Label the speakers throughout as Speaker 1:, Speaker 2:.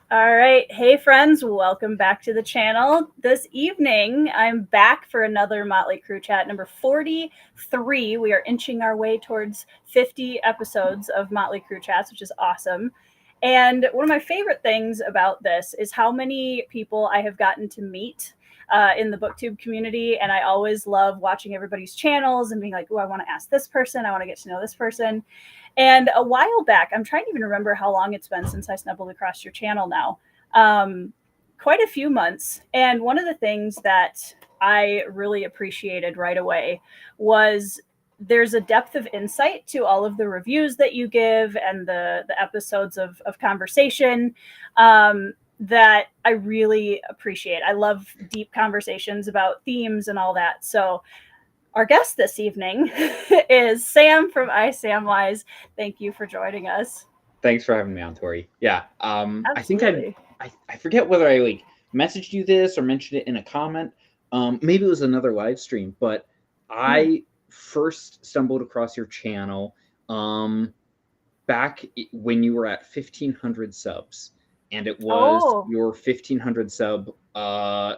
Speaker 1: All right. Hey, friends. Welcome back to the channel. This evening, I'm back for another Motley Crew chat, number 43. We are inching our way towards 50 episodes of Motley Crew chats, which is awesome. And one of my favorite things about this is how many people I have gotten to meet in the booktube community. And I always love watching everybody's channels and being like, oh, I want to ask this person. I want to get to know this person. And a while back, I'm trying to even remember how long it's been since I stumbled across your channel now. Quite a few months. And one of the things that I really appreciated right away was there's a depth of insight to all of the reviews that you give and the episodes of conversation that I really appreciate. I love deep conversations about themes and all that. So our guest this evening is Sam from iSamwise. Thank you for joining us.
Speaker 2: Thanks for having me on, Tori. Yeah, I think
Speaker 1: Absolutely.
Speaker 2: I forget whether I messaged you this or mentioned it in a comment. Maybe it was another live stream, but I first stumbled across your channel back when you were at 1,500 subs, and it was your 1,500 sub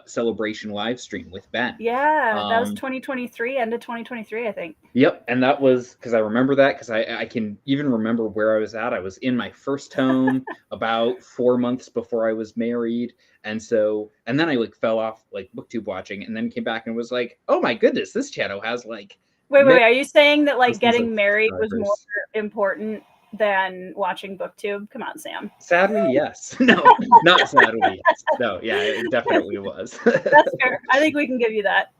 Speaker 2: celebration live stream with Ben.
Speaker 1: Yeah, that was 2023, end of 2023, I think.
Speaker 2: Yep, and that was because I remember that because I can even remember where I was at. I was in my first home about 4 months before I was married, and then I fell off booktube watching, and then came back and was like, oh my goodness, this channel has
Speaker 1: Wait, are you saying that getting married was more important than watching booktube? Come on, Sam.
Speaker 2: Sadly, yes. No, not sadly, yes. No, yeah, it definitely was.
Speaker 1: That's fair. I think we can give you that.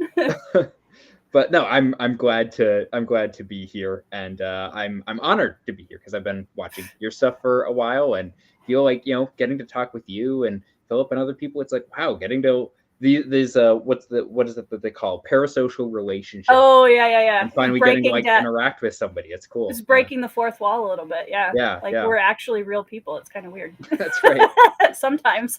Speaker 2: But no, I'm glad to be here, and I'm honored to be here because I've been watching your stuff for a while and feel like getting to talk with you and Philip and other people. It's like, wow, getting to these what is it that they call parasocial relationships?
Speaker 1: Oh yeah.
Speaker 2: And finally getting to interact with somebody. It's cool.
Speaker 1: It's breaking the fourth wall a little bit. Yeah.
Speaker 2: Yeah.
Speaker 1: We're actually real people. It's kind of weird.
Speaker 2: That's right.
Speaker 1: Sometimes.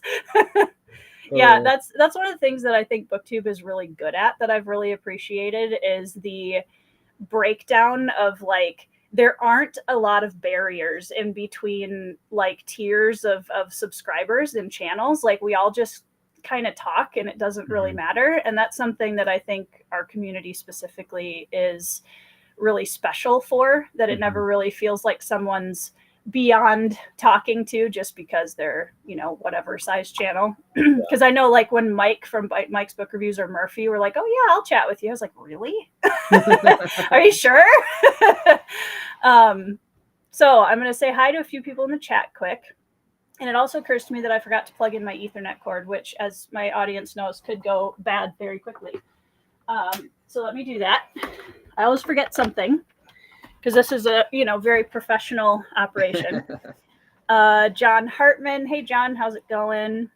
Speaker 1: Yeah, that's one of the things that I think booktube is really good at that I've really appreciated is the breakdown of there aren't a lot of barriers in between tiers of subscribers and channels. We all just kind of talk and it doesn't really matter. And that's something that I think our community specifically is really special for, that it never really feels like someone's beyond talking to just because they're whatever size channel. Because I know when Mike from Mike's Book Reviews or Murphy were like, oh yeah, I'll chat with you. I was like, really? Are you sure? So I'm going to say hi to a few people in the chat quick. And it also occurs to me that I forgot to plug in my Ethernet cord, which, as my audience knows, could go bad very quickly. So let me do that. I always forget something because this is a very professional operation. John Hartman. Hey, John, how's it going?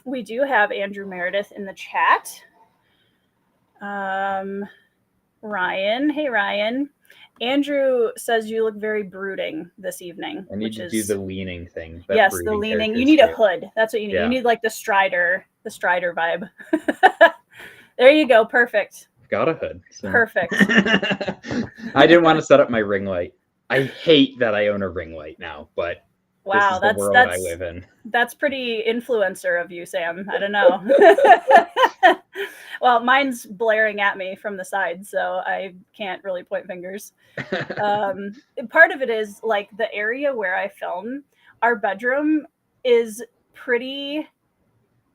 Speaker 1: We do have Andrew Meredith in the chat. Ryan. Hey, Ryan. Andrew says you look very brooding this evening.
Speaker 2: I need to do the leaning thing.
Speaker 1: Yes, the leaning. You need a hood. That's what you need. Yeah. You need the Strider vibe. There you go. Perfect.
Speaker 2: Got a hood.
Speaker 1: So. Perfect.
Speaker 2: I didn't want to set up my ring light. I hate that I own a ring light now, but
Speaker 1: wow,
Speaker 2: this is the world I live in.
Speaker 1: That's pretty influencer of you, Sam. I don't know. Well, mine's blaring at me from the side, so I can't really point fingers. Part of it is the area where I film, our bedroom is pretty...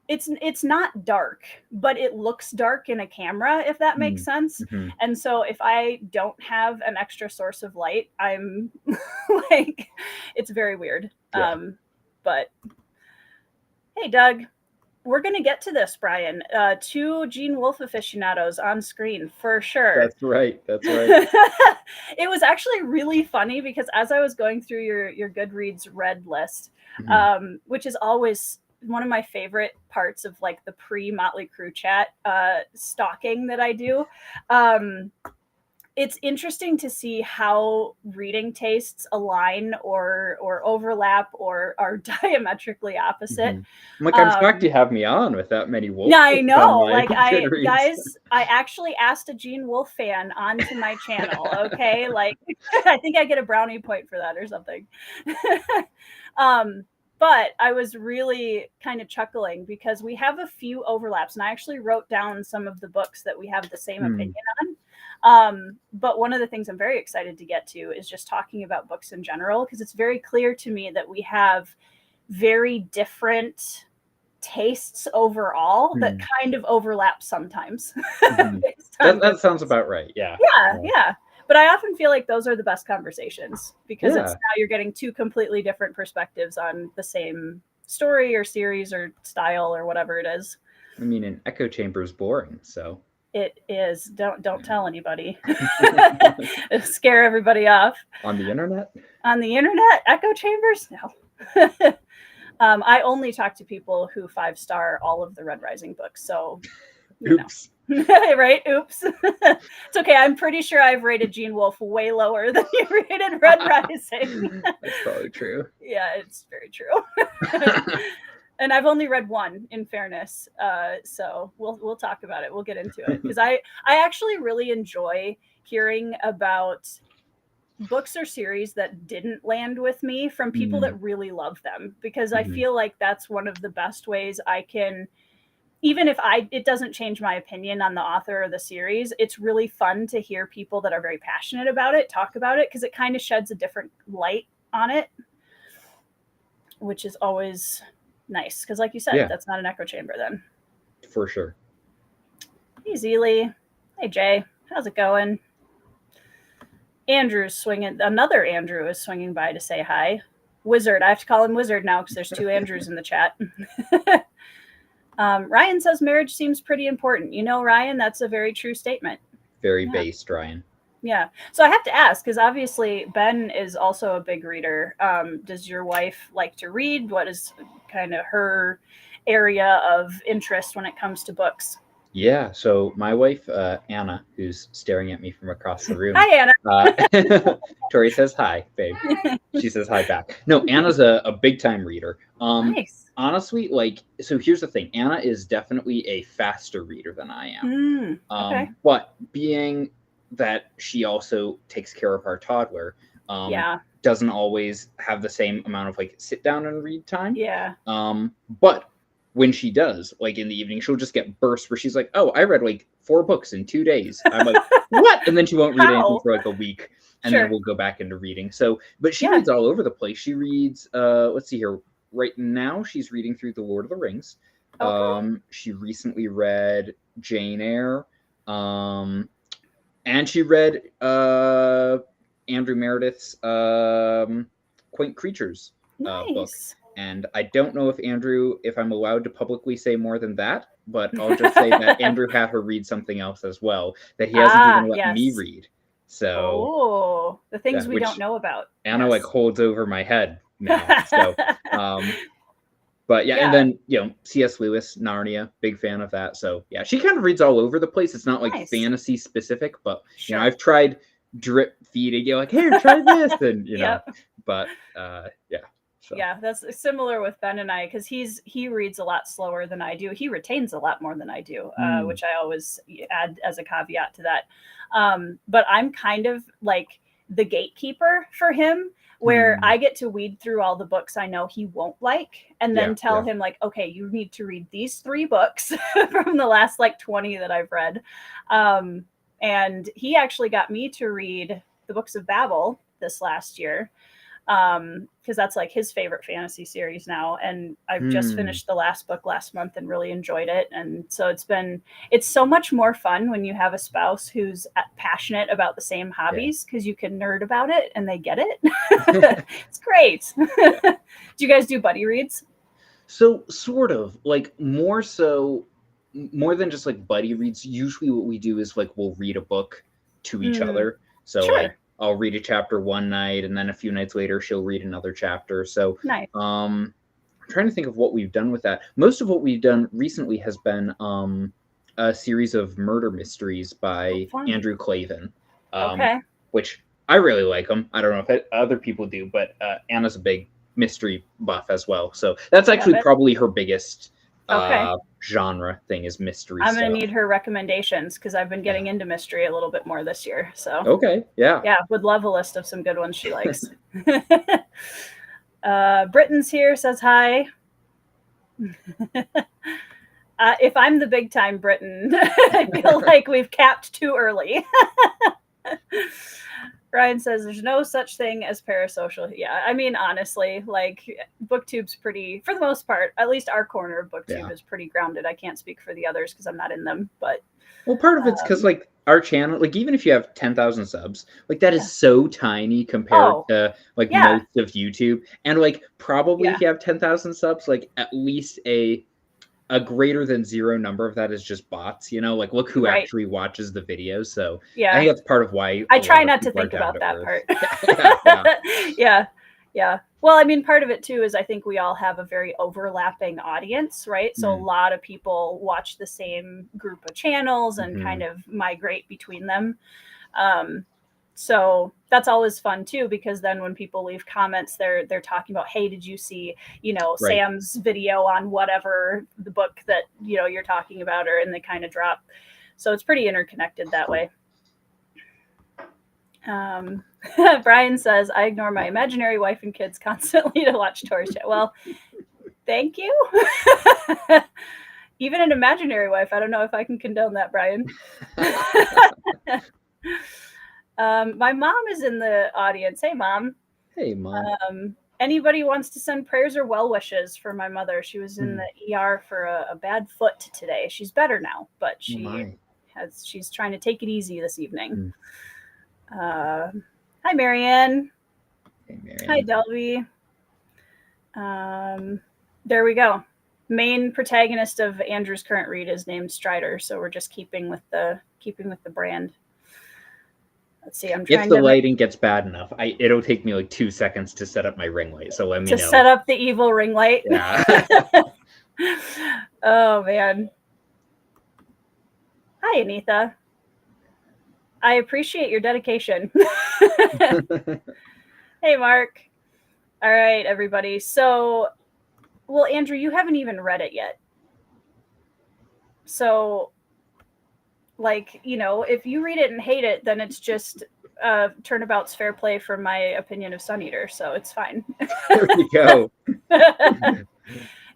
Speaker 1: It's not dark, but it looks dark in a camera, if that makes sense. And so if I don't have an extra source of light, I'm it's very weird. Yeah. But hey, Doug, we're going to get to this, Brian. 2 Gene Wolfe aficionados on screen for sure.
Speaker 2: That's right.
Speaker 1: It was actually really funny because as I was going through your Goodreads read list, which is always one of my favorite parts of the pre-Motley Crew chat stalking that I do. It's interesting to see how reading tastes align or overlap or are diametrically opposite.
Speaker 2: I'm shocked you have me on with that many Wolfe.
Speaker 1: Yeah, I know. Guys, I actually asked a Gene Wolfe fan onto my channel. Okay, I think I get a brownie point for that or something. But I was really kind of chuckling because we have a few overlaps, and I actually wrote down some of the books that we have the same opinion on. But one of the things I'm very excited to get to is just talking about books in general, because it's very clear to me that we have very different tastes overall that kind of overlap sometimes.
Speaker 2: That sounds about right. Yeah.
Speaker 1: Yeah. But I often feel like those are the best conversations, because it's now you're getting two completely different perspectives on the same story or series or style or whatever it is.
Speaker 2: I mean, an echo chamber is boring, so.
Speaker 1: It is. Don't tell anybody. Scare everybody off.
Speaker 2: On the internet?
Speaker 1: On the internet? Echo chambers? No. I only talk to people who 5-star all of the Red Rising books, so
Speaker 2: oops.
Speaker 1: Right? Oops. It's okay. I'm pretty sure I've rated Gene Wolfe way lower than you rated Red Rising.
Speaker 2: That's probably true.
Speaker 1: Yeah, it's very true. And I've only read one, in fairness. So we'll talk about it. We'll get into it, because I actually really enjoy hearing about books or series that didn't land with me from people that really love them, because I feel like that's one of the best ways I can, even if it doesn't change my opinion on the author or the series, it's really fun to hear people that are very passionate about it talk about it, because it kind of sheds a different light on it, which is always nice, because like you said, that's not an echo chamber then.
Speaker 2: For sure.
Speaker 1: Hey Zeely. Hey Jay, how's it going? Andrew's swinging. Another Andrew is swinging by to say hi. Wizard. I have to call him Wizard now because there's 2 Andrews in the chat. Ryan says marriage seems pretty important. You know, Ryan, that's a very true statement.
Speaker 2: Very based, Ryan.
Speaker 1: Yeah. So I have to ask, because obviously Ben is also a big reader. Does your wife like to read? What is kind of her area of interest when it comes to books?
Speaker 2: Yeah, so my wife, Anna, who's staring at me from across the room.
Speaker 1: Hi, Anna.
Speaker 2: Tori says hi, babe. She says hi back. No, Anna's a big-time reader.
Speaker 1: Nice.
Speaker 2: Honestly, so here's the thing. Anna is definitely a faster reader than I am.
Speaker 1: Okay.
Speaker 2: But being that she also takes care of our toddler, doesn't always have the same amount of sit down and read time.
Speaker 1: Yeah.
Speaker 2: But when she does, in the evening, she'll just get bursts where she's like, oh, I read 4 books in 2 days. I'm like, what? And then she won't read anything for a week. And then we'll go back into reading. So, but she reads all over the place. She reads, let's see here. Right now, she's reading through The Lord of the Rings. Okay. She recently read Jane Eyre. And she read Andrew Meredith's Quaint Creatures book. And I don't know if I'm allowed to publicly say more than that, but I'll just say that Andrew had her read something else as well that he hasn't even let me read. So,
Speaker 1: the things we don't know about.
Speaker 2: Anna holds over my head now. So, but and then C.S. Lewis, Narnia, big fan of that. So she kind of reads all over the place. It's not fantasy specific, but I've tried drip feeding. Hey, try this, and but So.
Speaker 1: Yeah, that's similar with Ben and I, because he reads a lot slower than I do. He retains a lot more than I do, which I always add as a caveat to that. But I'm kind of like the gatekeeper for him, where I get to weed through all the books I know he won't like, and then tell him okay, you need to read these 3 books from the last 20 that I've read. And he actually got me to read the Books of Babel this last year, because that's his favorite fantasy series now, and I've just finished the last book last month and really enjoyed it. And so it's so much more fun when you have a spouse who's passionate about the same hobbies, because you can nerd about it and they get it. It's great. Do you guys do buddy reads?
Speaker 2: So sort of more than just buddy reads. Usually what we do is we'll read a book to each other. So I'll read a chapter one night, and then a few nights later, she'll read another chapter. So
Speaker 1: nice.
Speaker 2: I'm trying to think of what we've done with that. Most of what we've done recently has been a series of murder mysteries by Andrew Clavin, which I really like them. I don't know if other people do, but Anna's a big mystery buff as well. So that's actually probably her biggest genre thing is mystery.
Speaker 1: I'm going to need her recommendations, because I've been getting into mystery a little bit more this year. So
Speaker 2: would love
Speaker 1: a list of some good ones she likes. Britain's here, says hi. If I'm the big time Britain, I feel like we've capped too early. Ryan says there's no such thing as parasocial. Yeah, I mean, honestly, like BookTube's pretty, for the most part, at least our corner of BookTube is pretty grounded. I can't speak for the others because I'm not in them, but.
Speaker 2: Well, part of it's because like our channel, like even if you have 10,000 subs, like that is so tiny compared to like most of YouTube. And like probably if you have 10,000 subs, like at least a greater than zero number of that is just bots, you know, like look who actually watches the videos. So I think that's part of why
Speaker 1: I try not to think about that part. Yeah. Well, I mean, part of it too is I think we all have a very overlapping audience, right? So a lot of people watch the same group of channels and kind of migrate between them. So that's always fun too, because then when people leave comments, they're talking about, hey, did you see, you know, Sam's video on whatever the book that, you know, you're talking about, and they kind of drop. So it's pretty interconnected that way. Brian says, I ignore my imaginary wife and kids constantly to watch Tori's chat. Well, thank you. Even an imaginary wife. I don't know if I can condone that, Brian. My mom is in the audience. Hey, Mom.
Speaker 2: Hey, Mom.
Speaker 1: Anybody wants to send prayers or well wishes for my mother? She was in the ER for a bad foot today. She's better now, but she's trying to take it easy this evening. Hi, Marianne.
Speaker 2: Hey, Marianne.
Speaker 1: Hi, Delby. There we go. Main protagonist of Andrew's current read is named Strider, so we're just keeping with the brand. Let's see. I'm trying
Speaker 2: if the lighting gets bad enough, it'll take me like 2 seconds to set up my ring light. So let me know.
Speaker 1: To set up the evil ring light.
Speaker 2: Yeah.
Speaker 1: Oh man. Hi, Anitha. I appreciate your dedication. Hey, Mark. All right, everybody. So, well, Andrew, you haven't even read it yet. So, like, you know, if you read it and hate it, then it's just Turnabout's fair play for my opinion of Sun Eater. So it's fine.
Speaker 2: There you go.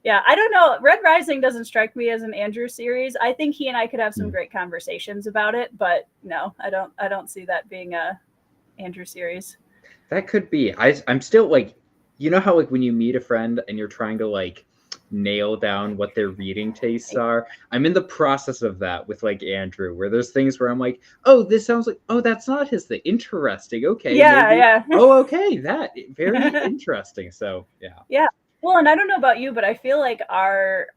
Speaker 1: Yeah, I don't know. Red Rising doesn't strike me as an Andrew series. I think he and I could have some great conversations about it, but no, I don't see that being a Andrew series.
Speaker 2: That could be. I'm still like, you know how like when you meet a friend and you're trying to like nail down what their reading tastes are. I'm in the process of that with like Andrew, where there's things where I'm like, oh, this sounds like, oh, that's not his thing. Interesting. Okay.
Speaker 1: Yeah.
Speaker 2: Oh, okay. That very interesting. So yeah.
Speaker 1: Well, and I don't know about you, but I feel like our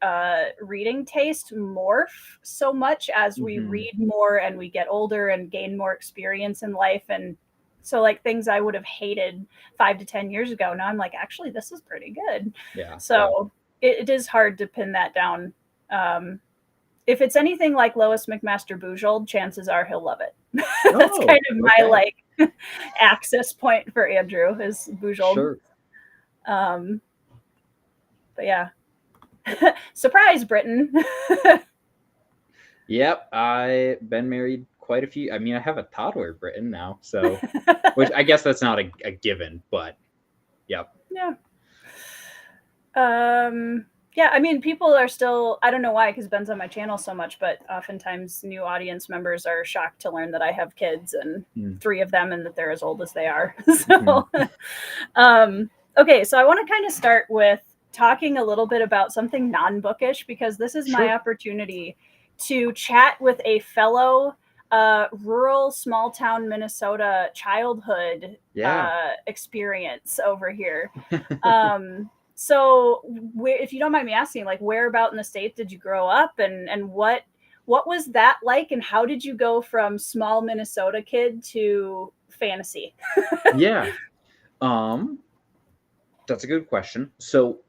Speaker 1: reading taste morph so much as we read more and we get older and gain more experience in life. And so like things I would have hated 5 to 10 years ago, now I'm like, actually, this is pretty good.
Speaker 2: Yeah.
Speaker 1: So it is hard to pin that down. If it's anything like Lois McMaster Bujold, chances are he'll love it. That's kind of my like access point for Andrew is Bujold.
Speaker 2: Sure.
Speaker 1: But yeah. Surprise, Britain.
Speaker 2: Yep. I've been married quite a few. I mean, I have a toddler, Britain, now. So, which I guess that's not a given, but yep.
Speaker 1: Yeah. Yeah, I mean, people are still, I don't know why, because Ben's on my channel so much, but oftentimes new audience members are shocked to learn that I have kids and 3 of them and that they're as old as they are. So, okay, so I want to kind of start with talking a little bit about something non-bookish, because this is my opportunity to chat with a fellow rural small town Minnesota childhood experience over here. So if you don't mind me asking, like, where about in the States did you grow up, and what was that like, and how did you go from small Minnesota kid to fantasy?
Speaker 2: Yeah. That's a good question. So,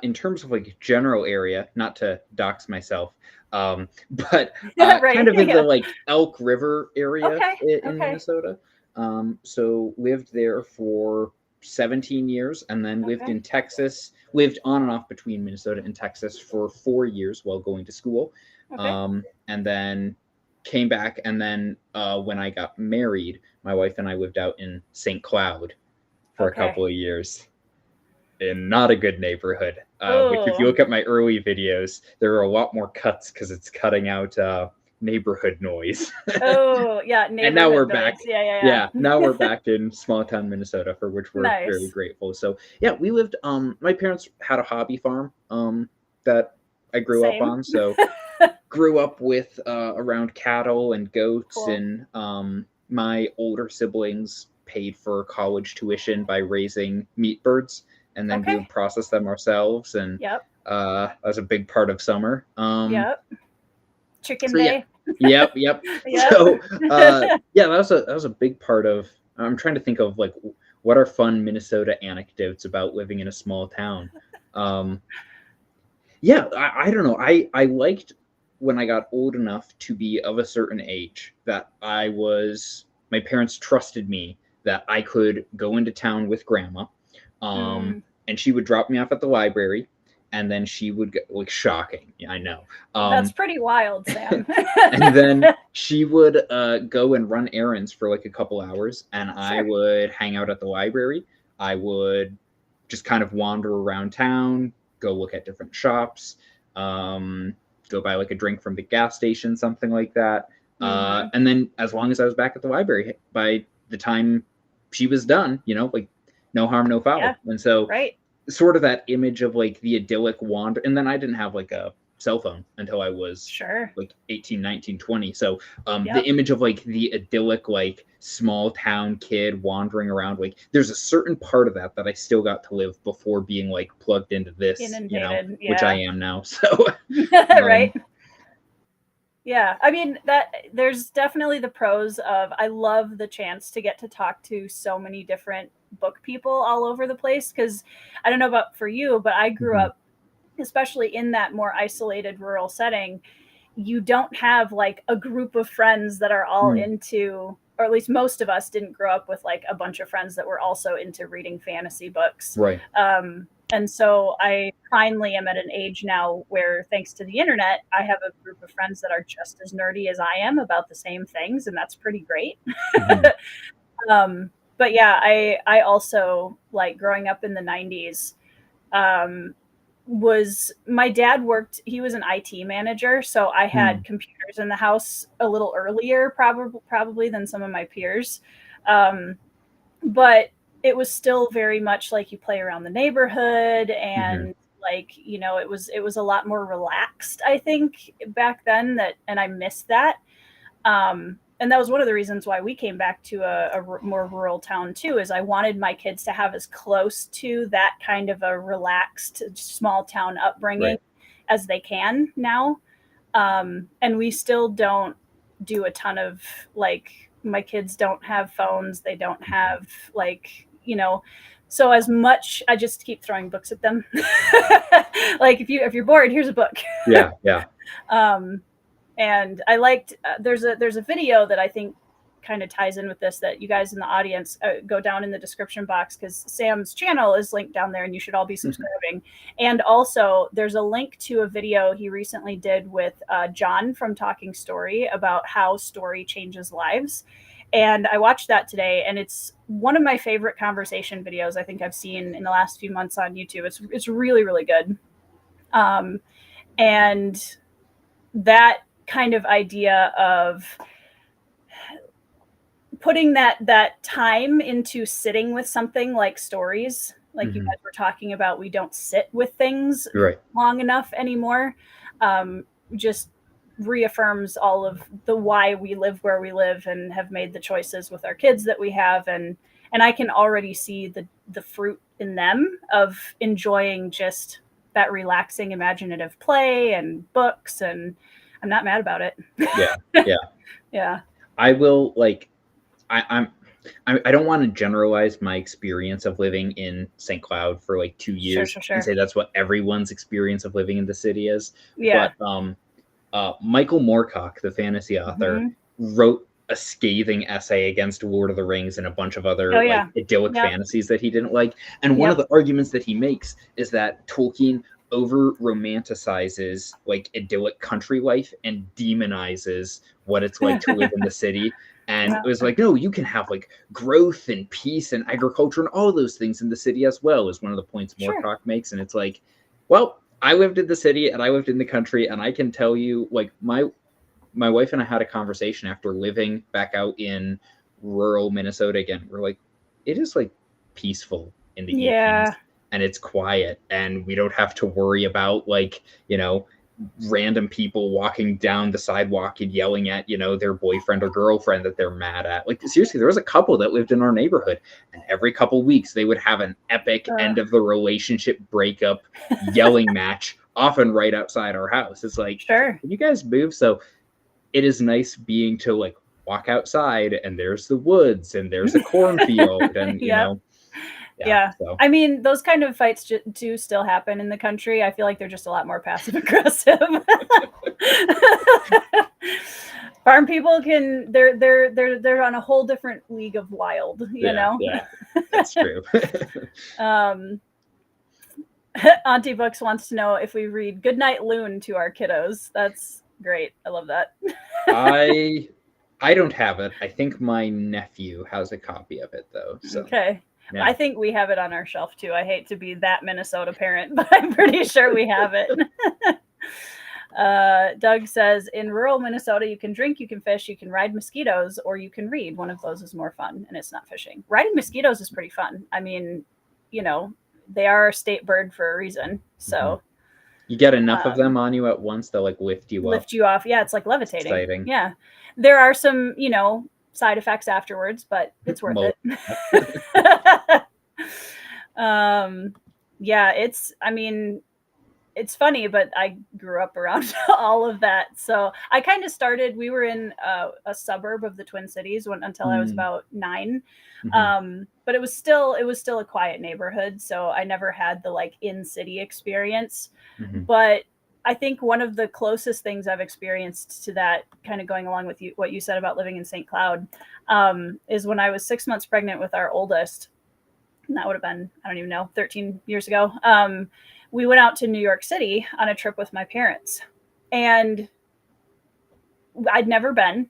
Speaker 2: in terms of like general area, not to dox myself, but kind of in the like Elk River area in Minnesota. So lived there for 17 years, and then lived in Texas, lived on and off between Minnesota and Texas for 4 years while going to school. And then came back. And then when I got married, my wife and I lived out in St. Cloud for a couple of years. in not a good neighborhood. Which, if you
Speaker 1: Oh.
Speaker 2: look at my early videos, there are a lot more cuts because it's cutting out neighborhood noise.
Speaker 1: Oh, yeah,
Speaker 2: And now we're
Speaker 1: neighborhood
Speaker 2: back.
Speaker 1: noise. Yeah.
Speaker 2: Yeah, now we're back in small town Minnesota, for which we're very
Speaker 1: Nice.
Speaker 2: grateful. So yeah, we lived. My parents had a hobby farm that I grew up
Speaker 1: Same.
Speaker 2: on. So grew up with around cattle and goats,
Speaker 1: Cool.
Speaker 2: and my older siblings paid for college tuition by raising meat birds, and then we
Speaker 1: Okay.
Speaker 2: would process them ourselves, and
Speaker 1: Yep.
Speaker 2: that was a big part of summer.
Speaker 1: Yep. Chicken
Speaker 2: So yeah,
Speaker 1: Day.
Speaker 2: yep.
Speaker 1: Yep.
Speaker 2: So yeah, that was a big part of. I'm trying to think of like what are fun Minnesota anecdotes about living in a small town. Yeah, I don't know. I liked when I got old enough to be of a certain age that my parents trusted me that I could go into town with grandma, and she would drop me off at the library, and then she would go, like, shocking. Yeah, I know.
Speaker 1: That's pretty wild, Sam.
Speaker 2: And then she would go and run errands for like a couple hours, and I
Speaker 1: Sure.
Speaker 2: would hang out at the library. I would just kind of wander around town, go look at different shops, go buy like a drink from the gas station, something like that. And then as long as I was back at the library, by the time she was done, like no harm, no foul.
Speaker 1: Yeah,
Speaker 2: and so
Speaker 1: right.
Speaker 2: sort of that image of like the idyllic wander. And then I didn't have like a cell phone until I was
Speaker 1: Sure.
Speaker 2: like 18, 19, 20. So
Speaker 1: Yep.
Speaker 2: the image of like the idyllic, like small town kid wandering around, like there's a certain part of that I still got to live before being like plugged into this,
Speaker 1: Inundated.
Speaker 2: which I
Speaker 1: Yeah.
Speaker 2: am now. So
Speaker 1: Right. Yeah, I mean, that there's definitely the pros of, I love the chance to get to talk to so many different book people all over the place, because I don't know about for you, but I grew
Speaker 2: Mhm.
Speaker 1: up, especially in that more isolated rural setting. You don't have like a group of friends that are all into, or at least most of us didn't grow up with like a bunch of friends that were also into reading fantasy books.
Speaker 2: Right.
Speaker 1: And so I finally am at an age now where, thanks to the internet, I have a group of friends that are just as nerdy as I am about the same things, and that's pretty great. But yeah, I also, like, growing up in the 90s, my dad he was an IT manager, so I had computers in the house a little earlier, probably than some of my peers. But it was still very much like you play around the neighborhood, and like, it was a lot more relaxed, I think, back then, and I missed that. And that was one of the reasons why we came back to a more rural town too, is I wanted my kids to have as close to that kind of a relaxed small town upbringing as they can now. And we still don't do a ton of, like, my kids don't have phones. They don't have, like, so as much, I just keep throwing books at them. Like, if you're bored, here's a book.
Speaker 2: Yeah.
Speaker 1: And I liked, there's a video that I think kind of ties in with this, that you guys in the audience go down in the description box, because Sam's channel is linked down there and you should all be subscribing. And also there's a link to a video he recently did with John from Talking Story about how story changes lives. And I watched that today, and it's one of my favorite conversation videos I think I've seen in the last few months on YouTube. It's really, really good. And that kind of idea of putting that time into sitting with something like stories, like you guys were talking about, we don't sit with things long enough anymore, just reaffirms all of the why we live where we live and have made the choices with our kids that we have. And I can already see the fruit in them of enjoying just that relaxing, imaginative play and books, and I'm not mad about it. Yeah.
Speaker 2: I will, like, I don't want to generalize my experience of living in St. Cloud for like 2 years
Speaker 1: Sure.
Speaker 2: and say that's what everyone's experience of living in the city is.
Speaker 1: Yeah.
Speaker 2: But Michael Moorcock, the fantasy author, wrote a scathing essay against Lord of the Rings and a bunch of other like idyllic fantasies that he didn't like. And one of the arguments that he makes is that Tolkien over romanticizes like idyllic country life and demonizes what it's like to live in the city. And it was like, no, you can have like growth and peace and agriculture and all those things in the city as well, is one of the points Moorcock makes. And it's like, well, I lived in the city and I lived in the country, and I can tell you, like, my wife and I had a conversation after living back out in rural Minnesota again. We're like, it is like peaceful in the evenings, and it's quiet, and we don't have to worry about, like, you know, random people walking down the sidewalk and yelling at, you know, their boyfriend or girlfriend that they're mad at. Like, seriously, there was a couple that lived in our neighborhood, and every couple weeks they would have an epic end of the relationship breakup yelling match, often right outside our house. It's like, can you guys move? So it is nice being to like walk outside and there's the woods and there's a cornfield and you know.
Speaker 1: So. I mean, those kind of fights do still happen in the country. I feel like they're just a lot more passive aggressive. Farm people they're on a whole different league of wild, you know?
Speaker 2: Yeah, that's true.
Speaker 1: Auntie Books wants to know if we read Goodnight Loon to our kiddos. That's great. I love that.
Speaker 2: I don't have it. I think my nephew has a copy of it though. So.
Speaker 1: Okay. Yeah. I think we have it on our shelf too. I hate to be that Minnesota parent, but I'm pretty sure we have it. Doug says, in rural Minnesota, you can drink, you can fish, you can ride mosquitoes, or you can read. One of those is more fun, and it's not fishing. Riding mosquitoes is pretty fun. I mean, you know, they are a state bird for a reason. So
Speaker 2: you get enough of them on you at once, they'll like lift you
Speaker 1: off. Yeah, it's like levitating.
Speaker 2: It's exciting.
Speaker 1: Yeah. There are some, you know, side effects afterwards, but it's worth it. I mean, it's funny, but I grew up around all of that. So I kind of started, we were in a suburb of the Twin Cities until I was about 9. But it was still a quiet neighborhood. So I never had the like in city experience, but I think one of the closest things I've experienced to that, kind of going along with what you said about living in St. Cloud, is when I was 6 months pregnant with our oldest, and that would have been, I don't even know, 13 years ago. We went out to New York City on a trip with my parents, and I'd never been.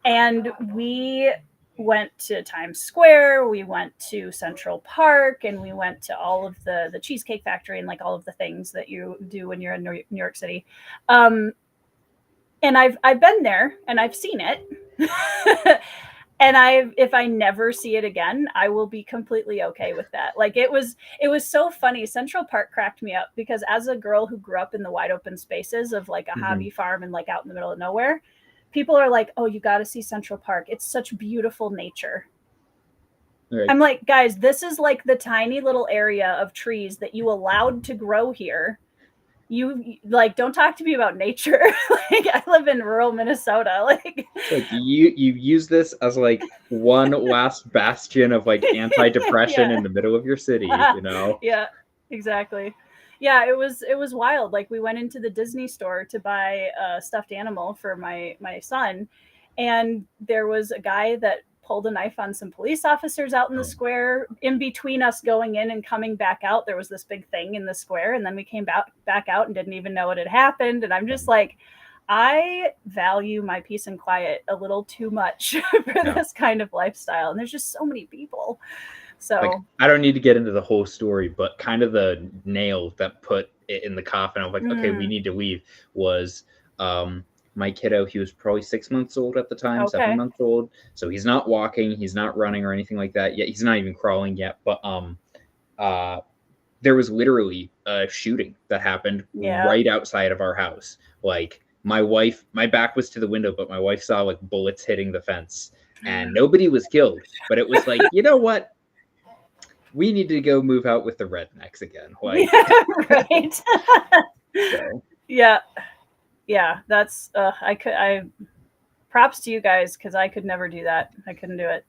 Speaker 1: And we went to Times Square, we went to Central Park, and we went to all of the Cheesecake Factory and like all of the things that you do when you're in New York City. And I've been there and I've seen it. And if I never see it again, I will be completely okay with that. Like it was so funny. Central Park cracked me up because as a girl who grew up in the wide open spaces of like a hobby farm and like out in the middle of nowhere, people are like, oh, you got to see Central Park. It's such beautiful nature. Right. I'm like, guys, this is like the tiny little area of trees that you allowed to grow here. You like, don't talk to me about nature. Like I live in rural Minnesota. Like
Speaker 2: you use this as like one last bastion of like anti-depression in the middle of your city, you know?
Speaker 1: Yeah, exactly. Yeah, it was wild. Like we went into the Disney store to buy a stuffed animal for my son, and there was a guy that pulled a knife on some police officers out in the square. In between us going in and coming back out, there was this big thing in the square, and then we came back out and didn't even know what had happened. And I'm just like, I value my peace and quiet a little too much for this kind of lifestyle, and there's just so many people. So
Speaker 2: like, I don't need to get into the whole story, but kind of the nail that put it in the coffin of like, okay, we need to leave was my kiddo. He was probably 6 months old at the time, 7 months old. So he's not walking, he's not running or anything like that yet. He's not even crawling yet. But there was literally a shooting that happened right outside of our house. Like my back was to the window, but my wife saw like bullets hitting the fence, and nobody was killed. But it was like, you know what? We need to go move out with the rednecks again. Like,
Speaker 1: right. So. Yeah. That's props to you guys, because I could never do that. I couldn't do it.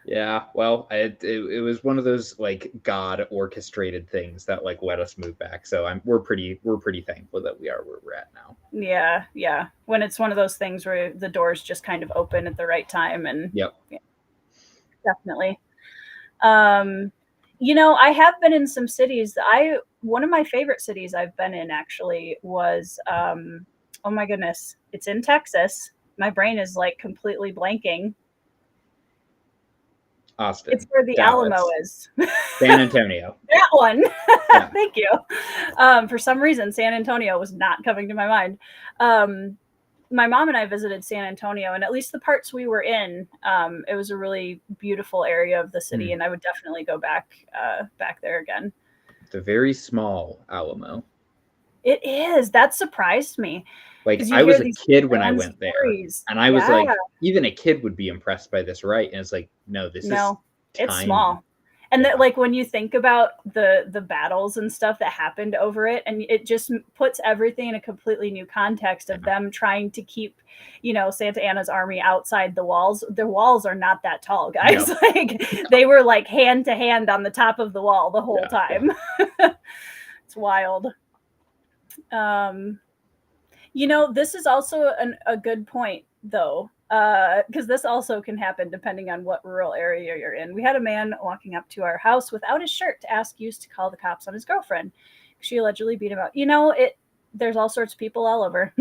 Speaker 2: Yeah, well, it was one of those like God orchestrated things that like let us move back. So we're pretty thankful that we are where we're at now.
Speaker 1: Yeah. When it's one of those things where the doors just kind of open at the right time, and
Speaker 2: yeah,
Speaker 1: definitely. You know, I have been in some cities. One of my favorite cities I've been in actually was, oh my goodness, it's in Texas, My brain is like completely blanking.
Speaker 2: Austin.
Speaker 1: It's where the
Speaker 2: Dallas,
Speaker 1: Alamo is.
Speaker 2: San Antonio.
Speaker 1: That one.
Speaker 2: Yeah.
Speaker 1: Thank you. For some reason, San Antonio was not coming to my mind. My mom and I visited San Antonio, and at least the parts we were in, it was a really beautiful area of the city, and I would definitely go back there again.
Speaker 2: It's a very small Alamo.
Speaker 1: It is. That surprised me.
Speaker 2: Like, I was a kid when I went there, and I was like, even a kid would be impressed by this, right? And it's like, no, this is
Speaker 1: it's small. And that, like, when you think about the battles and stuff that happened over it, and it just puts everything in a completely new context of them trying to keep, Santa Anna's army outside the walls. Their walls are not that tall, guys. No. Like, they were like hand to hand on the top of the wall the whole time. Yeah. It's wild. This is also a good point, though. Because this also can happen depending on what rural area you're in. We had a man walking up to our house without his shirt to ask Hughes to call the cops on his girlfriend. She allegedly beat him up. There's all sorts of people all over.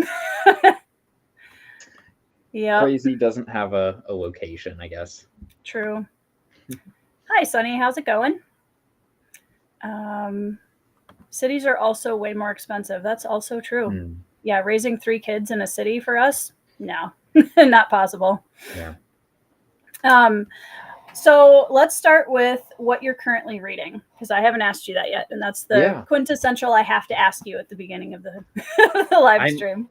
Speaker 1: Yeah.
Speaker 2: Crazy doesn't have a location, I guess.
Speaker 1: True. Hi, Sunny. How's it going? Cities are also way more expensive. That's also true. Yeah, raising 3 kids in a city for us? No. Not possible.
Speaker 2: Yeah.
Speaker 1: So let's start with what you're currently reading, because I haven't asked you that yet, and that's the quintessential I have to ask you at the beginning of the, the live stream.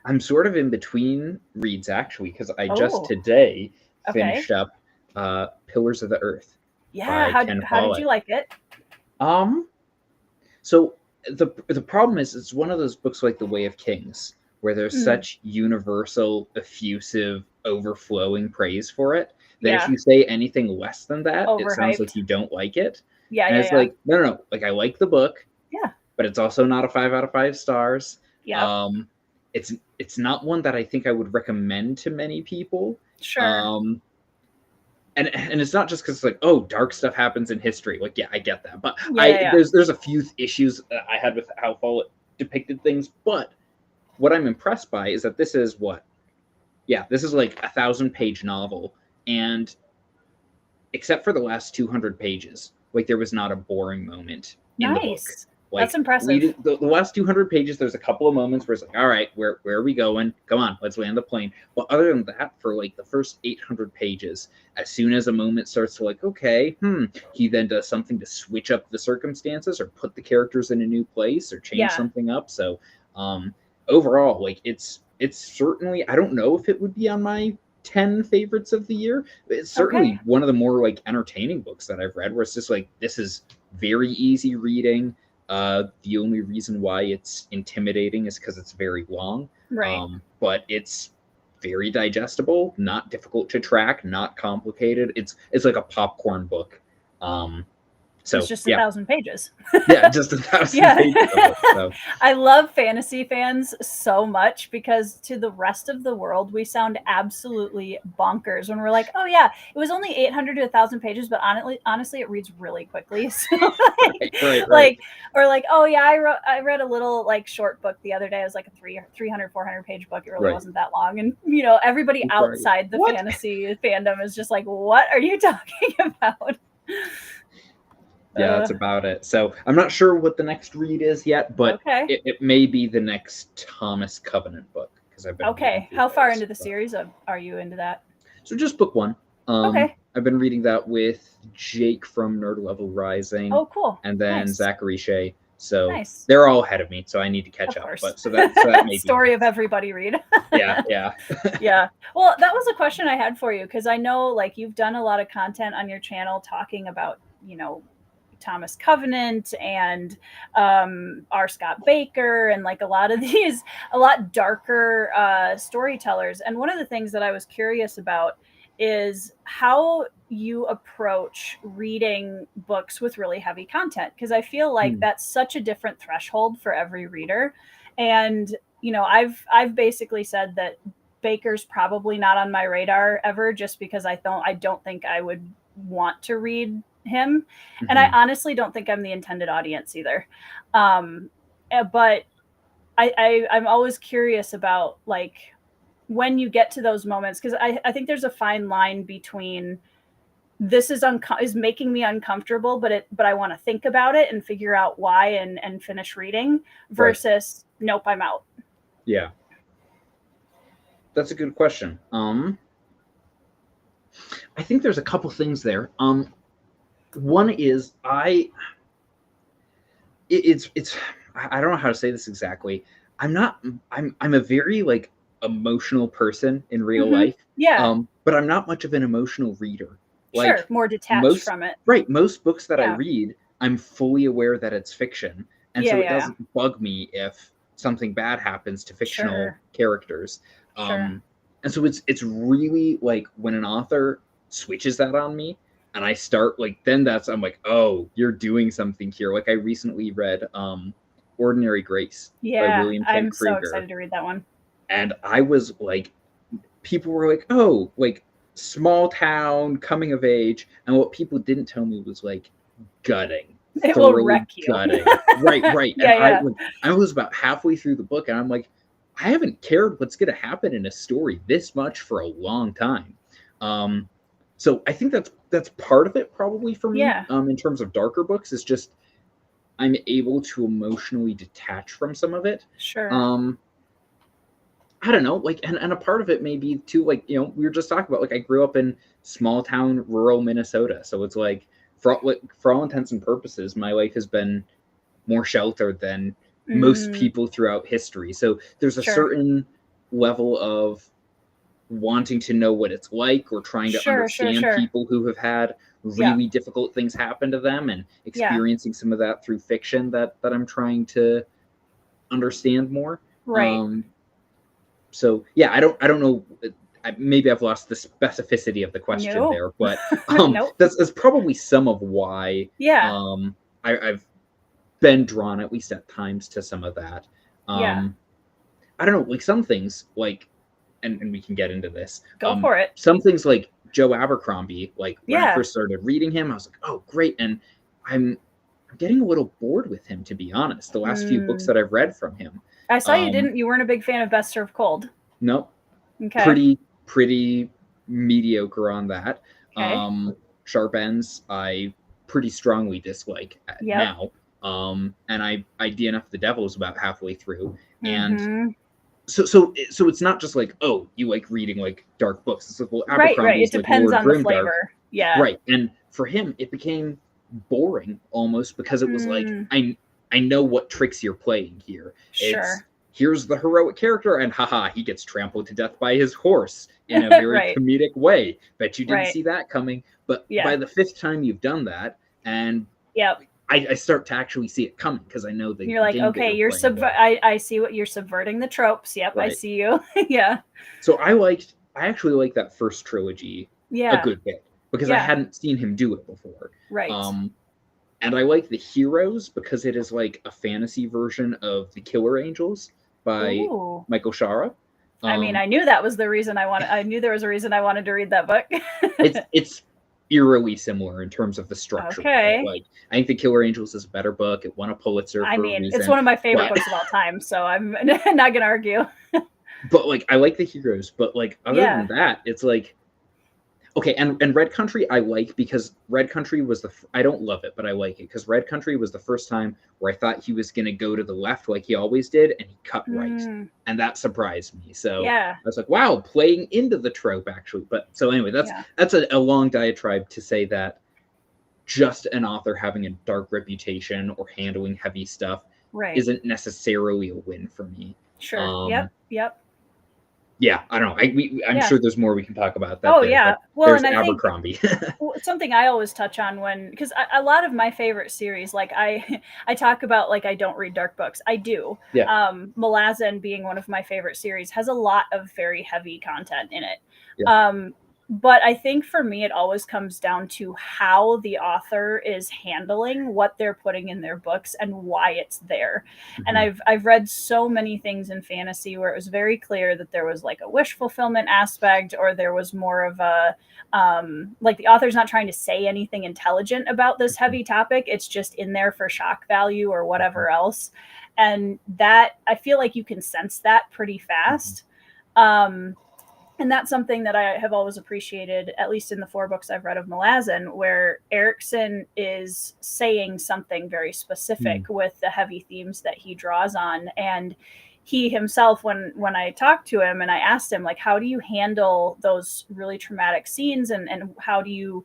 Speaker 2: I'm sort of in between reads, actually, because I just today finished up Pillars of the Earth.
Speaker 1: Yeah, how did you like it?
Speaker 2: So the problem is, it's one of those books like The Way of Kings, where there's such universal, effusive, overflowing praise for it that if you say anything less than that, it sounds like you don't like it.
Speaker 1: Yeah,
Speaker 2: and it's like, no. Like, I like the book.
Speaker 1: Yeah.
Speaker 2: But it's also not a 5 out of 5 stars.
Speaker 1: Yeah.
Speaker 2: It's not one that I think I would recommend to many people.
Speaker 1: Sure.
Speaker 2: And it's not just because it's like, oh, dark stuff happens in history. Like, yeah, I get that. But there's a few issues that I had with how Fall it depicted things. But what I'm impressed by is that this is this is like a 1,000-page novel, and except for the last 200 pages, like, there was not a boring moment in the book. Like,
Speaker 1: that's impressive.
Speaker 2: The last 200 pages, there's a couple of moments where it's like, all right, where are we going? Come on, let's land the plane. But other than that, for like the first 800 pages, as soon as a moment starts to like, okay, he then does something to switch up the circumstances or put the characters in a new place or change something up. So overall, like, it's certainly, I don't know if it would be on my 10 favorites of the year. It's certainly one of the more like entertaining books that I've read, where it's just like, this is very easy reading. The only reason why it's intimidating is because it's very long.
Speaker 1: Right.
Speaker 2: But it's very digestible, not difficult to track, not complicated. It's like a popcorn book. So
Speaker 1: it's just 1,000 pages.
Speaker 2: Yeah, just 1,000 pages. So.
Speaker 1: I love fantasy fans so much, because to the rest of the world, we sound absolutely bonkers when we're like, oh yeah, it was only 800 to 1,000 pages, but honestly, it reads really quickly. So
Speaker 2: right.
Speaker 1: Like, or like, oh yeah, I read a little like short book the other day. It was like a 300, 400 page book. It really wasn't that long. And everybody outside the fantasy fandom is just like, what are you talking about?
Speaker 2: Yeah, that's about it. So I'm not sure what the next read is yet, but it may be the next Thomas Covenant book, because I've been
Speaker 1: How far into the series are you into that?
Speaker 2: So just book 1. I've been reading that with Jake from Nerd Level Rising.
Speaker 1: Oh, cool.
Speaker 2: And then Zachary Shea. So they're all ahead of me, so I need to catch up. But so that may
Speaker 1: story of everybody read.
Speaker 2: Yeah.
Speaker 1: Yeah. Well, that was a question I had for you, because I know like you've done a lot of content on your channel talking about, Thomas Covenant and R. Scott Baker and like a lot of these, a lot darker storytellers. And one of the things that I was curious about is how you approach reading books with really heavy content, because I feel like that's such a different threshold for every reader. And I've basically said that Baker's probably not on my radar ever, just because I don't think I would want to read him. And I honestly don't think I'm the intended audience either. But I'm always curious about like when you get to those moments, because I think there's a fine line between this is making me uncomfortable, but I want to think about it and figure out why and finish reading, versus nope, I'm out.
Speaker 2: Yeah. That's a good question. I think there's a couple things there. One is I don't know how to say this exactly. I'm a very like emotional person in real life.
Speaker 1: Yeah.
Speaker 2: But I'm not much of an emotional reader.
Speaker 1: Sure,
Speaker 2: Like
Speaker 1: more detached from it.
Speaker 2: Right. Most books that I read, I'm fully aware that it's fiction. And so it doesn't bug me if something bad happens to fictional characters. And so it's really like when an author switches that on me, and I start like, then I'm like, oh, you're doing something here. Like I recently read Ordinary Grace by William Kent Krieger.
Speaker 1: I'm so excited to read that one.
Speaker 2: And I was like, people were like, oh, like small town, coming of age. And what people didn't tell me was like gutting.
Speaker 1: It will wreck you.
Speaker 2: Gutting. Right. And I was about halfway through the book, and I'm like, I haven't cared what's going to happen in a story this much for a long time. So I think that's part of it probably for me. In terms of darker books, is just I'm able to emotionally detach from some of it.
Speaker 1: Sure.
Speaker 2: I don't know, like, and a part of it may be too, like, you know, we were just talking about, like, I grew up in small town, rural Minnesota. So it's like, for all intents and purposes, my life has been more sheltered than most people throughout history. So there's a certain level of wanting to know what it's like, or trying to understand people who have had really difficult things happen to them, and experiencing some of that through fiction that I'm trying to understand more.
Speaker 1: Right.
Speaker 2: So yeah, I don't know. Maybe I've lost the specificity of the question there, but that's probably some of why. I've been drawn, at least at times, to some of that. I don't know, like some things, like, and we can get into this.
Speaker 1: Go for it.
Speaker 2: Some things like Joe Abercrombie, like when I first started reading him, I was like, oh, great, and I'm getting a little bored with him, to be honest. The last few books that I've read from him.
Speaker 1: I saw you weren't a big fan of Best Served Cold.
Speaker 2: Nope. Okay. Pretty mediocre on that. Okay. Sharp Ends, I pretty strongly dislike now. And I DNF the Devils about halfway through. And so it's not just like, oh, you like reading like dark books. It's like, well, Abercrombie
Speaker 1: it depends on the flavor.
Speaker 2: Right. And for him, it became boring almost, because it was like, I know what tricks you're playing here. Here's the heroic character, and haha, he gets trampled to death by his horse in a very comedic way. Bet you didn't see that coming. But by the fifth time you've done that, and I start to actually see it coming, because I know that
Speaker 1: you're like, okay, I see what you're subverting the tropes. Yep, I see you.
Speaker 2: So I actually like that first trilogy a good bit, because I hadn't seen him do it before.
Speaker 1: Right.
Speaker 2: And I like the Heroes, because it is like a fantasy version of The Killer Angels by Michael Shara.
Speaker 1: I mean, I knew that was the reason I knew there was a reason I wanted to read that book.
Speaker 2: it's eerily similar in terms of the structure.
Speaker 1: Okay.
Speaker 2: Like, I think The Killer Angels is a better book. It won a Pulitzer for a reason.
Speaker 1: It's one of my favorite books of all time, so I'm not gonna argue.
Speaker 2: But like, I like the Heroes, but like, other than that, it's like, okay, and Red Country I like, because Red Country was I don't love it, but I like it, because Red Country was the first time where I thought he was going to go to the left like he always did, and he cut right. And that surprised me. So I was like, wow, playing into the trope, actually. But so anyway, that's a long diatribe to say that just an author having a dark reputation or handling heavy stuff isn't necessarily a win for me.
Speaker 1: Sure. Yep.
Speaker 2: Yeah, I don't know. I'm sure there's more we can talk about that.
Speaker 1: Well, and I
Speaker 2: Abercrombie.
Speaker 1: think something I always touch on because a lot of my favorite series, like I talk about, like, I don't read dark books. I do. Yeah. Malazan, being one of my favorite series, has a lot of very heavy content in it. Yeah. But I think for me, it always comes down to how the author is handling what they're putting in their books and why it's there. And I've read so many things in fantasy where it was very clear that there was like a wish fulfillment aspect, or there was more of a like the author's not trying to say anything intelligent about this heavy topic. It's just in there for shock value or whatever else. And that, I feel like you can sense that pretty fast. And that's something that I have always appreciated, at least in the 4 books I've read of Malazan, where Erikson is saying something very specific with the heavy themes that he draws on. And he himself, when I talked to him and I asked him, like, how do you handle those really traumatic scenes, and how do you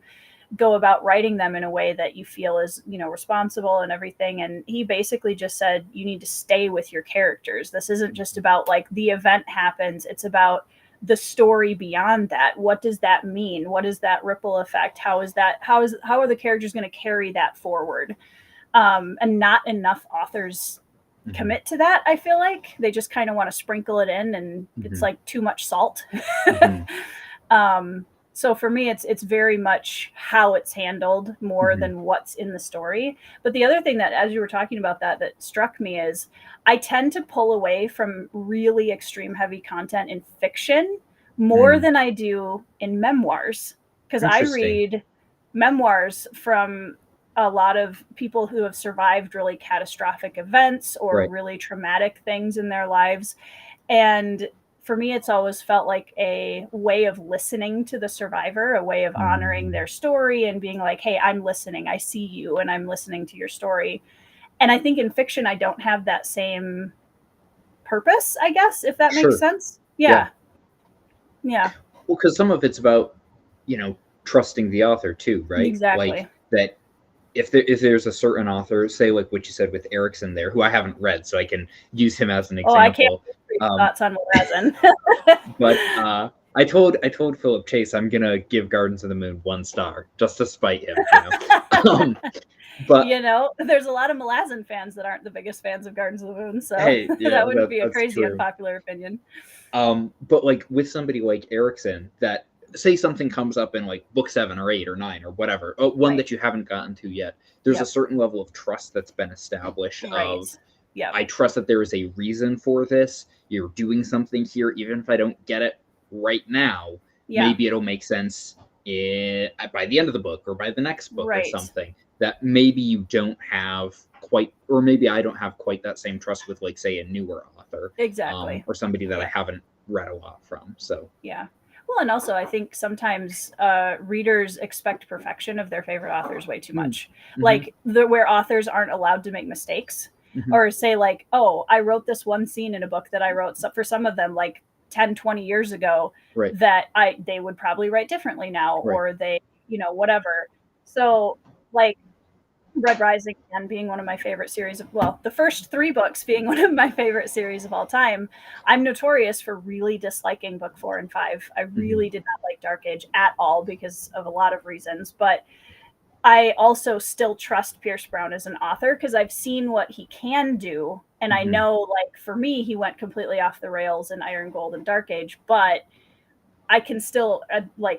Speaker 1: go about writing them in a way that you feel is, responsible and everything? And he basically just said, you need to stay with your characters. This isn't just about like the event happens. It's about the story beyond that. What does that mean? What is that ripple effect? How are the characters going to carry that forward? And not enough authors commit to that. I feel like they just kind of want to sprinkle it in, and it's like too much salt. So for me, it's very much how it's handled more than what's in the story. But the other thing that, as you were talking about that struck me is I tend to pull away from really extreme heavy content in fiction more than I do in memoirs, because I read memoirs from a lot of people who have survived really catastrophic events or really traumatic things in their lives. And for me, it's always felt like a way of listening to the survivor, a way of honoring their story and being like, hey, I'm listening. I see you and I'm listening to your story. And I think in fiction, I don't have that same purpose, I guess, if that makes sense. Yeah. Well,
Speaker 2: because some of it's about, trusting the author too, right?
Speaker 1: Exactly.
Speaker 2: Like that if there's a certain author, say like what you said with Erikson there, who I haven't read, so I can use him as an example.
Speaker 1: I can't thoughts on Malazan.
Speaker 2: But I told Philip Chase I'm gonna give Gardens of the Moon 1 star just to spite him. But
Speaker 1: there's a lot of Malazan fans that aren't the biggest fans of Gardens of the Moon, so that wouldn't be a crazy unpopular opinion.
Speaker 2: But like with somebody like Erikson, that say something comes up in like book 7 or 8 or 9 or whatever, one that you haven't gotten to yet, there's a certain level of trust that's been established of I trust that there is a reason for this. You're doing something here, even if I don't get it right now. Maybe it'll make sense by the end of the book or by the next book or something that maybe you don't have quite, or maybe I don't have quite that same trust with, like, say, a newer author.
Speaker 1: Exactly.
Speaker 2: Or somebody that I haven't read a lot from. So
Speaker 1: well, and also I think sometimes readers expect perfection of their favorite authors way too much. Like where authors aren't allowed to make mistakes. Or say like, oh, I wrote this one scene in a book that I wrote for some of them like 10, 20 years ago that they would probably write differently now, or they, whatever. So like Red Rising and being one of my favorite series the first 3 books being one of my favorite series of all time, I'm notorious for really disliking book 4 and 5. I really did not like Dark Age at all because of a lot of reasons, but I also still trust Pierce Brown as an author because I've seen what he can do. And I know, like, for me, he went completely off the rails in Iron Gold and Dark Age, but I can still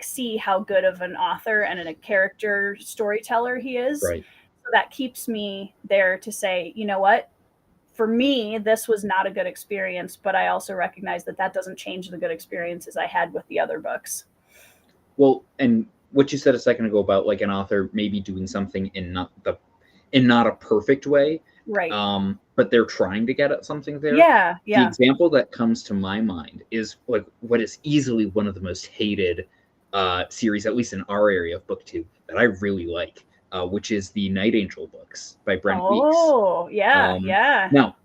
Speaker 1: see how good of an author and a character storyteller he is. So that keeps me there to say, you know what, for me, this was not a good experience, but I also recognize that doesn't change the good experiences I had with the other books.
Speaker 2: Well, and what you said a second ago about like an author maybe doing something in not a perfect way, but they're trying to get at something there. The example that comes to my mind is like what is easily one of the most hated series, at least in our area of book 2, that I really like, which is the Night Angel books by Brent Weeks. Now,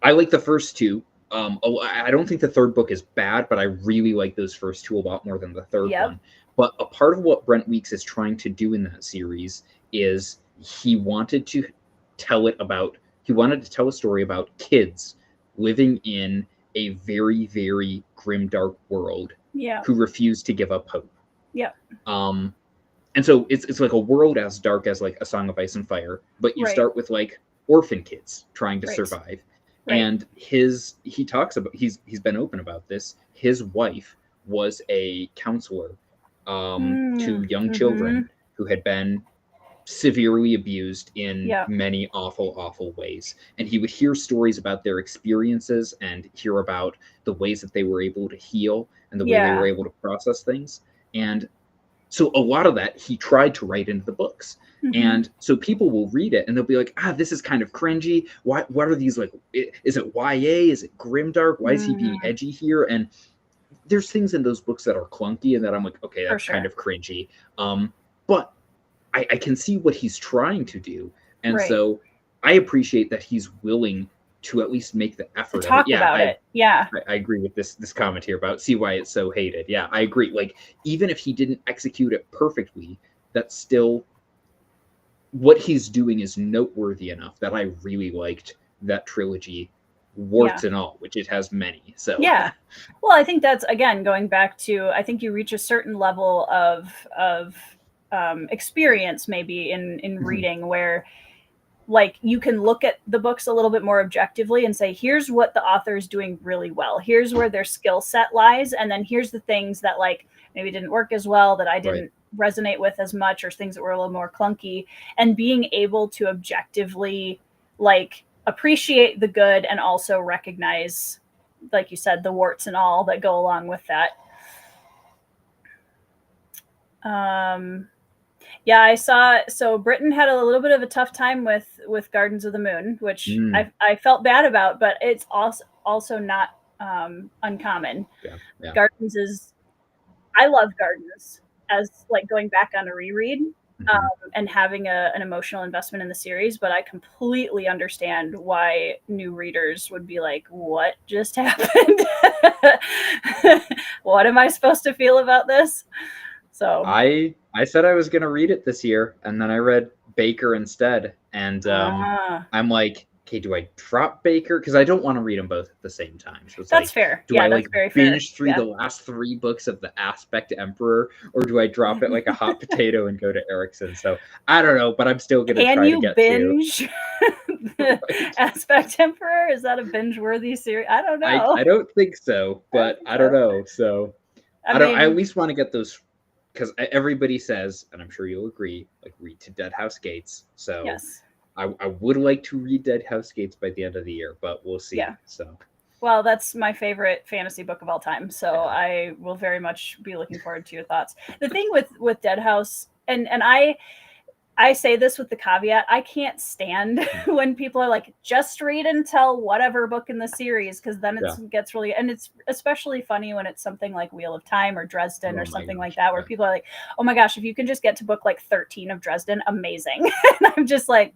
Speaker 2: I like the first 2. I don't think the 3rd book is bad, but I really like those first 2 a lot more than the 3rd one. But a part of what Brent Weeks is trying to do in that series is he wanted to tell a story about kids living in a very, very grim, dark world who refuse to give up hope. And so it's like a world as dark as like A Song of Ice and Fire, but you start with like orphan kids trying to survive. And he talks about, he's been open about this. His wife was a counselor to young children who had been severely abused in many awful, awful ways. And he would hear stories about their experiences and hear about the ways that they were able to heal and the way they were able to process things. And so a lot of that he tried to write into the books. And so people will read it and they'll be like, this is kind of cringy. What are these, like, is it YA? Is it grimdark? Why is he being edgy here? And there's things in those books that are clunky and that I'm like, okay, that's kind of cringy. But I can see what he's trying to do. And so I appreciate that he's willing to at least make the effort
Speaker 1: to talk
Speaker 2: of it.
Speaker 1: about it. Yeah.
Speaker 2: I agree with this comment here about see why it's so hated. Yeah, I agree. Like, even if he didn't execute it perfectly, that's still what he's doing is noteworthy enough that I really liked that trilogy, warts and all, which it has many. So
Speaker 1: yeah. Well, I think that's, again, going back to, I think you reach a certain level of experience maybe in reading where, like, you can look at the books a little bit more objectively and say, here's what the author is doing really well. Here's where their skill set lies. And then here's the things that, like, maybe didn't work as well, that I didn't resonate with as much, or things that were a little more clunky. And being able to objectively, like, appreciate the good and also recognize, like you said, the warts and all that go along with that. Yeah, I saw. So Britain had a little bit of a tough time with Gardens of the Moon, which I felt bad about, but it's also not uncommon.
Speaker 2: Yeah.
Speaker 1: Gardens is, I love Gardens as, like, going back on a reread and having an emotional investment in the series, but I completely understand why new readers would be like, what just happened? What am I supposed to feel about this? So
Speaker 2: I said I was going to read it this year, and then I read Baker instead. And I'm like, okay, do I drop Baker? Because I don't want to read them both at the same time. So it's
Speaker 1: that's fair.
Speaker 2: Do I like binge through the last 3 books of the Aspect Emperor, or do I drop it like a hot potato and go to Erickson? So I don't know, but I'm still going to try to get
Speaker 1: binge Aspect Emperor? Is that a binge-worthy series? I don't know.
Speaker 2: I don't think so, but I don't know. So I at least want to get those, because everybody says, and I'm sure you'll agree, like, read to Dead House Gates. So
Speaker 1: yes.
Speaker 2: I would like to read Dead House Gates by the end of the year, but we'll see. Yeah. So,
Speaker 1: well, that's my favorite fantasy book of all time. So I will very much be looking forward to your thoughts. The thing with Dead House, and I say this with the caveat, I can't stand when people are like, just read until whatever book in the series, because then it gets really, and it's especially funny when it's something like Wheel of Time or Dresden or something like that, where people are like, oh my gosh, if you can just get to book like 13 of Dresden, amazing. And I'm just like,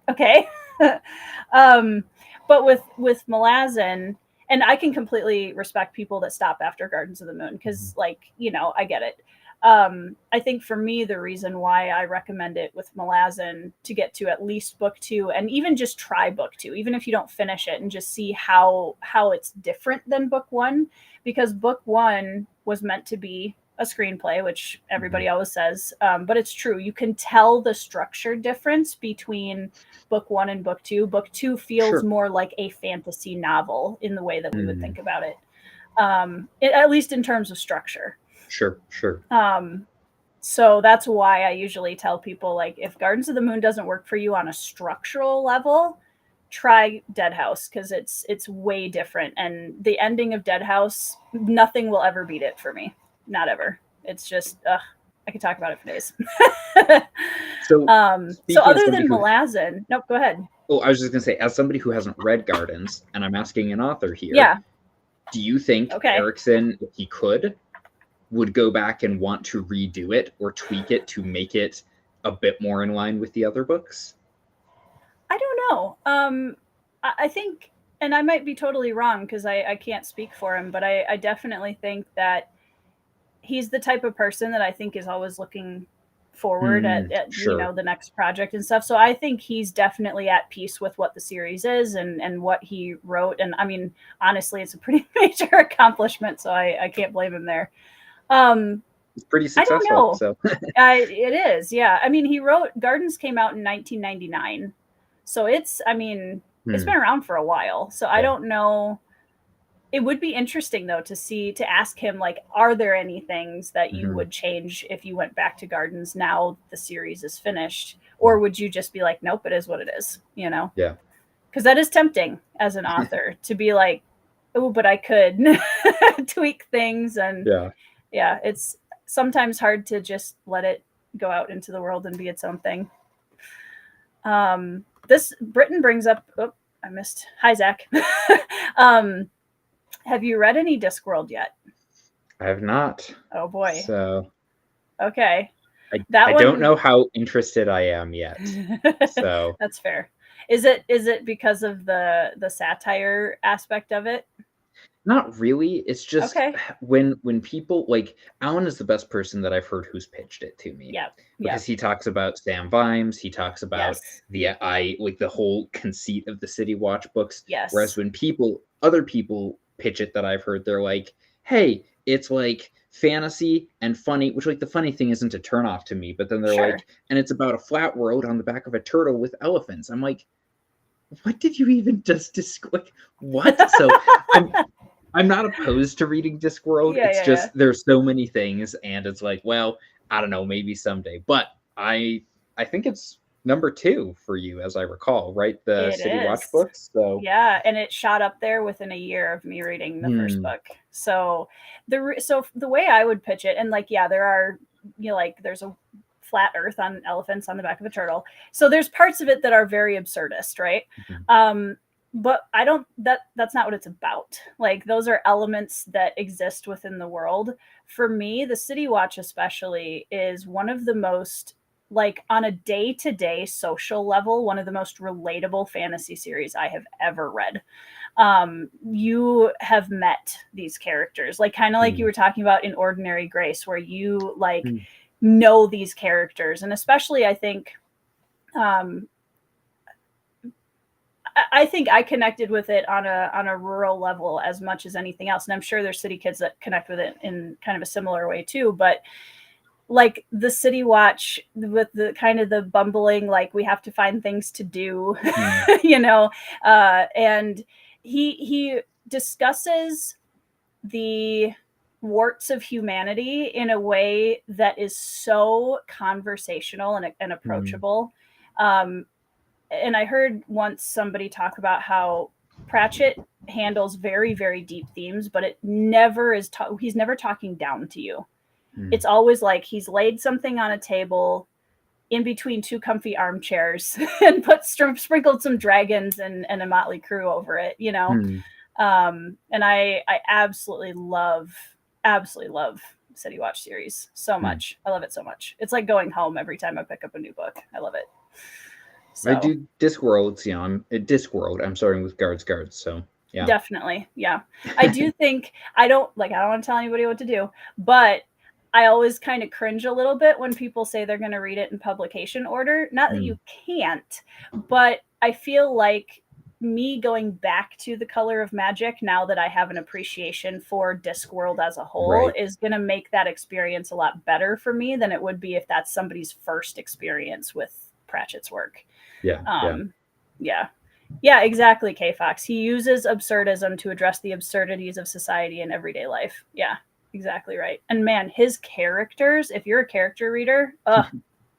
Speaker 1: okay. But with Malazan, and I can completely respect people that stop after Gardens of the Moon, because, like, you know, I get it. I think for me, the reason why I recommend it with Malazan to get to at least book 2, and even just try book 2, even if you don't finish it, and just see how it's different than book 1, because book 1 was meant to be a screenplay, which everybody always says, but it's true. You can tell the structure difference between book 1 and book 2. Book 2 feels more like a fantasy novel in the way that we would think about it, at least in terms of structure.
Speaker 2: Sure.
Speaker 1: So that's why I usually tell people, like, if Gardens of the Moon doesn't work for you on a structural level, try Dead House, because it's way different. And the ending of Dead House, nothing will ever beat it for me. Not ever. It's just, I could talk about it for days. So other than Malazan, nope, go ahead.
Speaker 2: Oh, I was just going to say, as somebody who hasn't read Gardens, and I'm asking an author here, do you think Erickson, if he could, would go back and want to redo it or tweak it to make it a bit more in line with the other books?
Speaker 1: I don't know. I think, and I might be totally wrong because I can't speak for him, but I definitely think that he's the type of person that I think is always looking forward at you know, the next project and stuff. So I think he's definitely at peace with what the series is and what he wrote. And I mean, honestly, it's a pretty major accomplishment, so I can't blame him there.
Speaker 2: It's pretty successful.
Speaker 1: I don't know.
Speaker 2: So.
Speaker 1: It is, yeah. I mean, he wrote Gardens came out in 1999, so it's been around for a while. So I don't know. It would be interesting though to ask him, like, are there any things that you would change if you went back to Gardens now the series is finished, or would you just be like, nope, it is what it is, you know?
Speaker 2: Yeah.
Speaker 1: Because that is tempting as an author to be like, oh, but I could tweak things, and yeah, it's sometimes hard to just let it go out into the world and be its own thing. This Britain brings up, I missed. Hi, Zach. Have you read any Discworld yet?
Speaker 2: I have not.
Speaker 1: Oh boy.
Speaker 2: So
Speaker 1: Okay.
Speaker 2: I
Speaker 1: That
Speaker 2: I don't
Speaker 1: one.
Speaker 2: know how interested I am yet. So
Speaker 1: That's fair. Is it because of the satire aspect of it?
Speaker 2: not really. It's just
Speaker 1: Okay.
Speaker 2: when people like Alan is the best person that I've heard who's pitched it to me
Speaker 1: Yep.
Speaker 2: because
Speaker 1: Yep.
Speaker 2: he talks about Sam Vimes, he talks about
Speaker 1: Yes.
Speaker 2: the whole conceit of the City Watch books. Whereas
Speaker 1: Yes.
Speaker 2: when other people pitch it that I've heard, they're like, "Hey, it's like fantasy and funny," which like the funny thing isn't a turnoff to me, but then they're
Speaker 1: Sure.
Speaker 2: like, "And it's about a flat world on the back of a turtle with elephants." I'm like, "What did you even just describe? What?" So I'm not opposed to reading Discworld.
Speaker 1: Yeah,
Speaker 2: It's
Speaker 1: yeah, yeah.
Speaker 2: just there's so many things, and it's like, well, I don't know, maybe someday. But I think it's number 2 for you, as I recall, right? The
Speaker 1: It
Speaker 2: City Watch
Speaker 1: is.
Speaker 2: books. So,
Speaker 1: Yeah, and it shot up there within a year of me reading the first
Speaker 2: hmm,
Speaker 1: book. So the way I would pitch it, and like, yeah, there are, like there's a flat Earth on elephants on the back of a turtle. So there's parts of it that are very absurdist, right?
Speaker 2: mhm,
Speaker 1: Um, but I don't that's not what it's about. Like those are elements that exist within the world. For me, the City Watch especially is one of the most, like, on a day-to-day social level, one of the most relatable fantasy series I have ever read. You have met these characters, like kind of like you
Speaker 2: hmm,
Speaker 1: were talking about in Ordinary Grace, where you like
Speaker 2: hmm,
Speaker 1: know these characters, and especially I think um, I think I connected with it on a rural level as much as anything else, and I'm sure there's city kids that connect with it in kind of a similar way too. But like the City Watch with the kind of the bumbling, like we have to find things to do,
Speaker 2: hmm,
Speaker 1: you know, and he discusses the warts of humanity in a way that is so conversational and
Speaker 2: hmm,
Speaker 1: approachable. Um, and I heard once somebody talk about how Pratchett handles very, very deep themes, but it never is. He's never talking down to you.
Speaker 2: hmm,
Speaker 1: It's always like he's laid something on a table in between two comfy armchairs and sprinkled some dragons and a motley crew over it, you know.
Speaker 2: hmm.
Speaker 1: And I absolutely love City Watch series so
Speaker 2: Hmm.
Speaker 1: much. I love it so much. It's like going home every time I pick up a new book. I love it.
Speaker 2: I
Speaker 1: So
Speaker 2: do Discworlds, I'm at Discworld. I'm starting with guards. So yeah.
Speaker 1: definitely, yeah. I do think I don't want to tell anybody what to do, but I always kind of cringe a little bit when people say they're going to read it in publication order. Not that
Speaker 2: Hmm.
Speaker 1: you can't, but I feel like me going back to The Color of Magic now that I have an appreciation for Discworld as a whole
Speaker 2: Right.
Speaker 1: is going to make that experience a lot better for me than it would be if that's somebody's first experience with Pratchett's work.
Speaker 2: Yeah. Yeah.
Speaker 1: Um, yeah. Yeah, exactly, K Fox. He uses absurdism to address the absurdities of society and everyday life. Yeah, exactly right. And man, his characters, if you're a character reader,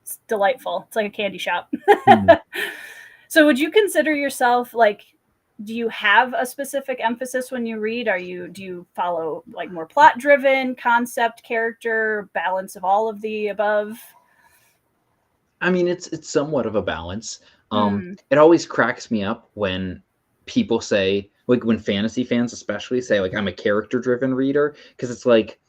Speaker 1: it's delightful. It's like a candy shop.
Speaker 2: Hmm.
Speaker 1: So would you consider yourself like, do you have a specific emphasis when you read? Do you follow like more plot driven, concept, character, balance of all of the above?
Speaker 2: I mean, it's somewhat of a balance.
Speaker 1: Hmm.
Speaker 2: It always cracks me up when people say, like, when fantasy fans especially say, like, I'm a character-driven reader, because it's like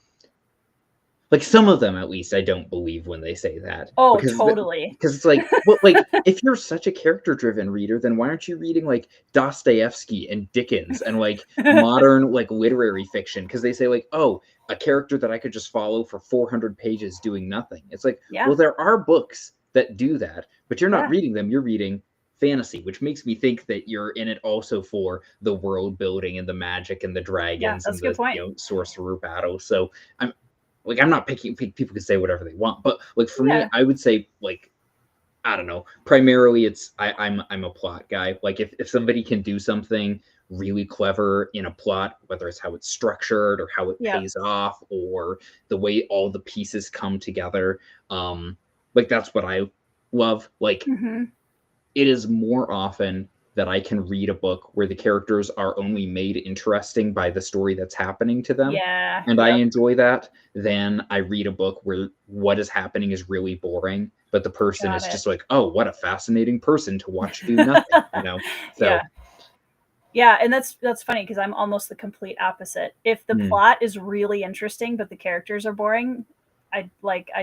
Speaker 2: some of them at least I don't believe when they say that
Speaker 1: Oh,
Speaker 2: because
Speaker 1: totally.
Speaker 2: it's like, well, like if you're such a character-driven reader, then why aren't you reading like Dostoevsky and Dickens and like modern like literary fiction? Because they say like, oh, a character that I could just follow for 400 pages doing nothing. It's like,
Speaker 1: Yeah.
Speaker 2: well, there are books that do that, but you're not
Speaker 1: Yeah.
Speaker 2: reading them. You're reading fantasy, which makes me think that you're in it also for the world building and the magic and the
Speaker 1: Yeah,
Speaker 2: dragons
Speaker 1: that's
Speaker 2: and
Speaker 1: a good
Speaker 2: the
Speaker 1: point.
Speaker 2: sorcerer battle. So I'm not picking people can say whatever they want, but like for me,
Speaker 1: Yeah.
Speaker 2: I would say like I don't know. Primarily, it's I'm a plot guy. Like if somebody can do something really clever in a plot, whether it's how it's structured or how it
Speaker 1: Yeah.
Speaker 2: pays off or the way all the pieces come together, like that's what I love. Like
Speaker 1: Hmm.
Speaker 2: it is more often that I can read a book where the characters are only made interesting by the story that's happening to them.
Speaker 1: Yeah.
Speaker 2: And I
Speaker 1: Yep.
Speaker 2: enjoy that. Than I read a book where what is happening is really boring, but the person
Speaker 1: Got
Speaker 2: is
Speaker 1: it.
Speaker 2: just like, oh, what a fascinating person to watch do nothing.
Speaker 1: Yeah.
Speaker 2: So
Speaker 1: Yeah, and that's funny because I'm almost the complete opposite. If the plot is really interesting but the characters are boring, I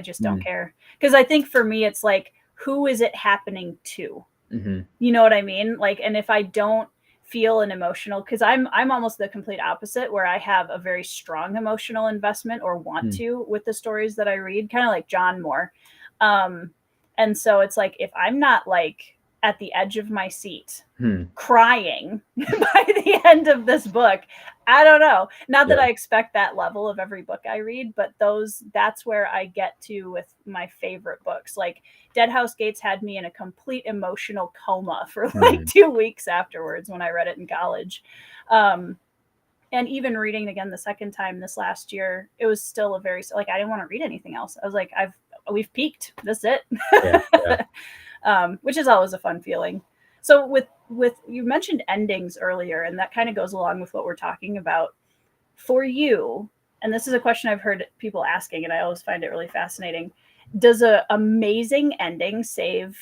Speaker 1: just don't care. Because I think for me it's like, who is it happening to? You know what I mean? Like, and if I don't feel an emotional, because I'm almost the complete opposite, where I have a very strong emotional investment or want to with the stories that I read, kind of like John Moore. And so it's like, if I'm not like at the edge of my seat crying by the end of this book, I don't know. Not that I expect that level of every book I read, but that's where I get to with my favorite books. Like Dead House Gates had me in a complete emotional coma for like 2 weeks afterwards when I read it in college. And even reading again the second time this last year, it was still a very, like, I didn't want to read anything else. I was like, we've peaked. That's it. Which is always a fun feeling. So with you mentioned endings earlier, and that kind of goes along with what we're talking about for you. And this is a question I've heard people asking, and I always find it really fascinating. Does a amazing ending save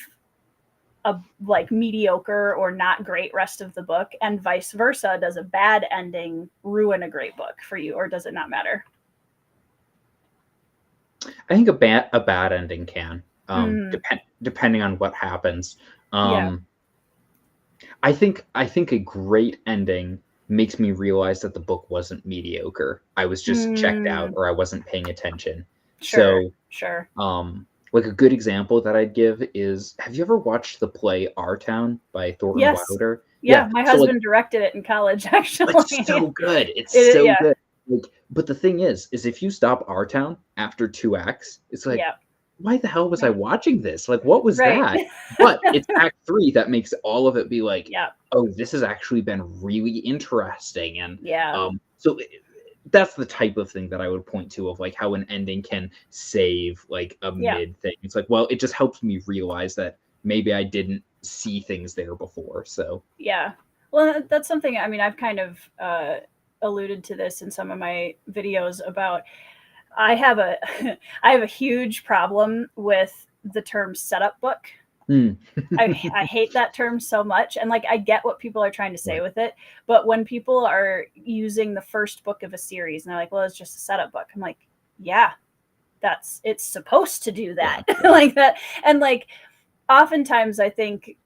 Speaker 1: a like mediocre or not great rest of the book, and vice versa? Does a bad ending ruin a great book for you, or does it not matter?
Speaker 2: I think a bad ending can, depending on what happens. I think a great ending makes me realize that the book wasn't mediocre. I was just checked out, or I wasn't paying attention.
Speaker 1: Sure.
Speaker 2: Like a good example that I'd give is, have you ever watched the play Our Town by Thornton Wilder?
Speaker 1: Yeah, my husband directed it in college, actually.
Speaker 2: It's so good. It's so good. Like, but the thing is if you stop Our Town after 2 acts, it's like, why the hell was I watching this? Like, what was that? But it's Act 3 that makes all of it be like, oh, this has actually been really interesting. And so that's the type of thing that I would point to, of like how an ending can save like a mid thing. It's like, well, it just helps me realize that maybe I didn't see things there before. So
Speaker 1: well, that's something, I mean, I've kind of alluded to this in some of my videos about, I have a huge problem with the term setup book. I hate that term so much. And like, I get what people are trying to say with it, but when people are using the first book of a series and they're like, well, it's just a setup book, I'm like, yeah, it's supposed to do that. Like that. And like, oftentimes I think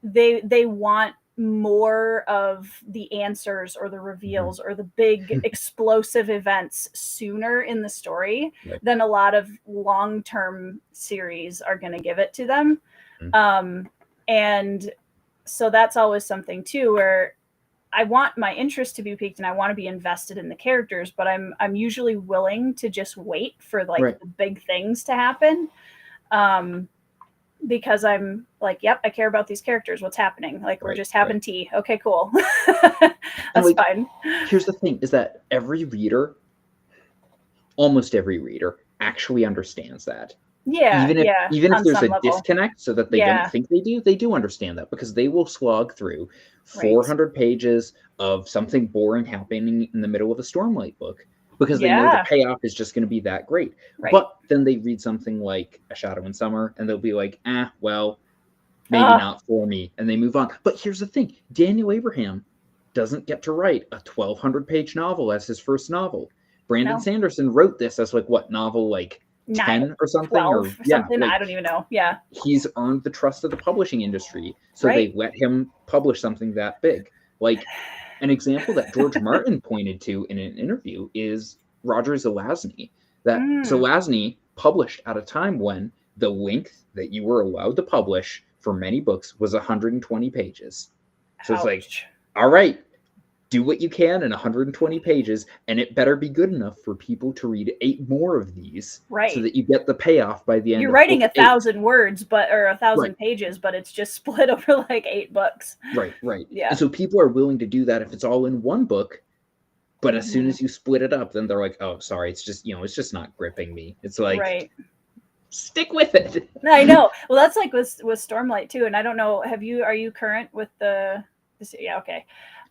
Speaker 1: they want more of the answers or the reveals or the big explosive events sooner in the story than a lot of long-term series are going to give it to them. And so that's always something too, where I want my interest to be piqued and I want to be invested in the characters, but I'm usually willing to just wait for like the big things to happen. Because I'm like, yep, I care about these characters. What's happening? Like, we're just having tea. Okay, cool. That's fine.
Speaker 2: Here's the thing, is that almost every reader actually understands that. Even if there's a disconnect, so that they don't think they do understand that, because they will slog through 400 pages of something boring happening in the middle of a Stormlight book, because they know the payoff is just going to be that great. But then they read something like A Shadow in Summer and they'll be like, well, maybe not for me, and they move on. But here's the thing, Daniel Abraham doesn't get to write a 1,200 page novel as his first novel. Brandon Sanderson wrote this as like, what, novel like 10 or something, or
Speaker 1: something, like, I don't even know.
Speaker 2: He's earned the trust of the publishing industry, so they let him publish something that big. Like, an example that George Martin pointed to in an interview is Roger Zelazny. That Zelazny published at a time when the length that you were allowed to publish for many books was 120 pages. So it's like, all right, do what you can in 120 pages, and it better be good enough for people to read 8 more of these, so that you get the payoff by the end.
Speaker 1: You're writing 1,000 words, or 1,000 pages, but it's just split over like 8 books.
Speaker 2: Right. And so people are willing to do that if it's all in one book, but as soon as you split it up, then they're like, oh, sorry, it's just, it's just not gripping me. It's like, stick with it.
Speaker 1: I know. Well, that's like with Stormlight too. And I don't know, are you current with okay.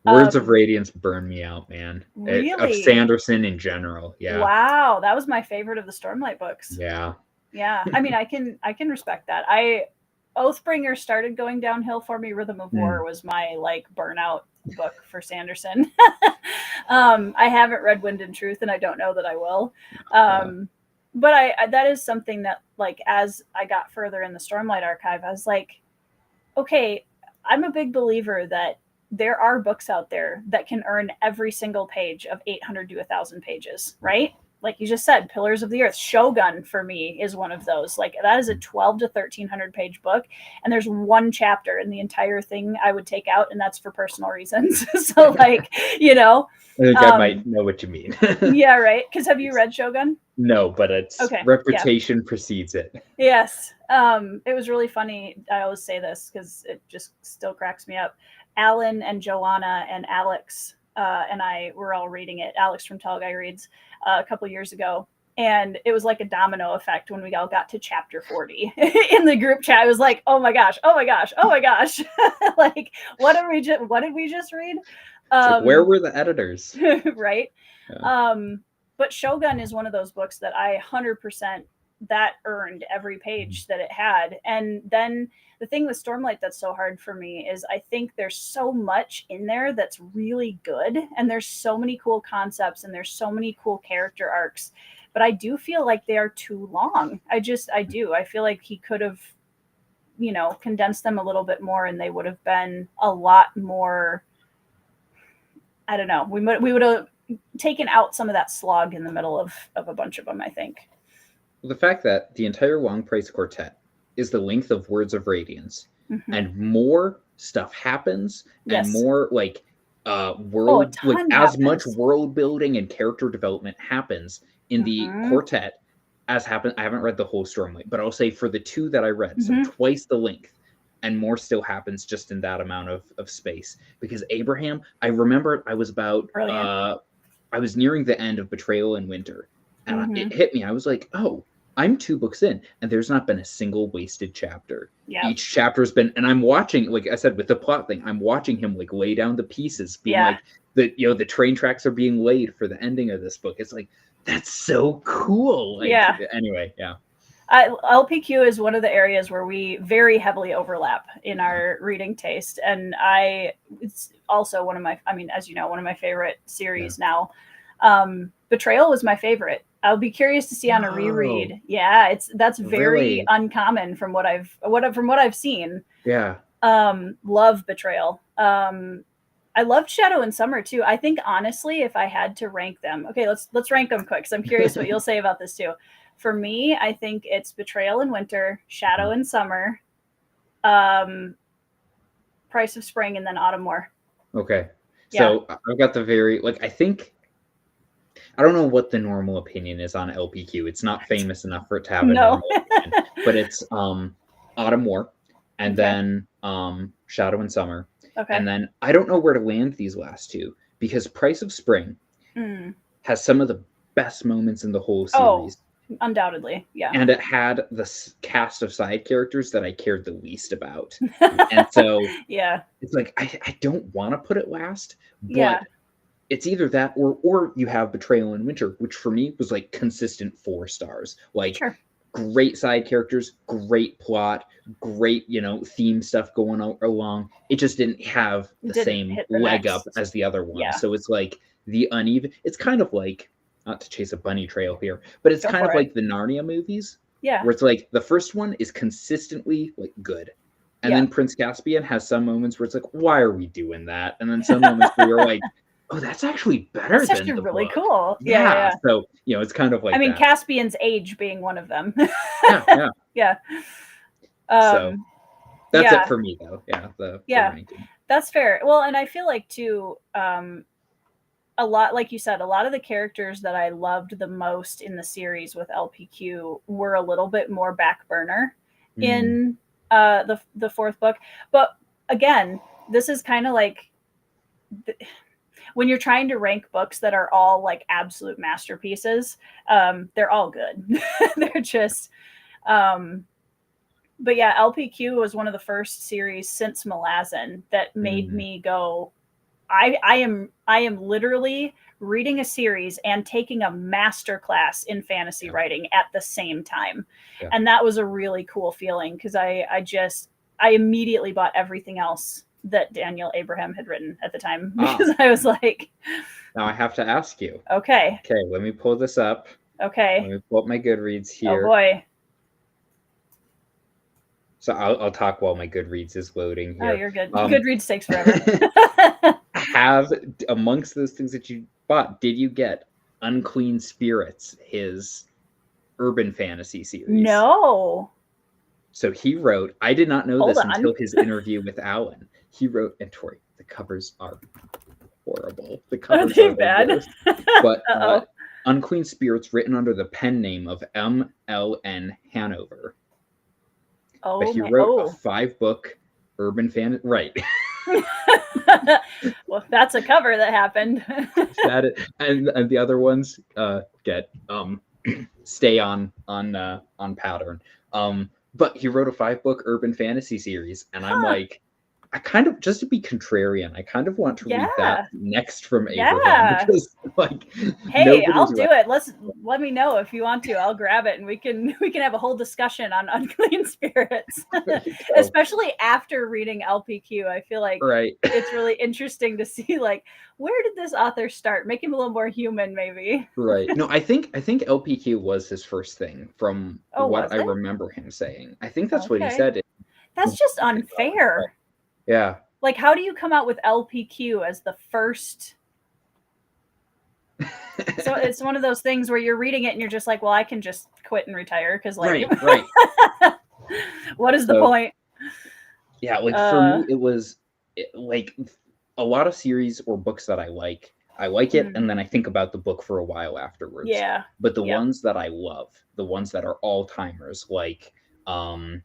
Speaker 2: Words of Radiance burn me out, man.
Speaker 1: Really?
Speaker 2: Of Sanderson in general. Yeah.
Speaker 1: Wow, that was my favorite of the Stormlight books.
Speaker 2: Yeah.
Speaker 1: I mean, I can respect that. Oathbringer started going downhill for me. Rhythm of War was my like burnout book for Sanderson. I haven't read Wind and Truth, and I don't know that I will. But I that is something that, like, as I got further in the Stormlight Archive, I was like, okay, I'm a big believer that there are books out there that can earn every single page of 800 to 1,000 pages, right? Like you just said, Pillars of the Earth. Shogun, for me, is one of those. Like, that is a 12 to 1,300 page book, and there's one chapter in the entire thing I would take out, and that's for personal reasons. So, like, you know.
Speaker 2: I think I might know what you mean.
Speaker 1: Yeah, right? Because have you read Shogun?
Speaker 2: No, but its reputation precedes it.
Speaker 1: Yes. It was really funny. I always say this because it just still cracks me up. Alan and Joanna and Alex and I were all reading it. Alex from Tall Guy Reads a couple years ago. And it was like a domino effect when we all got to chapter 40 in the group chat. I was like, oh my gosh, oh my gosh, oh my gosh. Like, what did we just read?
Speaker 2: Like, where were the editors?
Speaker 1: Right. Yeah. But Shogun is one of those books that I 100% that earned every page that it had. And then the thing with Stormlight that's so hard for me is I think there's so much in there that's really good. And there's so many cool concepts and there's so many cool character arcs. But I do feel like they are too long. I do. I feel like he could have, you know, condensed them a little bit more and they would have been a lot more, I don't know. We would have taken out some of that slog in the middle of a bunch of them, I think.
Speaker 2: The fact that the entire Long Price Quartet is the length of Words of Radiance, and more stuff happens, and more like world, like as much world building and character development happens in the quartet as happened. I haven't read the whole Stormlight, but I'll say for the two that I read, so twice the length. And more still happens just in that amount of space. Because Abraham, I remember I was about, I was nearing the end of Betrayal in Winter. And it hit me. I was like, oh, I'm 2 books in. And there's not been a single wasted chapter. Yeah. Each chapter's been, and I'm watching, like I said, with the plot thing, I'm watching him like lay down the pieces. Being like, the train tracks are being laid for the ending of this book. It's like, that's so cool. Like, anyway,
Speaker 1: LPQ is one of the areas where we very heavily overlap in our reading taste. And it's also one of my, I mean, as you know, one of my favorite series now. Betrayal was my favorite. I'll be curious to see on a reread. Yeah, that's very uncommon from what I've seen.
Speaker 2: Yeah.
Speaker 1: Love Betrayal. I loved Shadow and Summer too. I think honestly, if I had to rank them, okay, let's rank them quick because I'm curious what you'll say about this too. For me, I think it's Betrayal in Winter, Shadow in Summer, Price of Spring, and then Autumn War.
Speaker 2: Okay. So I've got the very, like, I think, I don't know what the normal opinion is on LPQ. It's not famous enough for it to have a normal opinion, but it's Autumn War, and then Shadow and Summer. Okay. And then I don't know where to land these last two because Price of Spring has some of the best moments in the whole series.
Speaker 1: Undoubtedly, yeah.
Speaker 2: And it had the cast of side characters that I cared the least about. And so it's like, I don't want to put it last, but it's either that or you have Betrayal in Winter, which for me was like consistent 4 stars. Like great side characters, great plot, great, theme stuff going along. It just didn't have the same leg up as the other one. So it's like the uneven, it's kind of like, not to chase a bunny trail here, but it's kind of like the Narnia movies. Yeah. Where it's like the first one is consistently like good. And then Prince Caspian has some moments where it's like, why are we doing that? And then some moments where you're like, oh, that's actually better than the
Speaker 1: really
Speaker 2: book.
Speaker 1: Cool.
Speaker 2: Yeah. So, it's kind of like,
Speaker 1: I mean, Caspian's age being one of them.
Speaker 2: Yeah. So that's it for me though. The ranking.
Speaker 1: That's fair. Well, and I feel like too, a lot, like you said, a lot of the characters that I loved the most in the series with LPQ were a little bit more back burner in the 4th book. But again, this is kind of like when you're trying to rank books that are all like absolute masterpieces, they're all good. They're just, but yeah, LPQ was one of the first series since Malazan that made me go, I am literally reading a series and taking a master class in fantasy writing at the same time. And that was a really cool feeling because I immediately bought everything else that Daniel Abraham had written at the time, because I was like,
Speaker 2: now I have to ask you.
Speaker 1: Okay,
Speaker 2: let me pull this up.
Speaker 1: Okay.
Speaker 2: Let me pull up my Goodreads here.
Speaker 1: Oh boy.
Speaker 2: So I'll talk while my Goodreads is loading here.
Speaker 1: Oh, you're good. Goodreads takes forever.
Speaker 2: Have, amongst those things that you bought, did you get Unclean Spirits, his urban fantasy series?
Speaker 1: No.
Speaker 2: So he wrote, I did not know this until his interview with Alan. He wrote, and Tori, the covers are horrible. The covers are bad. But Unclean Spirits, written under the pen name of M.L.N. Hanover.
Speaker 1: Oh,
Speaker 2: but he wrote a 5-book urban fantasy. Right.
Speaker 1: Well, that's a cover that happened.
Speaker 2: and the other ones get stay on PATRON. But he wrote a 5-book urban fantasy series, and I'm like, I kind of, just to be contrarian, I kind of want to read that next from Abraham, because like,
Speaker 1: hey, I'll do it. Let me know if you want to. I'll grab it, and we can have a whole discussion on Unclean Spirits, especially after reading LPQ. I feel like it's really interesting to see, like, where did this author start? Make him a little more human, maybe.
Speaker 2: Right. No, I think LPQ was his first thing, from what I remember him saying. I think that's what he said.
Speaker 1: That's just unfair.
Speaker 2: Yeah.
Speaker 1: Like, how do you come out with LPQ as the first? So it's one of those things where you're reading it and you're just like, well, I can just quit and retire, because like,
Speaker 2: right.
Speaker 1: What is the point?
Speaker 2: Yeah, like for me, it was like a lot of series or books that I like it, and then I think about the book for a while afterwards.
Speaker 1: Yeah.
Speaker 2: But the ones that I love, the ones that are all timers, like I'll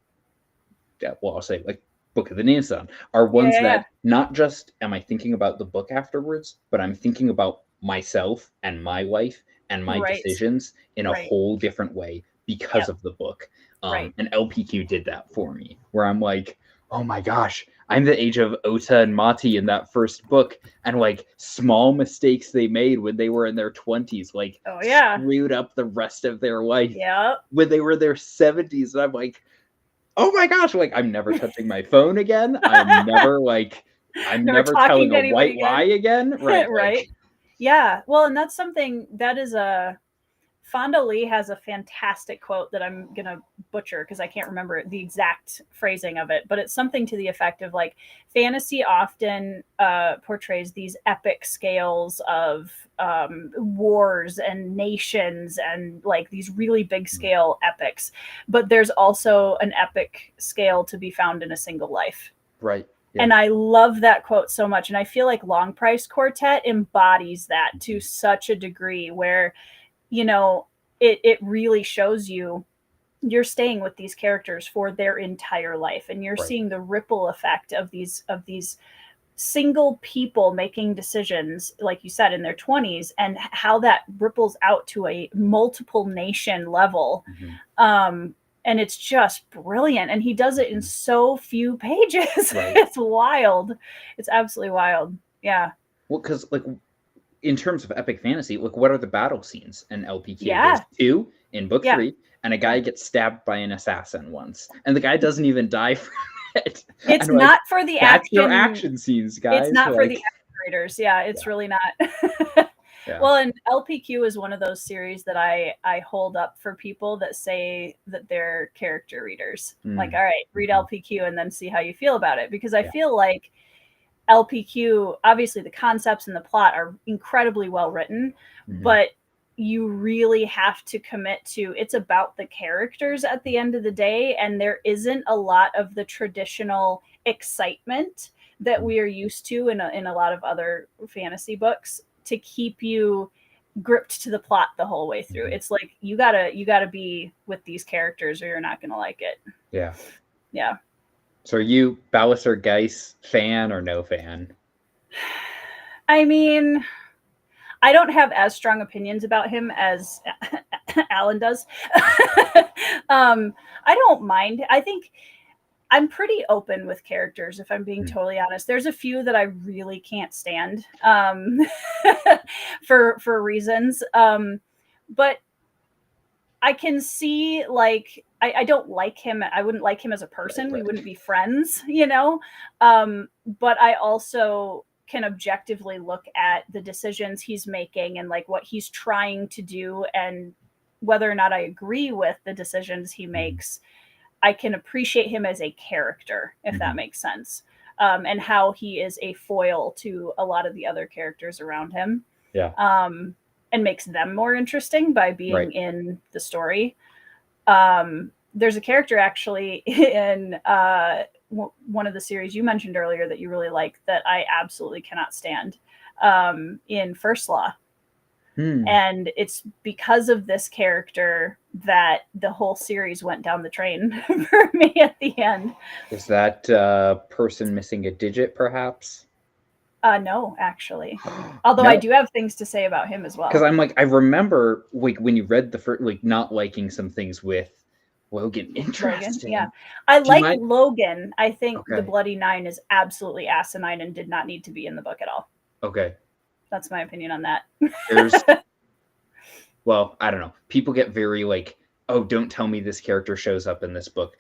Speaker 2: say like Book of the Nansen, are ones that not just am I thinking about the book afterwards, but I'm thinking about myself and my life and my decisions in a whole different way because of the book. And LPQ did that for me, where I'm like, oh my gosh, I'm the age of Ota and Mati in that first book, and like small mistakes they made when they were in their 20s, like screwed up the rest of their life when they were in their 70s. And I'm like, oh my gosh, like, I'm never touching my phone again. I'm never telling a white lie again. Right.
Speaker 1: Right. Yeah. Well, and that's something that is Fonda Lee has a fantastic quote that I'm going to butcher because I can't remember the exact phrasing of it, but it's something to the effect of like, fantasy often portrays these epic scales of wars and nations and like these really big scale epics, but there's also an epic scale to be found in a single life.
Speaker 2: Right.
Speaker 1: Yeah. And I love that quote so much. And I feel like Long Price Quartet embodies that to such a degree where, you know, it really shows you're staying with these characters for their entire life, and you're seeing the ripple effect of these single people making decisions, like you said, in their 20s, and how that ripples out to a multiple nation level. And it's just brilliant. And he does it in so few pages. It's wild. It's absolutely wild. Yeah.
Speaker 2: Well, because like, in terms of epic fantasy, look, what are the battle scenes in LPQ?
Speaker 1: There's
Speaker 2: 2 in book 3, and a guy gets stabbed by an assassin once, and the guy doesn't even die from it.
Speaker 1: It's not for the action.
Speaker 2: That's your action scenes, guys.
Speaker 1: It's not for the action readers. Yeah, it's really not. Well, and LPQ is one of those series that I hold up for people that say that they're character readers. Like, all right, read LPQ and then see how you feel about it, because I feel like LPQ, obviously the concepts and the plot are incredibly well written, but you really have to commit to, it's about the characters at the end of the day, and there isn't a lot of the traditional excitement that we are used to in a lot of other fantasy books to keep you gripped to the plot the whole way through. It's like you gotta be with these characters or you're not gonna like it. Yeah.
Speaker 2: So are you Ballister Geis fan or no fan?
Speaker 1: I mean, I don't have as strong opinions about him as Alan does. I don't mind. I think I'm pretty open with characters, if I'm being totally honest. There's a few that I really can't stand for reasons. But I can see, like, I don't like him. I wouldn't like him as a person.
Speaker 2: Right.
Speaker 1: We wouldn't be friends, you know? But I also can objectively look at the decisions he's making and like what he's trying to do, and whether or not I agree with the decisions he makes, I can appreciate him as a character, if that makes sense. And how he is a foil to a lot of the other characters around him.
Speaker 2: Yeah.
Speaker 1: And makes them more interesting by being in the story. There's a character actually in one of the series you mentioned earlier that you really like that I absolutely cannot stand, in First Law. And it's because of this character that the whole series went down the train for me at the end.
Speaker 2: Is that person missing a digit, perhaps?
Speaker 1: No, actually. Although I do have things to say about him as well.
Speaker 2: Because I'm like, I remember like when you read the first, like not liking some things with Logan. Interesting.
Speaker 1: Logan, yeah. I like Logan. I think the Bloody Nine is absolutely asinine and did not need to be in the book at all.
Speaker 2: Okay.
Speaker 1: That's my opinion on that.
Speaker 2: Well, I don't know. People get very like, oh, don't tell me this character shows up in this book.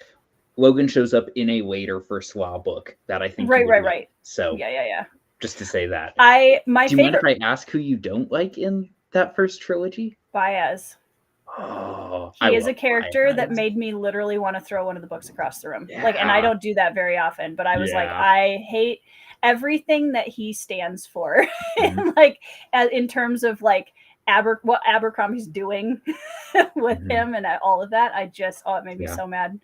Speaker 2: Logan shows up in a later First Law book that I think
Speaker 1: right.
Speaker 2: So
Speaker 1: yeah.
Speaker 2: Just to say that.
Speaker 1: Do you
Speaker 2: mind if I ask who you don't like in that first trilogy?
Speaker 1: Baez.
Speaker 2: Oh,
Speaker 1: he is a character that made me literally want to throw one of the books across the room. Yeah. Like, and I don't do that very often, but I was like, I hate everything that he stands for. Like, in terms of like what Abercrombie's doing with him and all of that. It made me so mad.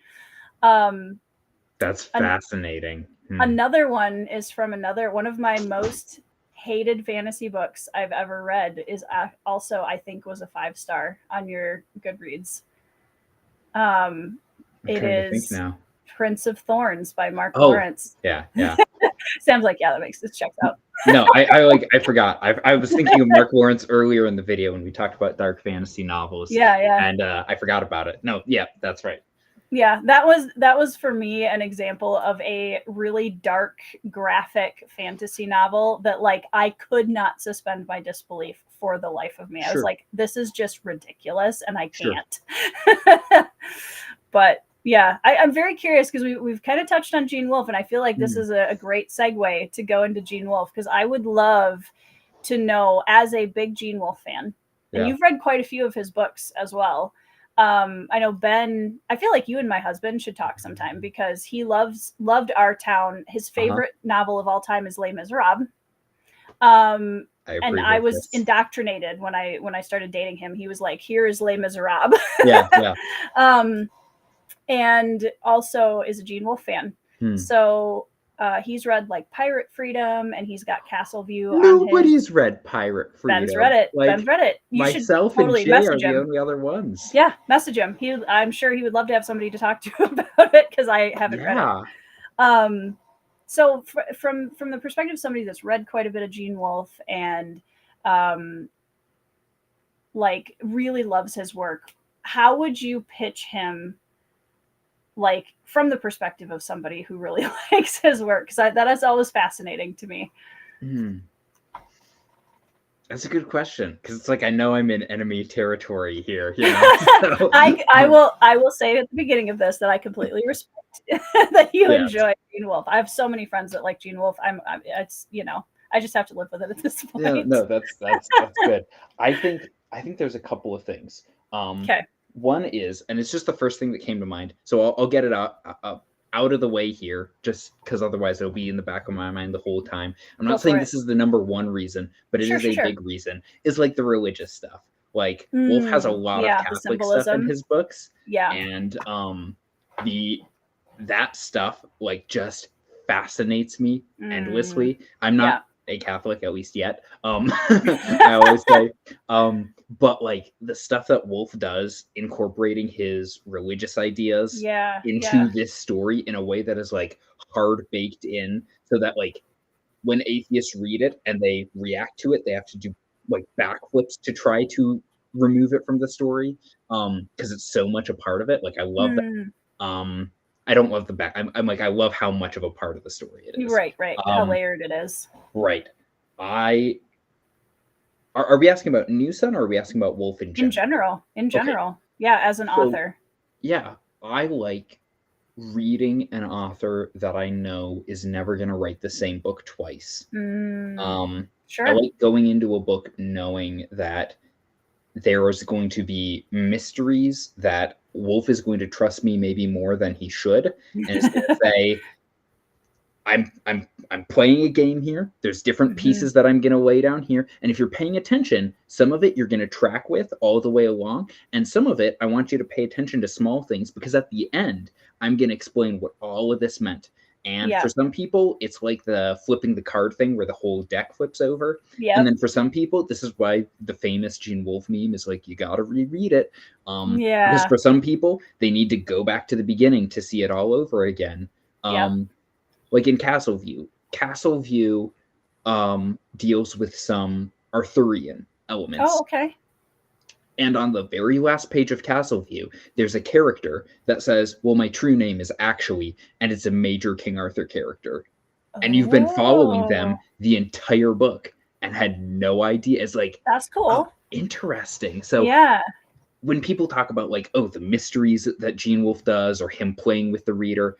Speaker 2: That's fascinating.
Speaker 1: Another one is from one of my most hated fantasy books I've ever read, is also, I think, was a 5-star on your Goodreads. It is Prince of Thorns by Mark Lawrence.
Speaker 2: Yeah.
Speaker 1: Sam's like, yeah, this checks out.
Speaker 2: No, I forgot. I was thinking of Mark Lawrence earlier in the video when we talked about dark fantasy novels.
Speaker 1: Yeah.
Speaker 2: And I forgot about it. No, yeah, that's right.
Speaker 1: Yeah, that was for me an example of a really dark, graphic fantasy novel that like I could not suspend my disbelief for the life of me. I was like, this is just ridiculous, and I can't. But yeah, I'm very curious because we've kind of touched on Gene Wolfe, and I feel like this is a great segue to go into Gene Wolfe, because I would love to know, as a big Gene Wolfe fan, and you've read quite a few of his books as well. I know Ben, I feel like you and my husband should talk sometime, because he loved Our Town. His favorite novel of all time is Les Miserables. And I was indoctrinated when I started dating him. He was like, here is Les Miserables.
Speaker 2: Yeah.
Speaker 1: And also is a Gene Wolfe fan. So he's read like Pirate Freedom, and he's got Castle View.
Speaker 2: Nobody's read Pirate Freedom.
Speaker 1: Ben's read it.
Speaker 2: Like,
Speaker 1: Ben's read it. You
Speaker 2: myself
Speaker 1: should totally
Speaker 2: and Jay
Speaker 1: message
Speaker 2: are
Speaker 1: him.
Speaker 2: the only other ones.
Speaker 1: Yeah, message him. I'm sure he would love to have somebody to talk to about it, because I haven't read it. So from the perspective of somebody that's read quite a bit of Gene Wolfe and like really loves his work, how would you pitch him, like from the perspective of somebody who really likes his work? Because that is always fascinating to me.
Speaker 2: That's a good question, because it's like, I know I'm in enemy territory here. You know? So,
Speaker 1: I will say at the beginning of this that I completely respect that you enjoy Gene Wolfe. I have so many friends that like Gene Wolfe. It's I just have to live with it at this point.
Speaker 2: Yeah, no, that's good. I think there's a couple of things.
Speaker 1: Okay.
Speaker 2: One is, and it's just the first thing that came to mind, so I'll get it out of the way here, just because otherwise it'll be in the back of my mind the whole time. I'm not saying this is the number one reason, but it is a big reason. Is like the religious stuff. Like Wolfe has a lot of Catholic stuff in his books. Yeah. And that stuff like just fascinates me endlessly. I'm not a Catholic, at least yet. I always say, but like the stuff that Wolfe does, incorporating his religious ideas into this story in a way that is like hard baked in, so that like when atheists read it and they react to it, they have to do like backflips to try to remove it from the story, because it's so much a part of it. Like I love that. I don't love the back. I'm like, I love how much of a part of the story it is.
Speaker 1: Right. How layered it is.
Speaker 2: Right. Are we asking about Newson, or are we asking about Wolfe in general?
Speaker 1: In general. Yeah, as an author.
Speaker 2: Yeah. I like reading an author that I know is never going to write the same book twice. I
Speaker 1: Sure.
Speaker 2: like going into a book knowing that there is going to be mysteries that Wolfe is going to trust me maybe more than he should, and is going to say, I'm playing a game here. There's different pieces that I'm going to lay down here, and if you're paying attention, some of it you're going to track with all the way along, and some of it I want you to pay attention to small things, because at the end I'm going to explain what all of this meant. And
Speaker 1: Yeah.
Speaker 2: for some people, it's like the flipping the card thing where the whole deck flips over.
Speaker 1: Yep.
Speaker 2: And then for some people, this is why the famous Gene Wolfe meme is like, you got to reread it. Because
Speaker 1: Yeah.
Speaker 2: for some people, they need to go back to the beginning to see it all over again.
Speaker 1: Yep.
Speaker 2: Like in Castleview deals with some Arthurian elements.
Speaker 1: Oh, okay.
Speaker 2: And on the very last page of Castleview, there's a character that says, well, my true name is actually, and it's a major King Arthur character. And you've been following them the entire book and had no idea. It's like,
Speaker 1: that's cool.
Speaker 2: Oh, interesting. So
Speaker 1: yeah,
Speaker 2: when people talk about like, oh, the mysteries that Gene Wolfe does, or him playing with the reader,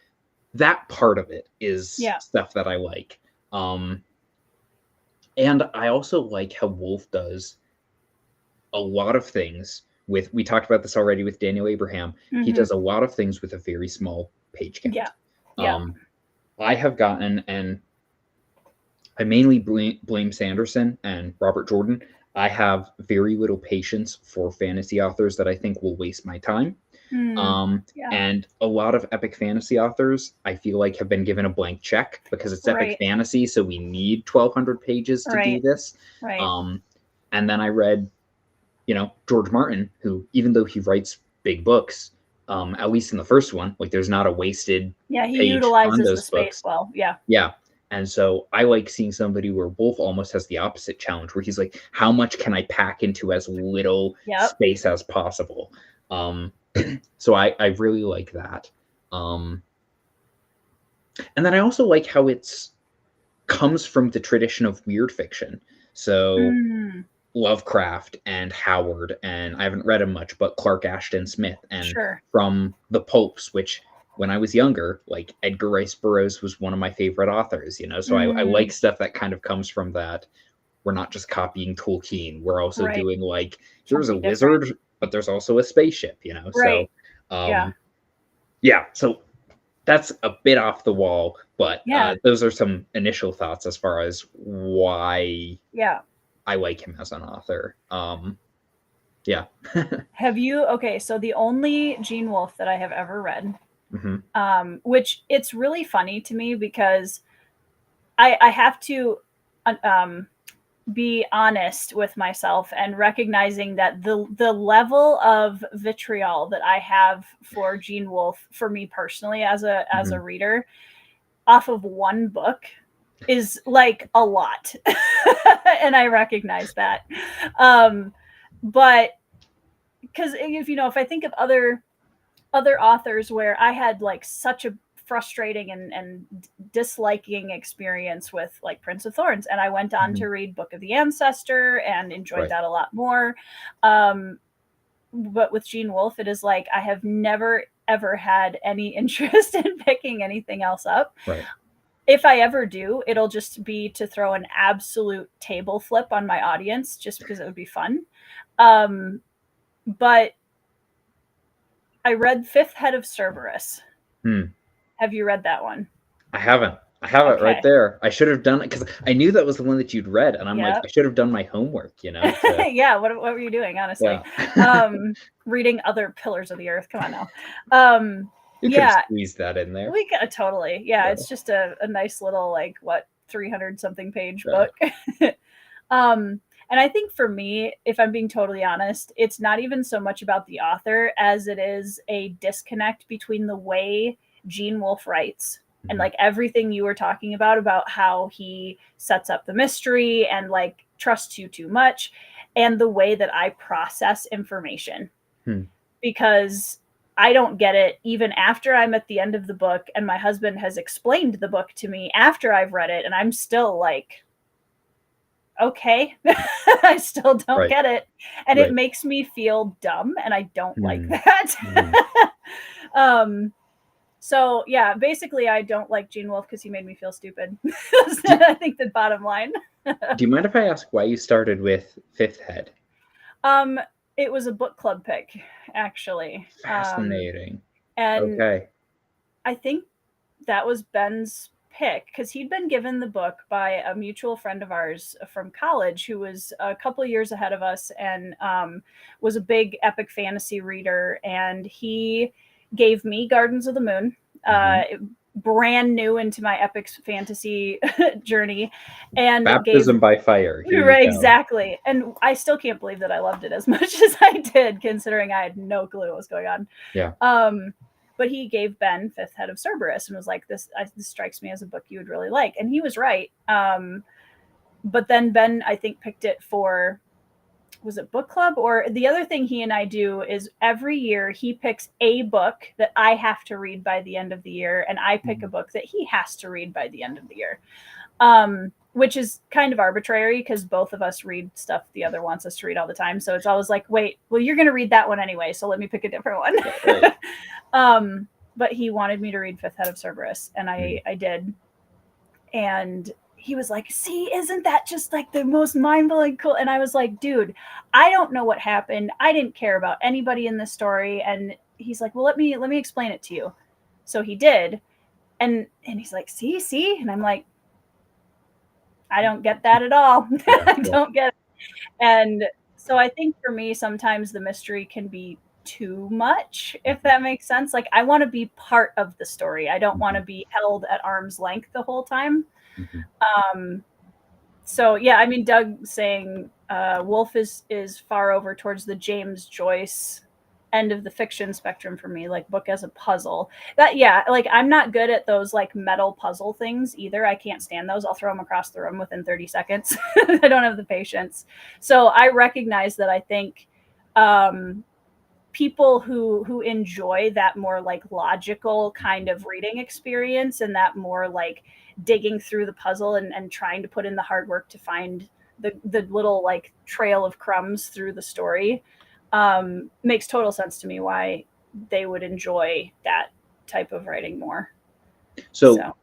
Speaker 2: that part of it is stuff that I like. And I also like how Wolfe does a lot of things with, we talked about this already with Daniel Abraham. He does a lot of things with a very small page count. I have gotten, and I mainly blame Sanderson and Robert Jordan. I have very little patience for fantasy authors that I think will waste my time. And a lot of epic fantasy authors, I feel like, have been given a blank check because it's epic fantasy, so we need 1,200 pages to do this. And then I read, George Martin, who, even though he writes big books, at least in the first one, like, there's not a wasted
Speaker 1: he
Speaker 2: page
Speaker 1: utilizes
Speaker 2: on those
Speaker 1: the space
Speaker 2: books.
Speaker 1: well.
Speaker 2: And so I like seeing somebody where Wolfe almost has the opposite challenge, where he's like, how much can I pack into as little space as possible? So I really like that. And then I also like how it's comes from the tradition of weird fiction. So Lovecraft and Howard, and I haven't read him much, but Clark Ashton Smith, and from the Popes, which when I was younger, like Edgar Rice Burroughs was one of my favorite authors, so I like stuff that kind of comes from that. We're not just copying Tolkien. We're also doing, like, there's a wizard, but there's also a spaceship, So, so that's a bit off the wall, but those are some initial thoughts as far as why I like him as an author.
Speaker 1: Have you, so the only Gene Wolfe that I have ever read, which it's really funny to me because I have to be honest with myself and recognizing that the level of vitriol that I have for Gene Wolfe, for me personally as a reader, off of one book is like a lot. And I recognize that. But because if I think of other authors where I had like such a frustrating and disliking experience with, like, Prince of Thorns, and I went on to read Book of the Ancestor and enjoyed that a lot more. But with Gene Wolfe, it is like I have never ever had any interest in picking anything else up. If I ever do, it'll just be to throw an absolute table flip on my audience, just because it would be fun. But I read Fifth Head of Cerberus. Have you read that one?
Speaker 2: I haven't. I have it right there. I should have done it because I knew that was the one that you'd read, and I'm like, I should have done my homework,
Speaker 1: Yeah, what were you doing, honestly? Reading other Pillars of the Earth. Come on now.
Speaker 2: You could have squeezed that in there.
Speaker 1: We could totally. Yeah, it's just a nice little, like, 300 something page book. And I think for me, if I'm being totally honest, it's not even so much about the author as it is a disconnect between the way Gene Wolfe writes and, like, everything you were talking about how he sets up the mystery and, like, trusts you too much, and the way that I process information. Because I don't get it even after I'm at the end of the book and my husband has explained the book to me after I've read it, and I'm still like, okay, I still don't get it. And it makes me feel dumb, and I don't like that. So yeah, basically I don't like Gene Wolfe because he made me feel stupid. I think the bottom line.
Speaker 2: Do you mind if I ask why you started with Fifth Head?
Speaker 1: It was a book club pick, actually.
Speaker 2: Fascinating.
Speaker 1: And
Speaker 2: Okay.
Speaker 1: I think that was Ben's pick because he'd been given the book by a mutual friend of ours from college who was a couple of years ahead of us and was a big epic fantasy reader. And he gave me Gardens of the Moon, brand new into my epic fantasy journey, and
Speaker 2: Baptism by fire.
Speaker 1: Right, exactly. And I still can't believe that I loved it as much as I did, considering I had no clue what was going on.
Speaker 2: Yeah.
Speaker 1: But he gave Ben Fifth Head of Cerberus and was like, this strikes me as a book you would really like. And he was right. But then Ben, I think, picked it for, was it book club? Or the other thing he and I do is every year he picks a book that I have to read by the end of the year. And I pick a book that he has to read by the end of the year. Which is kind of arbitrary because both of us read stuff the other wants us to read all the time. So it's always like, wait, well, you're going to read that one anyway, so let me pick a different one.
Speaker 2: Yeah,
Speaker 1: right. But he wanted me to read Fifth Head of Cerberus, and I did. And he was like, see, isn't that just like the most mind-blowing cool? And I was like, dude, I don't know what happened. I didn't care about anybody in this story. And he's like, well, let me explain it to you. So he did. And he's like, see? And I'm like, I don't get that at all. I don't get it. And so I think for me, sometimes the mystery can be too much, if that makes sense. Like, I want to be part of the story. I don't want to be held at arm's length the whole time. So yeah, I mean, Doug saying Wolfe is far over towards the James Joyce end of the fiction spectrum for me, like book as a puzzle. That, yeah, like I'm not good at those like metal puzzle things either. I can't stand those. I'll throw them across the room within 30 seconds. I don't have the patience. So I recognize that I think people who enjoy that more like logical kind of reading experience and that more like digging through the puzzle and trying to put in the hard work to find the little like trail of crumbs through the story, makes total sense to me why they would enjoy that type of writing more. So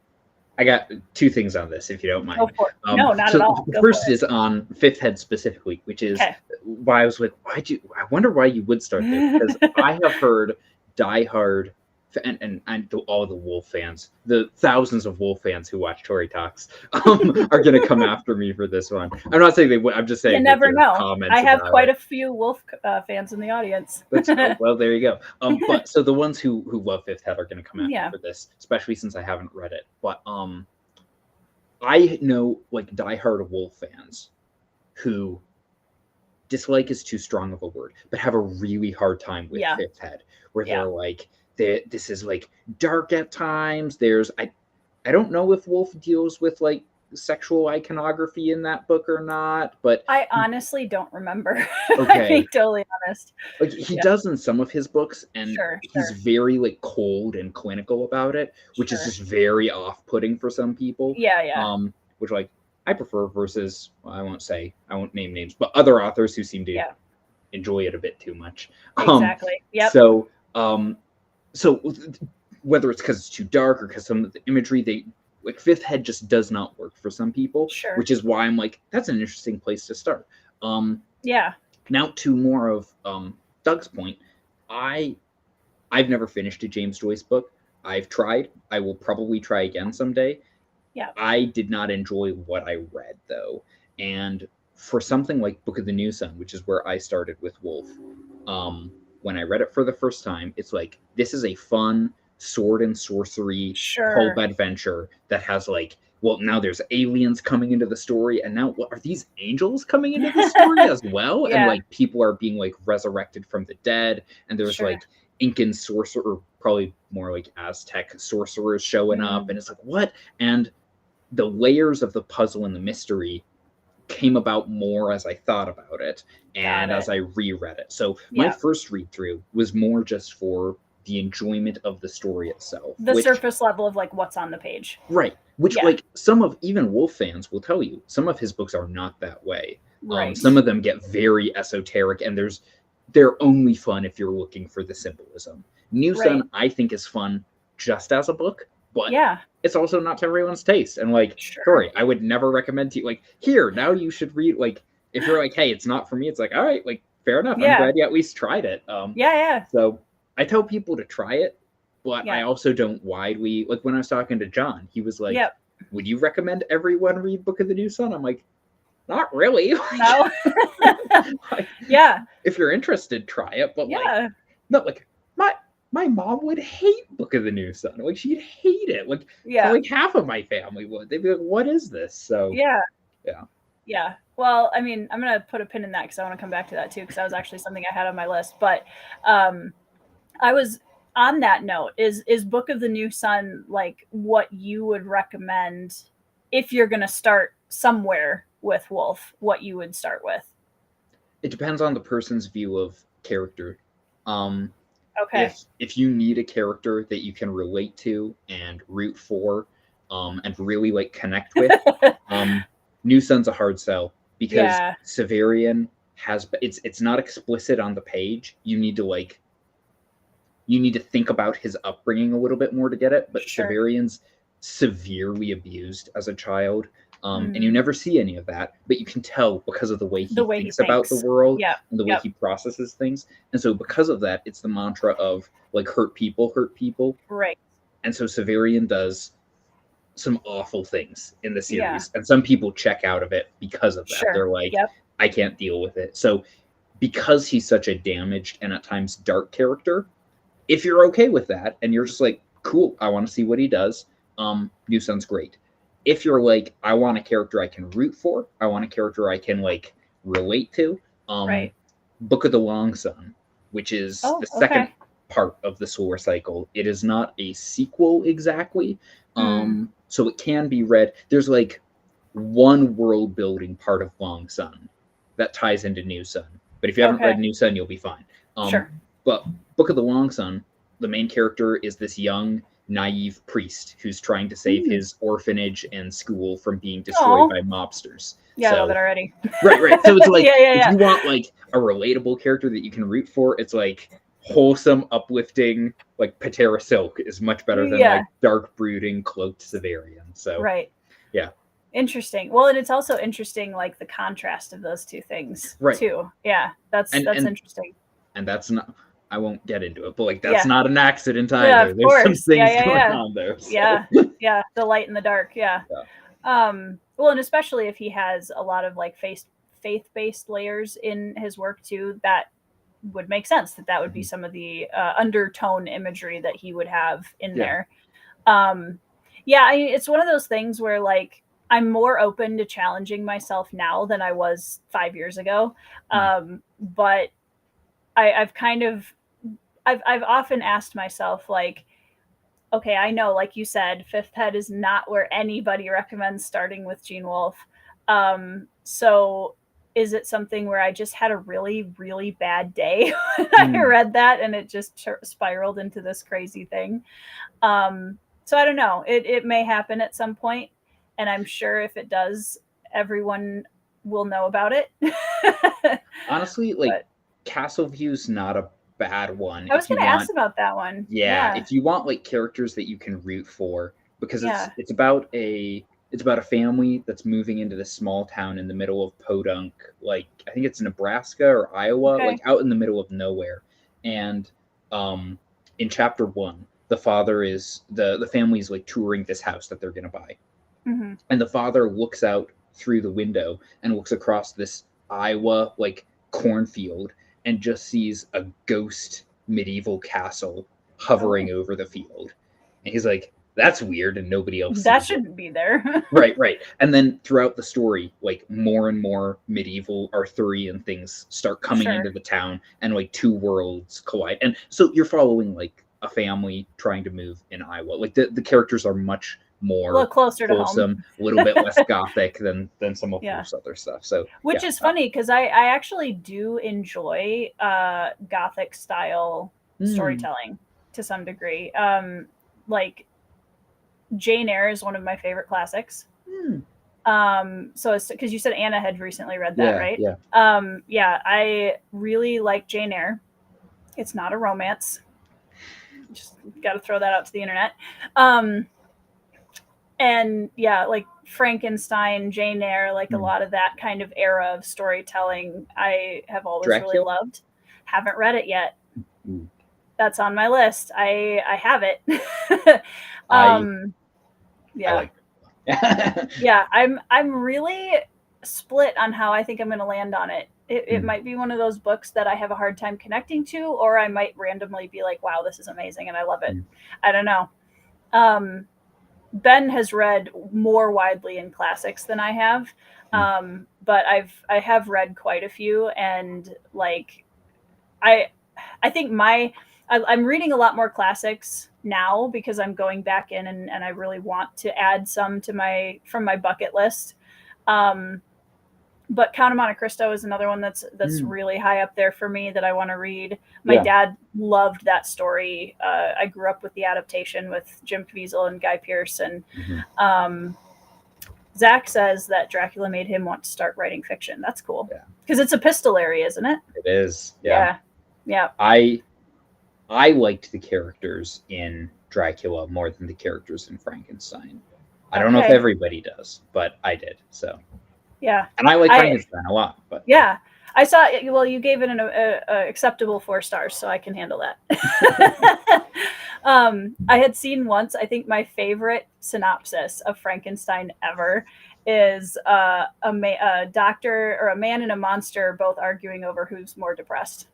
Speaker 2: I got two things on this, if you don't mind.
Speaker 1: Go for it. No, not at all.
Speaker 2: The first is on Fifth Head specifically, which is why I was like, I wonder why you would start there, because I have heard diehard and all the Wolfe fans, the thousands of Wolfe fans who watch Tory Talks, are going to come after me for this one. I'm not saying they would. I'm just saying.
Speaker 1: You never know. I have quite a few Wolfe fans in the audience.
Speaker 2: Well, there you go. But so the ones who love Fifth Head are going to come after me for this, especially since I haven't read it. But I know like diehard Wolfe fans who dislike is too strong of a word, but have a really hard time with Fifth Head, where they're like, this is like dark at times. There's I don't know if Wolfe deals with like sexual iconography in that book or not, but
Speaker 1: I honestly don't remember.
Speaker 2: Okay.
Speaker 1: Being totally honest.
Speaker 2: Like he does in some of his books, and he's very like cold and clinical about it, which is just very off-putting for some people. Which like I prefer versus, well, I won't name names, but other authors who seem to enjoy it a bit too much.
Speaker 1: Exactly.
Speaker 2: So whether it's because it's too dark or because some of the imagery, like Fifth Head just does not work for some people, which is why I'm like, that's an interesting place to start. Now to more of Doug's point, I've never finished a James Joyce book. I've tried. I will probably try again someday. I did not enjoy what I read though, and for something like Book of the New Sun, which is where I started with Wolfe, when I read it for the first time, it's like, this is a fun sword and sorcery pulp adventure that has like, well, now there's aliens coming into the story, and now what are these angels coming into the story as well? And like people are being like resurrected from the dead, and there's like Incan sorcerer, or probably more like Aztec sorcerers showing up, and it's like, what? And the layers of the puzzle and the mystery came about more as I thought about it and as I reread it. So my first read through was more just for the enjoyment of the story itself.
Speaker 1: The surface level of like what's on the page.
Speaker 2: Right. Which like some of even Wolfe fans will tell you, some of his books are not that way. Some of them get very esoteric, and they're only fun if you're looking for the symbolism. New
Speaker 1: Right.
Speaker 2: Sun, I think, is fun just as a book, but
Speaker 1: Yeah.
Speaker 2: it's also not to everyone's taste. And like,
Speaker 1: Sure.
Speaker 2: sorry, I would never recommend to you, like, here, now you should read, like, if you're like, hey, it's not for me, it's like, all right, like, fair enough.
Speaker 1: Yeah.
Speaker 2: I'm glad you at least tried it.
Speaker 1: Yeah.
Speaker 2: So I tell people to try it, but
Speaker 1: Yeah.
Speaker 2: I also don't widely, like, when I was talking to John, he was like,
Speaker 1: Yep.
Speaker 2: would you recommend everyone read Book of the New Sun? I'm like, not really.
Speaker 1: No.
Speaker 2: Like,
Speaker 1: Yeah.
Speaker 2: if you're interested, try it. But like,
Speaker 1: Yeah.
Speaker 2: no, like my mom would hate Book of the New Sun. Like, she'd hate it. Like,
Speaker 1: Yeah.
Speaker 2: like half of my family would. They'd be like, what is this? So
Speaker 1: Yeah.
Speaker 2: Yeah.
Speaker 1: Yeah. Well, I mean, I'm gonna put a pin in that because I want to come back to that too, because that was actually something I had on my list. But I was on that note, is Book of the New Sun like what you would recommend if you're gonna start somewhere with Wolfe, what you would start with?
Speaker 2: It depends on the person's view of character.
Speaker 1: Okay.
Speaker 2: If you need a character that you can relate to and root for, and really like connect with, New Sun's a hard sell because
Speaker 1: Yeah.
Speaker 2: Severian has it's not explicit on the page. You need to think about his upbringing a little bit more to get it. But
Speaker 1: Sure.
Speaker 2: Severian's severely abused as a child. And you never see any of that, but you can tell because of the way he thinks about the world and the way he processes things. And so because of that, it's the mantra of like, hurt people.
Speaker 1: Right.
Speaker 2: And so Severian does some awful things in the series.
Speaker 1: Yeah.
Speaker 2: And some people check out of it because of that.
Speaker 1: Sure.
Speaker 2: They're like,
Speaker 1: Yep.
Speaker 2: I can't deal with it. So because he's such a damaged and at times dark character, if you're okay with that and you're just like, cool, I want to see what he does, New Sun's great. If you're like, I want a character I can root for, I want a character I can like relate to,
Speaker 1: Right.
Speaker 2: Book of the Long Sun, which is the second part of the Solar Cycle. It is not a sequel exactly, so it can be read. There's like one world building part of Long Sun that ties into New Sun, but if you haven't read New Sun, you'll be fine.
Speaker 1: Sure.
Speaker 2: But Book of the Long Sun, the main character is this young, naive priest who's trying to save his orphanage and school from being destroyed by mobsters.
Speaker 1: Yeah,
Speaker 2: so,
Speaker 1: I love it already.
Speaker 2: Right. So it's like, if you want like a relatable character that you can root for, it's like wholesome, uplifting, like Patera Silk is much better than like dark, brooding, cloaked Severian. So yeah.
Speaker 1: Interesting. Well, and it's also interesting, like the contrast of those two things too. Yeah, that's interesting.
Speaker 2: And that's not, I won't get into it, but like that's not an accident either.
Speaker 1: Yeah, of course.
Speaker 2: There's some things going on there. So.
Speaker 1: Yeah, the light and the dark. Yeah. Well, and especially if he has a lot of like faith-based layers in his work too, that would make sense. That would be some of the undertone imagery that he would have in there. It's one of those things where like I'm more open to challenging myself now than I was 5 years ago. But I've often asked myself, like, okay, I know, like you said, Fifth Head is not where anybody recommends starting with Gene Wolfe. So is it something where I just had a really, really bad day when I read that and it just spiraled into this crazy thing? So I don't know. It may happen at some point, and I'm sure if it does, everyone will know about it.
Speaker 2: Honestly, like Castle View's not a bad one.
Speaker 1: I was going to ask about that one.
Speaker 2: Yeah, if you want like characters that you can root for, because it's about a family that's moving into this small town in the middle of Podunk, like I think it's Nebraska or Iowa, like out in the middle of nowhere. And in chapter 1, the father is the family's like touring this house that they're gonna buy. And the father looks out through the window and looks across this Iowa like cornfield and just sees a ghost medieval castle hovering over the field. And he's like, that's weird, and nobody else
Speaker 1: that shouldn't be there.
Speaker 2: right. And then throughout the story, like more and more medieval Arthurian things start coming into the town, and like two worlds collide. And so you're following like a family trying to move in Iowa. Like the characters are much more
Speaker 1: a little closer
Speaker 2: wholesome,
Speaker 1: to home,
Speaker 2: a little bit less gothic than some of this other stuff. So
Speaker 1: which is funny because I actually do enjoy gothic style storytelling to some degree. Like Jane Eyre is one of my favorite classics. So it's because you said Anna had recently read that, right?
Speaker 2: Yeah.
Speaker 1: I really like Jane Eyre. It's not a romance. Just got to throw that out to the internet. And yeah, like Frankenstein, Jane Eyre, like a lot of that kind of era of storytelling, I have always really
Speaker 2: Dracula?
Speaker 1: loved. Haven't read it yet.
Speaker 2: Ooh.
Speaker 1: That's on my list. I have it.
Speaker 2: I
Speaker 1: Yeah.
Speaker 2: like it.
Speaker 1: Yeah, I'm really split on how I think I'm going to land on it. It might be one of those books that I have a hard time connecting to, or I might randomly be like, wow, this is amazing and I love it. I don't know. Ben has read more widely in classics than I have, but I have read quite a few, and like I think I'm reading a lot more classics now because I'm going back in and I really want to add some to from my bucket list. But Count of Monte Cristo is another one that's really high up there for me that I want to read. My dad loved that story. I grew up with the adaptation with Jim Caviezel and Guy Pearce, and Zach says that Dracula made him want to start writing fiction. That's cool because it's epistolary, isn't it?
Speaker 2: It is.
Speaker 1: Yeah.
Speaker 2: I liked the characters in Dracula more than the characters in Frankenstein. I don't know if everybody does, but I did. So
Speaker 1: yeah,
Speaker 2: and I like Frankenstein a lot. But
Speaker 1: yeah, I saw. Well, you gave it an acceptable 4 stars, so I can handle that. I had seen once. I think my favorite synopsis of Frankenstein ever is a doctor or a man and a monster both arguing over who's more depressed.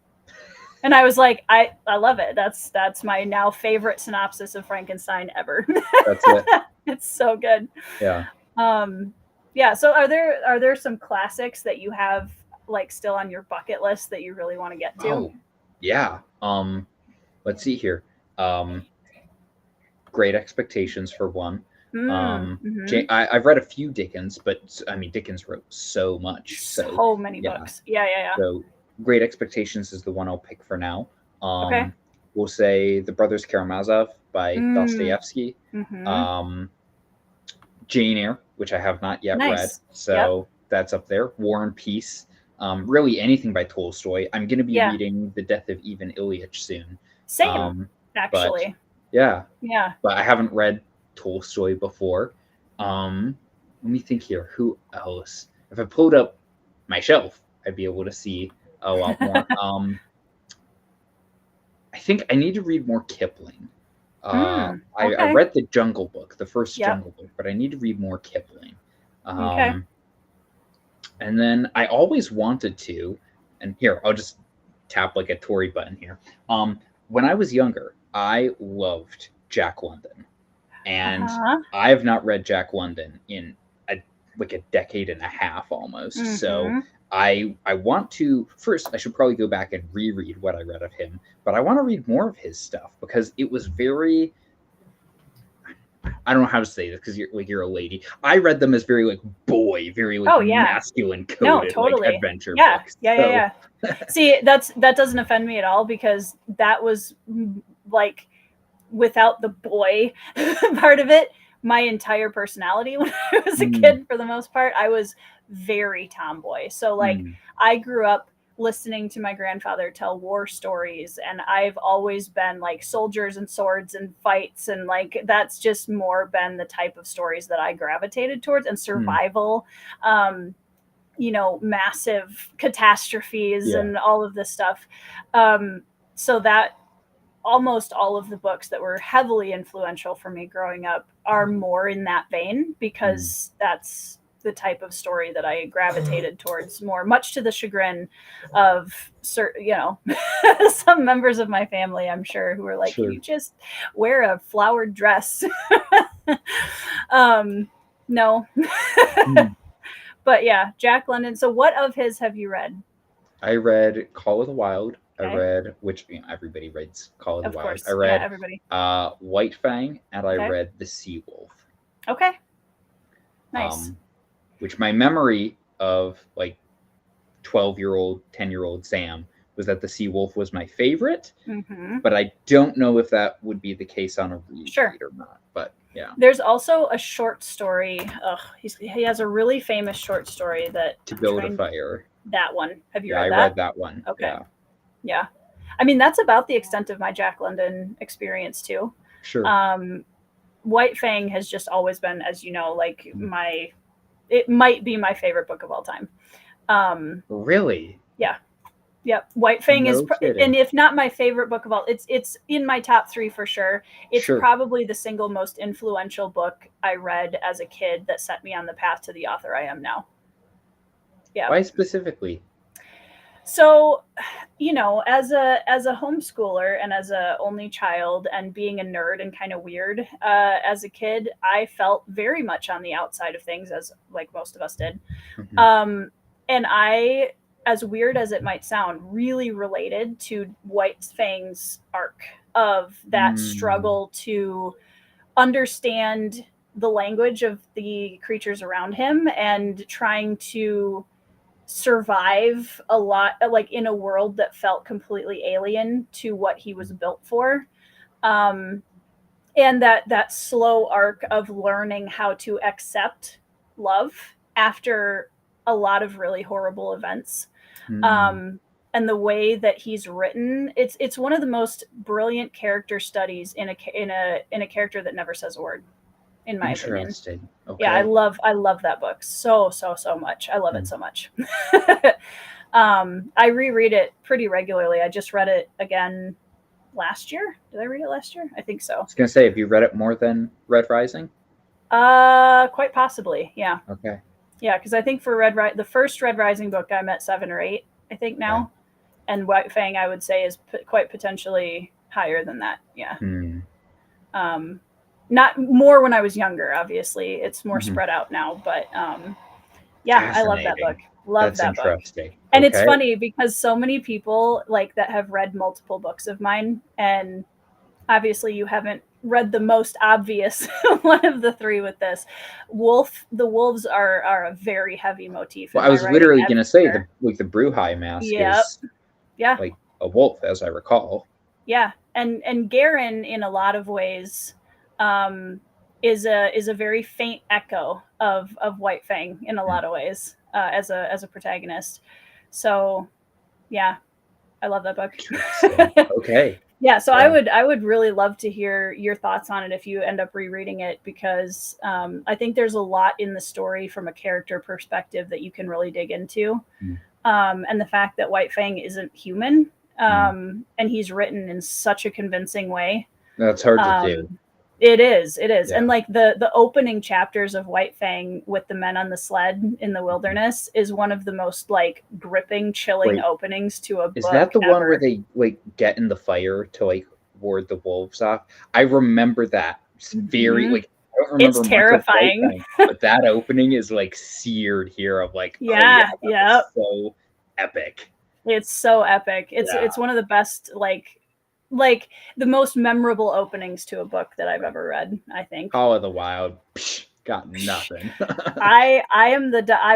Speaker 1: And I was like, I love it. That's my now favorite synopsis of Frankenstein ever.
Speaker 2: That's it.
Speaker 1: It's so good.
Speaker 2: Yeah.
Speaker 1: Yeah. So are there some classics that you have like still on your bucket list that you really want to get to?
Speaker 2: Oh, yeah. Let's see here. Great Expectations for one. I've read a few Dickens, but I mean Dickens wrote so much.
Speaker 1: So many books. Yeah.
Speaker 2: So Great Expectations is the one I'll pick for now.
Speaker 1: Okay.
Speaker 2: We'll say The Brothers Karamazov by Dostoevsky. Jane Eyre, which I have not yet read. So that's up there. War and Peace. Really anything by Tolstoy. I'm going to be reading The Death of Ivan Ilyich soon.
Speaker 1: Same, actually.
Speaker 2: Yeah.
Speaker 1: But
Speaker 2: I haven't read Tolstoy before. Let me think here. Who else? If I pulled up my shelf, I'd be able to see a lot more. I think I need to read more Kipling. I read the Jungle Book, the first Jungle Book, but I need to read more Kipling. And then I always wanted to, and here, I'll just tap like a Tory button here. When I was younger, I loved Jack London. And I have not read Jack London in a decade and a half almost. So I want to, first, I should probably go back and reread what I read of him, but I want to read more of his stuff because it was very, I don't know how to say this because you're a lady. I read them as very like boy, very like masculine coded like adventure books.
Speaker 1: Yeah. See, that doesn't offend me at all because that was like without the boy part of it, my entire personality when I was a kid, for the most part, I was very tomboy. So like I grew up listening to my grandfather tell war stories, and I've always been like soldiers and swords and fights, and like that's just more been the type of stories that I gravitated towards, and survival, massive catastrophes and all of this stuff. So that almost all of the books that were heavily influential for me growing up are more in that vein because that's the type of story that I gravitated towards more, much to the chagrin of some members of my family, I'm sure, who were like, can you just wear a flowered dress? No. But yeah, Jack London. So what of his have you read?
Speaker 2: I read Call of the Wild. I read, which everybody reads Call of the Wild.
Speaker 1: Course.
Speaker 2: I read
Speaker 1: everybody.
Speaker 2: White Fang, and I read The Sea Wolf.
Speaker 1: Okay. Nice.
Speaker 2: Which my memory of like 12-year-old, 10-year-old Sam was that The Sea Wolf was my favorite, but I don't know if that would be the case on a reread or not. But yeah.
Speaker 1: There's also a short story. He has a really famous short story that
Speaker 2: To Build a Fire.
Speaker 1: That one. Have you read that?
Speaker 2: I read that one.
Speaker 1: Okay. Yeah. I mean, that's about the extent of my Jack London experience too.
Speaker 2: Sure.
Speaker 1: White Fang has just always been, as you know, like it might be my favorite book of all time.
Speaker 2: Really?
Speaker 1: Yeah. Yep. White Fang is,
Speaker 2: No kidding.
Speaker 1: and if not my favorite book of all, it's in my top 3 for sure. It's
Speaker 2: Sure.
Speaker 1: probably the single most influential book I read as a kid that set me on the path to the author I am now. Yeah.
Speaker 2: Why specifically?
Speaker 1: So, you know, as a homeschooler and as a only child and being a nerd and kind of weird as a kid, I felt very much on the outside of things, as like most of us did. And I, as weird as it might sound, really related to White Fang's arc of that struggle to understand the language of the creatures around him and trying to survive a lot, like in a world that felt completely alien to what he was built for. And that slow arc of learning how to accept love after a lot of really horrible events. And the way that he's written, it's one of the most brilliant character studies in a character that never says a word, in my opinion.
Speaker 2: Interesting. Okay.
Speaker 1: Yeah, I love that book so much. I love it so much. I reread it pretty regularly. I just read it again last year. Did I read it last year? I think so.
Speaker 2: I was gonna say, have you read it more than Red Rising?
Speaker 1: Quite possibly, yeah.
Speaker 2: Okay.
Speaker 1: Yeah, because I think for the first Red Rising book, I'm at 7 or 8, I think now, and White Fang, I would say, is quite potentially higher than that. Yeah. Not more when I was younger, obviously. It's more spread out now, but yeah, I love that book. Love that book. And it's funny because so many people like that have read multiple books of mine, and obviously you haven't read the most obvious one of the 3 with this. The wolves are a very heavy motif.
Speaker 2: Well, I was literally going to say the Bruhai mask is like a wolf, as I recall.
Speaker 1: Yeah, and Garen, in a lot of ways, is a very faint echo of White Fang in a lot of ways, as a protagonist. So, yeah, I love that book.
Speaker 2: Okay.
Speaker 1: Yeah, so I would really love to hear your thoughts on it if you end up rereading it, because I think there's a lot in the story from a character perspective that you can really dig into. And the fact that White Fang isn't human, and he's written in such a convincing way.
Speaker 2: That's hard to do.
Speaker 1: It is. Yeah. And like the opening chapters of White Fang with the men on the sled in the wilderness is one of the most like gripping, chilling openings to a book.
Speaker 2: Is that the one where they like get in the fire to like ward the wolves off? I remember that. It's very like, I don't remember.
Speaker 1: It's terrifying.
Speaker 2: White Fang, but that opening is like seared here of like, so epic.
Speaker 1: It's so epic. It's one of the best, like the most memorable openings to a book that I've ever read, I think.
Speaker 2: Call of the Wild, got nothing.
Speaker 1: I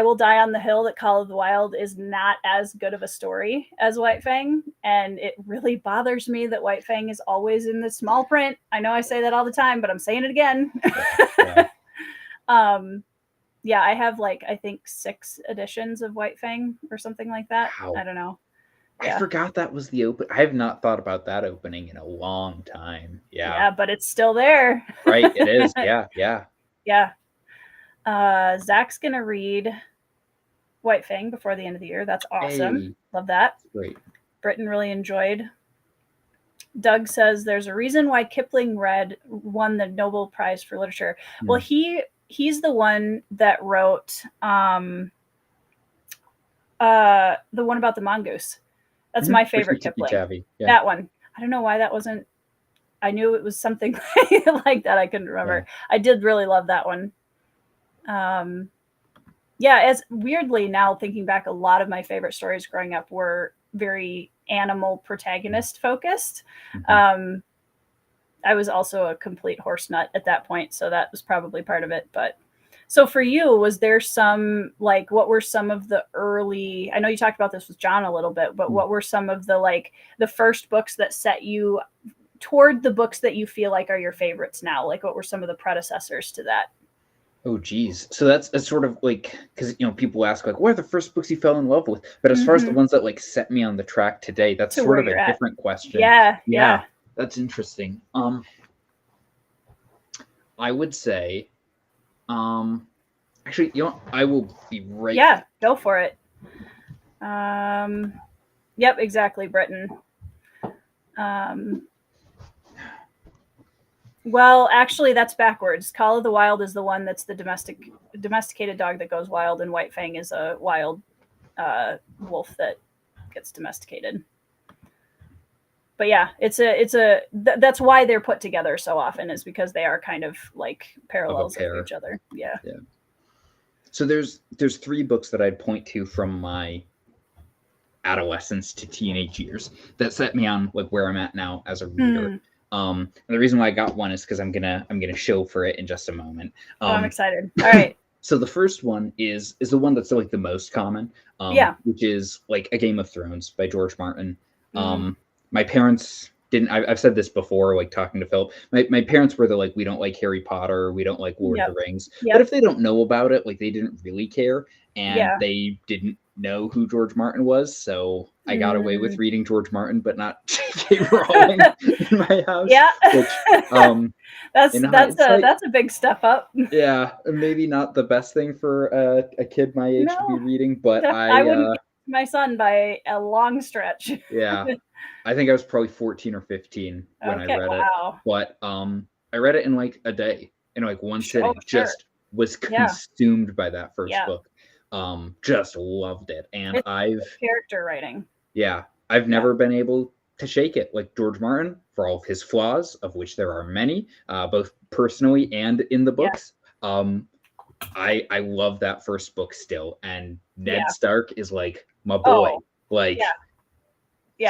Speaker 1: will die on the hill that Call of the Wild is not as good of a story as White Fang, and it really bothers me that White Fang is always in the small print. I know I say that all the time, but I'm saying it again. Yeah, I have I think 6 editions of White Fang or something like that. Wow. I don't know.
Speaker 2: I forgot that was the open. I have not thought about that opening in a long time.
Speaker 1: Yeah, but it's still there.
Speaker 2: Right, it is. Yeah.
Speaker 1: Zach's gonna read White Fang before the end of the year. That's awesome. Hey. Love that.
Speaker 2: Great.
Speaker 1: Britton really enjoyed. Doug says there's a reason why Kipling won the Nobel Prize for Literature. Well, he's the one that wrote the one about the mongoose. That's my favorite Kipling. Yeah. That one. I don't know why that wasn't. I knew it was something like that. I couldn't remember. Yeah. I did really love that one. As weirdly now thinking back, a lot of my favorite stories growing up were very animal protagonist focused. I was also a complete horse nut at that point, so that was probably part of it. But so for you, was there some, what were some of the early, I know you talked about this with John a little bit, but what were some of the, the first books that set you toward the books that you feel like are your favorites now? What were some of the predecessors to that?
Speaker 2: Oh, geez. So that's sort of like, because people ask like, what are the first books you fell in love with? But as far as the ones that like set me on the track today, that's
Speaker 1: To
Speaker 2: sort
Speaker 1: where
Speaker 2: of a
Speaker 1: you're at.
Speaker 2: different question.
Speaker 1: Yeah.
Speaker 2: That's interesting. I would say, actually, I will be right.
Speaker 1: Yeah, go for it. Yep, exactly, Britain. Well, actually, that's backwards. Call of the Wild is the one that's the domesticated dog that goes wild, and White Fang is a wild wolf that gets domesticated. But yeah, that's why they're put together so often, is because they are kind of like parallels of each other. Yeah.
Speaker 2: So there's 3 books that I'd point to from my adolescence to teenage years that set me on like where I'm at now as a reader. And the reason why I got one is because I'm gonna show for it in just a moment.
Speaker 1: I'm excited. All right.
Speaker 2: So the first one is the one that's like the most common, which is like A Game of Thrones by George Martin. My parents didn't. I've said this before, like talking to Philip. My parents were like, we don't like Harry Potter, we don't like Lord of the Rings. But if they don't know about it, like they didn't really care, and they didn't know who George Martin was. So I got away with reading George Martin, but not J.K. Rowling in my house.
Speaker 1: Yeah.
Speaker 2: Which,
Speaker 1: that's a big step up.
Speaker 2: Yeah, maybe not the best thing for a kid my age to be reading, but
Speaker 1: I wouldn't give my son by a long stretch.
Speaker 2: Yeah, I think I was probably 14 or 15 when I read it. But I read it in like a day, in like one sitting. Just was consumed by that first book. Just loved it, and
Speaker 1: it's character writing.
Speaker 2: Yeah, I've never been able to shake it like George Martin, for all of his flaws, of which there are many, both personally and in the books. I love that first book still, and Ned Stark is like my boy,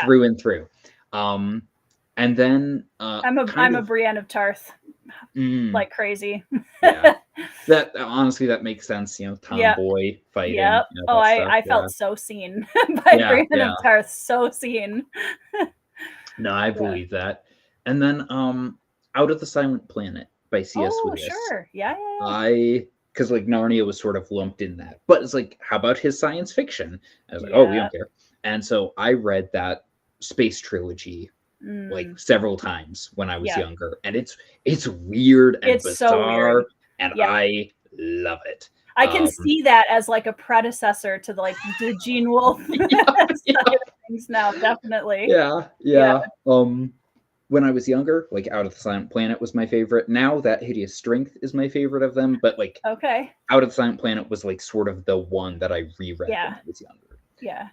Speaker 2: through and through. And then
Speaker 1: I'm a Brienne of Tarth, like crazy.
Speaker 2: That honestly, that makes sense. Tomboy fighting.
Speaker 1: I felt so seen by Brienne of Tarth. So seen.
Speaker 2: No, I believe that. And then Out of the Silent Planet by C.S. Lewis.
Speaker 1: Oh, sure. Yeah.
Speaker 2: Because like Narnia was sort of lumped in that. But it's like, how about his science fiction? I was like, oh, we don't care. And so I read that space trilogy like several times when I was younger. And it's weird and bizarre. So weird. And I love it.
Speaker 1: I can see that as like a predecessor to like the Gene Wolfe things now, definitely.
Speaker 2: Yeah. When I was younger, like Out of the Silent Planet was my favorite. Now That Hideous Strength is my favorite of them. But like Out of the Silent Planet was like sort of the one that I reread when I was younger.
Speaker 1: Yeah.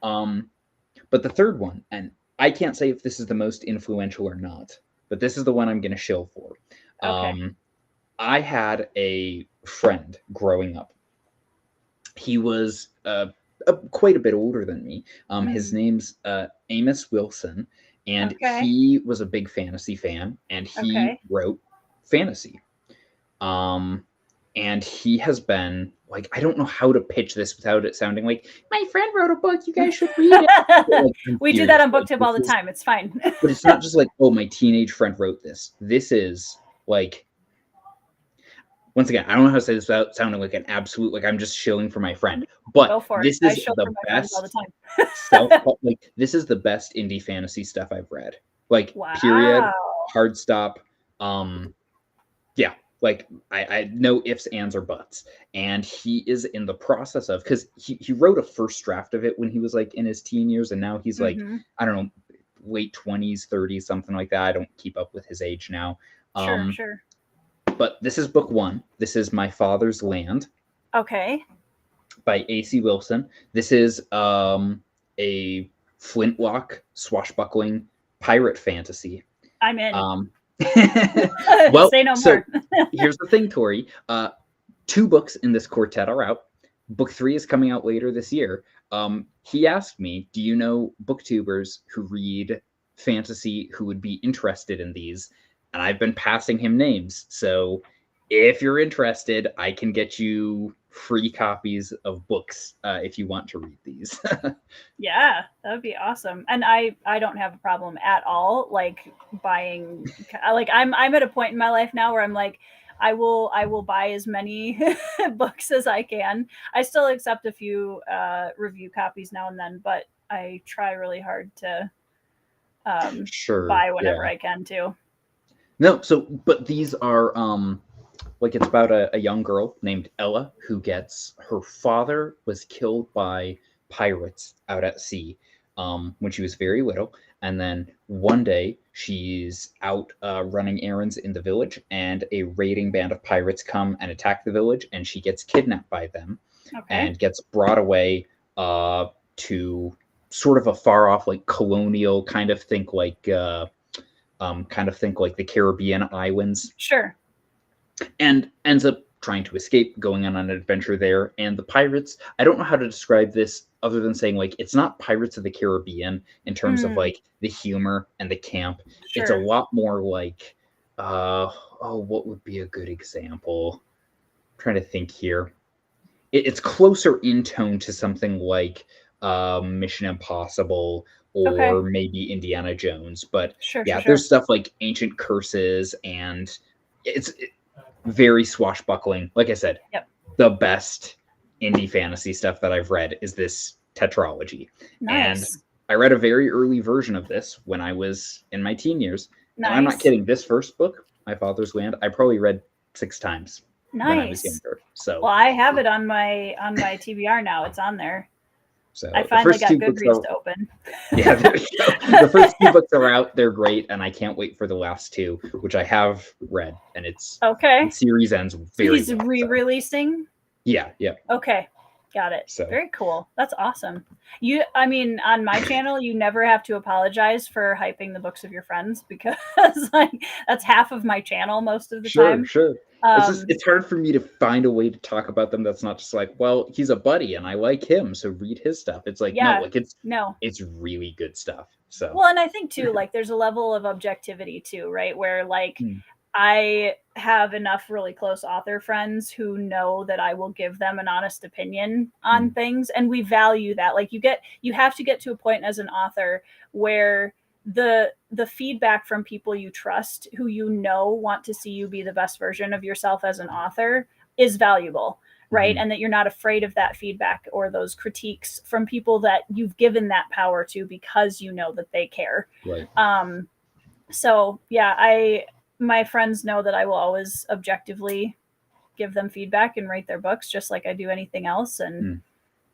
Speaker 2: But the third one, and I can't say if this is the most influential or not, but this is the one I'm going to shill for. I had a friend growing up. He was quite a bit older than me. His name's Amos Wilson, and he was a big fantasy fan, and he wrote fantasy. And he has been like, I don't know how to pitch this without it sounding like, my friend wrote a book, you guys should read it.
Speaker 1: Like, we do that on BookTip all the time. It's fine.
Speaker 2: But it's not just like, oh, my teenage friend wrote this. This is like, once again, I don't know how to say this without sounding like an absolute, like I'm just shilling for my friend. But this is the best stuff. Like, this is the best indie fantasy stuff I've read. Like, period, hard stop. Like I no ifs, ands, or buts. And he is in the process of, because he wrote a first draft of it when he was like in his teen years, and now he's like, I don't know, late 20s, 30s, something like that. I don't keep up with his age now.
Speaker 1: Sure.
Speaker 2: But this is book 1. This is My Father's Land.
Speaker 1: Okay.
Speaker 2: By A.C. Wilson. This is a flintlock, swashbuckling pirate fantasy.
Speaker 1: I'm in.
Speaker 2: Well,
Speaker 1: say no more.
Speaker 2: Here's the thing, Tori. 2 books in this quartet are out. Book 3 is coming out later this year. He asked me, do you know booktubers who read fantasy who would be interested in these? And I've been passing him names. So if you're interested, I can get you free copies of books if you want to read these.
Speaker 1: Yeah, that would be awesome. And I don't have a problem at all like buying, like I'm at a point in my life now where I'm like, I will buy as many books as I can. I still accept a few review copies now and then, but I try really hard to
Speaker 2: Sure.
Speaker 1: buy whenever
Speaker 2: Yeah.
Speaker 1: I can too.
Speaker 2: No, so but these are like it's about a young girl named Ella who gets her father was killed by pirates out at sea when she was very little, and then one day she's out running errands in the village, and a raiding band of pirates come and attack the village, and she gets kidnapped by them
Speaker 1: Okay.
Speaker 2: and gets brought away to sort of a far off like colonial kind of think like the Caribbean islands,
Speaker 1: Sure.
Speaker 2: and ends up trying to escape, going on an adventure there. And the pirates, I don't know how to describe this other than saying like it's not Pirates of the Caribbean in terms of like the humor and the camp.
Speaker 1: Sure.
Speaker 2: It's a lot more like what would be a good example? I'm trying to think here. It's closer in tone to something like Mission Impossible or maybe Indiana Jones. But there's stuff like ancient curses, and it's very swashbuckling. Like I said, the best indie fantasy stuff that I've read is this tetralogy.
Speaker 1: Nice.
Speaker 2: And I read a very early version of this when I was in my teen years.
Speaker 1: Nice.
Speaker 2: And I'm not kidding. This first book, My Father's Land, I probably read 6 times when I was younger. So
Speaker 1: well, I have it on my TBR now. It's on there.
Speaker 2: So
Speaker 1: I finally got Goodreads to open.
Speaker 2: Yeah, there you go. The first 2 books are out. They're great, and I can't wait for the last 2, which I have read. And it's
Speaker 1: okay.
Speaker 2: The series ends very
Speaker 1: He's
Speaker 2: well,
Speaker 1: re-releasing?
Speaker 2: Yeah.
Speaker 1: Okay. Got it.
Speaker 2: So.
Speaker 1: Very cool. That's awesome. I mean, on my channel, you never have to apologize for hyping the books of your friends, because like that's half of my channel most of the time.
Speaker 2: Sure. It's hard for me to find a way to talk about them that's not just like, well, he's a buddy and I like him, so read his stuff. It's like, it's really good stuff. So
Speaker 1: well, and I think too, like there's a level of objectivity too, right? Where like I have enough really close author friends who know that I will give them an honest opinion on things, and we value that. Like you have to get to a point as an author where the feedback from people you trust, who you know want to see you be the best version of yourself as an author, is valuable, right? And that you're not afraid of that feedback or those critiques from people that you've given that power to because you know that they care.
Speaker 2: Right.
Speaker 1: So yeah, my friends know that I will always objectively give them feedback and rate their books just like I do anything else. And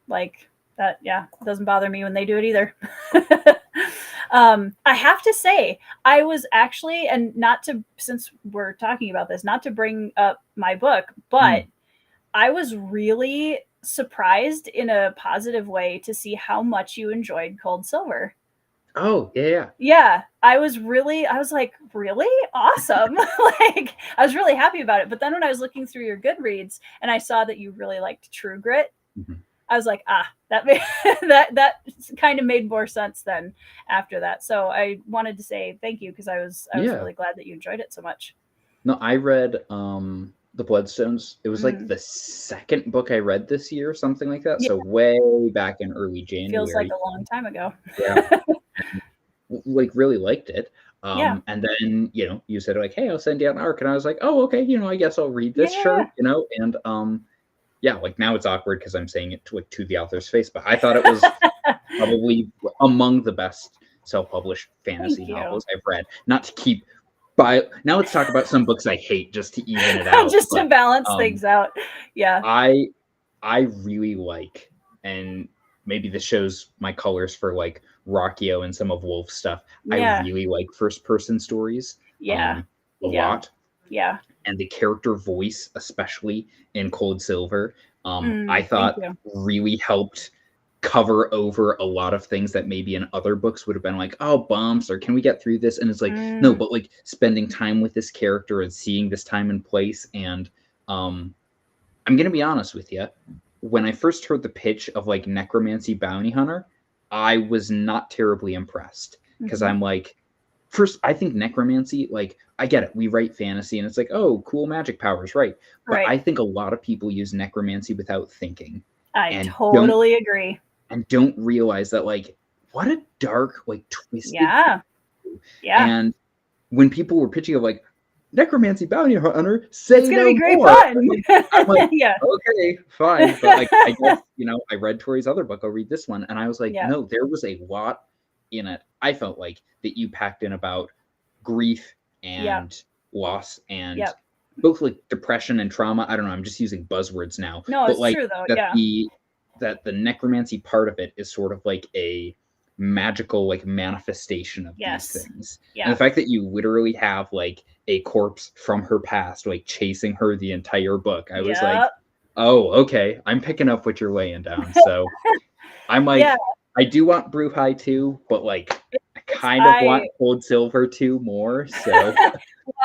Speaker 1: like that, it doesn't bother me when they do it either. I have to say, I was actually, and since we're talking about this, not to bring up my book, but I was really surprised in a positive way to see how much you enjoyed Cold Silver.
Speaker 2: Oh, yeah.
Speaker 1: Yeah, I was like, really awesome. Like, I was really happy about it. But then when I was looking through your Goodreads and I saw that you really liked True Grit, I was like, that kind of made more sense then after that. So I wanted to say thank you, because I was really glad that you enjoyed it so much.
Speaker 2: No, I read The Bloodstones. It was like the 2nd book I read this year, something like that. Yeah. So way back in early January.
Speaker 1: Feels like a long time ago.
Speaker 2: Yeah. Like really liked it. And then, you said like, hey, I'll send you an arc. And I was like, oh, okay, I guess I'll read this. Sure. And like now it's awkward because I'm saying it to the author's face, but I thought it was probably among the best self-published fantasy novels I've read. Not to keep now let's talk about some books I hate just to even it out.
Speaker 1: Just to balance things out. Yeah.
Speaker 2: I really like, and maybe this shows my colors for like Rockio and some of Wolfe's stuff. I really like first-person stories. A lot.
Speaker 1: Yeah.
Speaker 2: And the character voice, especially in Cold Silver, I thought really helped cover over a lot of things that maybe in other books would have been like, oh, bumps, or can we get through this? And it's like, no, but like spending time with this character and seeing this time and place. And I'm going to be honest with you. When I first heard the pitch of like Necromancy Bounty Hunter, I was not terribly impressed, because I'm like, first, I think necromancy, like, I get it. We write fantasy and it's like, oh, cool magic powers, right? But I think a lot of people use necromancy without thinking.
Speaker 1: I totally agree.
Speaker 2: And don't realize that, like, what a dark, like, twisted.
Speaker 1: Yeah.
Speaker 2: And when people were pitching of like, necromancy bounty hunter, say
Speaker 1: It's gonna
Speaker 2: no
Speaker 1: be great
Speaker 2: more.
Speaker 1: fun.
Speaker 2: I'm like,
Speaker 1: Yeah.
Speaker 2: okay, fine. But like, I guess, I read Tori's other book, I'll read this one. And I was like,
Speaker 1: Yeah.
Speaker 2: no, there was a lot in it, I felt like, that you packed in about grief and loss and both like depression and trauma. I don't know, I'm just using buzzwords now.
Speaker 1: No,
Speaker 2: but
Speaker 1: it's
Speaker 2: like
Speaker 1: true though.
Speaker 2: that the necromancy part of it is sort of like a magical like manifestation of these things. And the fact that you literally have like a corpse from her past like chasing her the entire book, I was like, oh, okay, I'm picking up what you're laying down. So I'm like, I do want Bruhai 2, but like I kind of want Cold Silver 2 more. So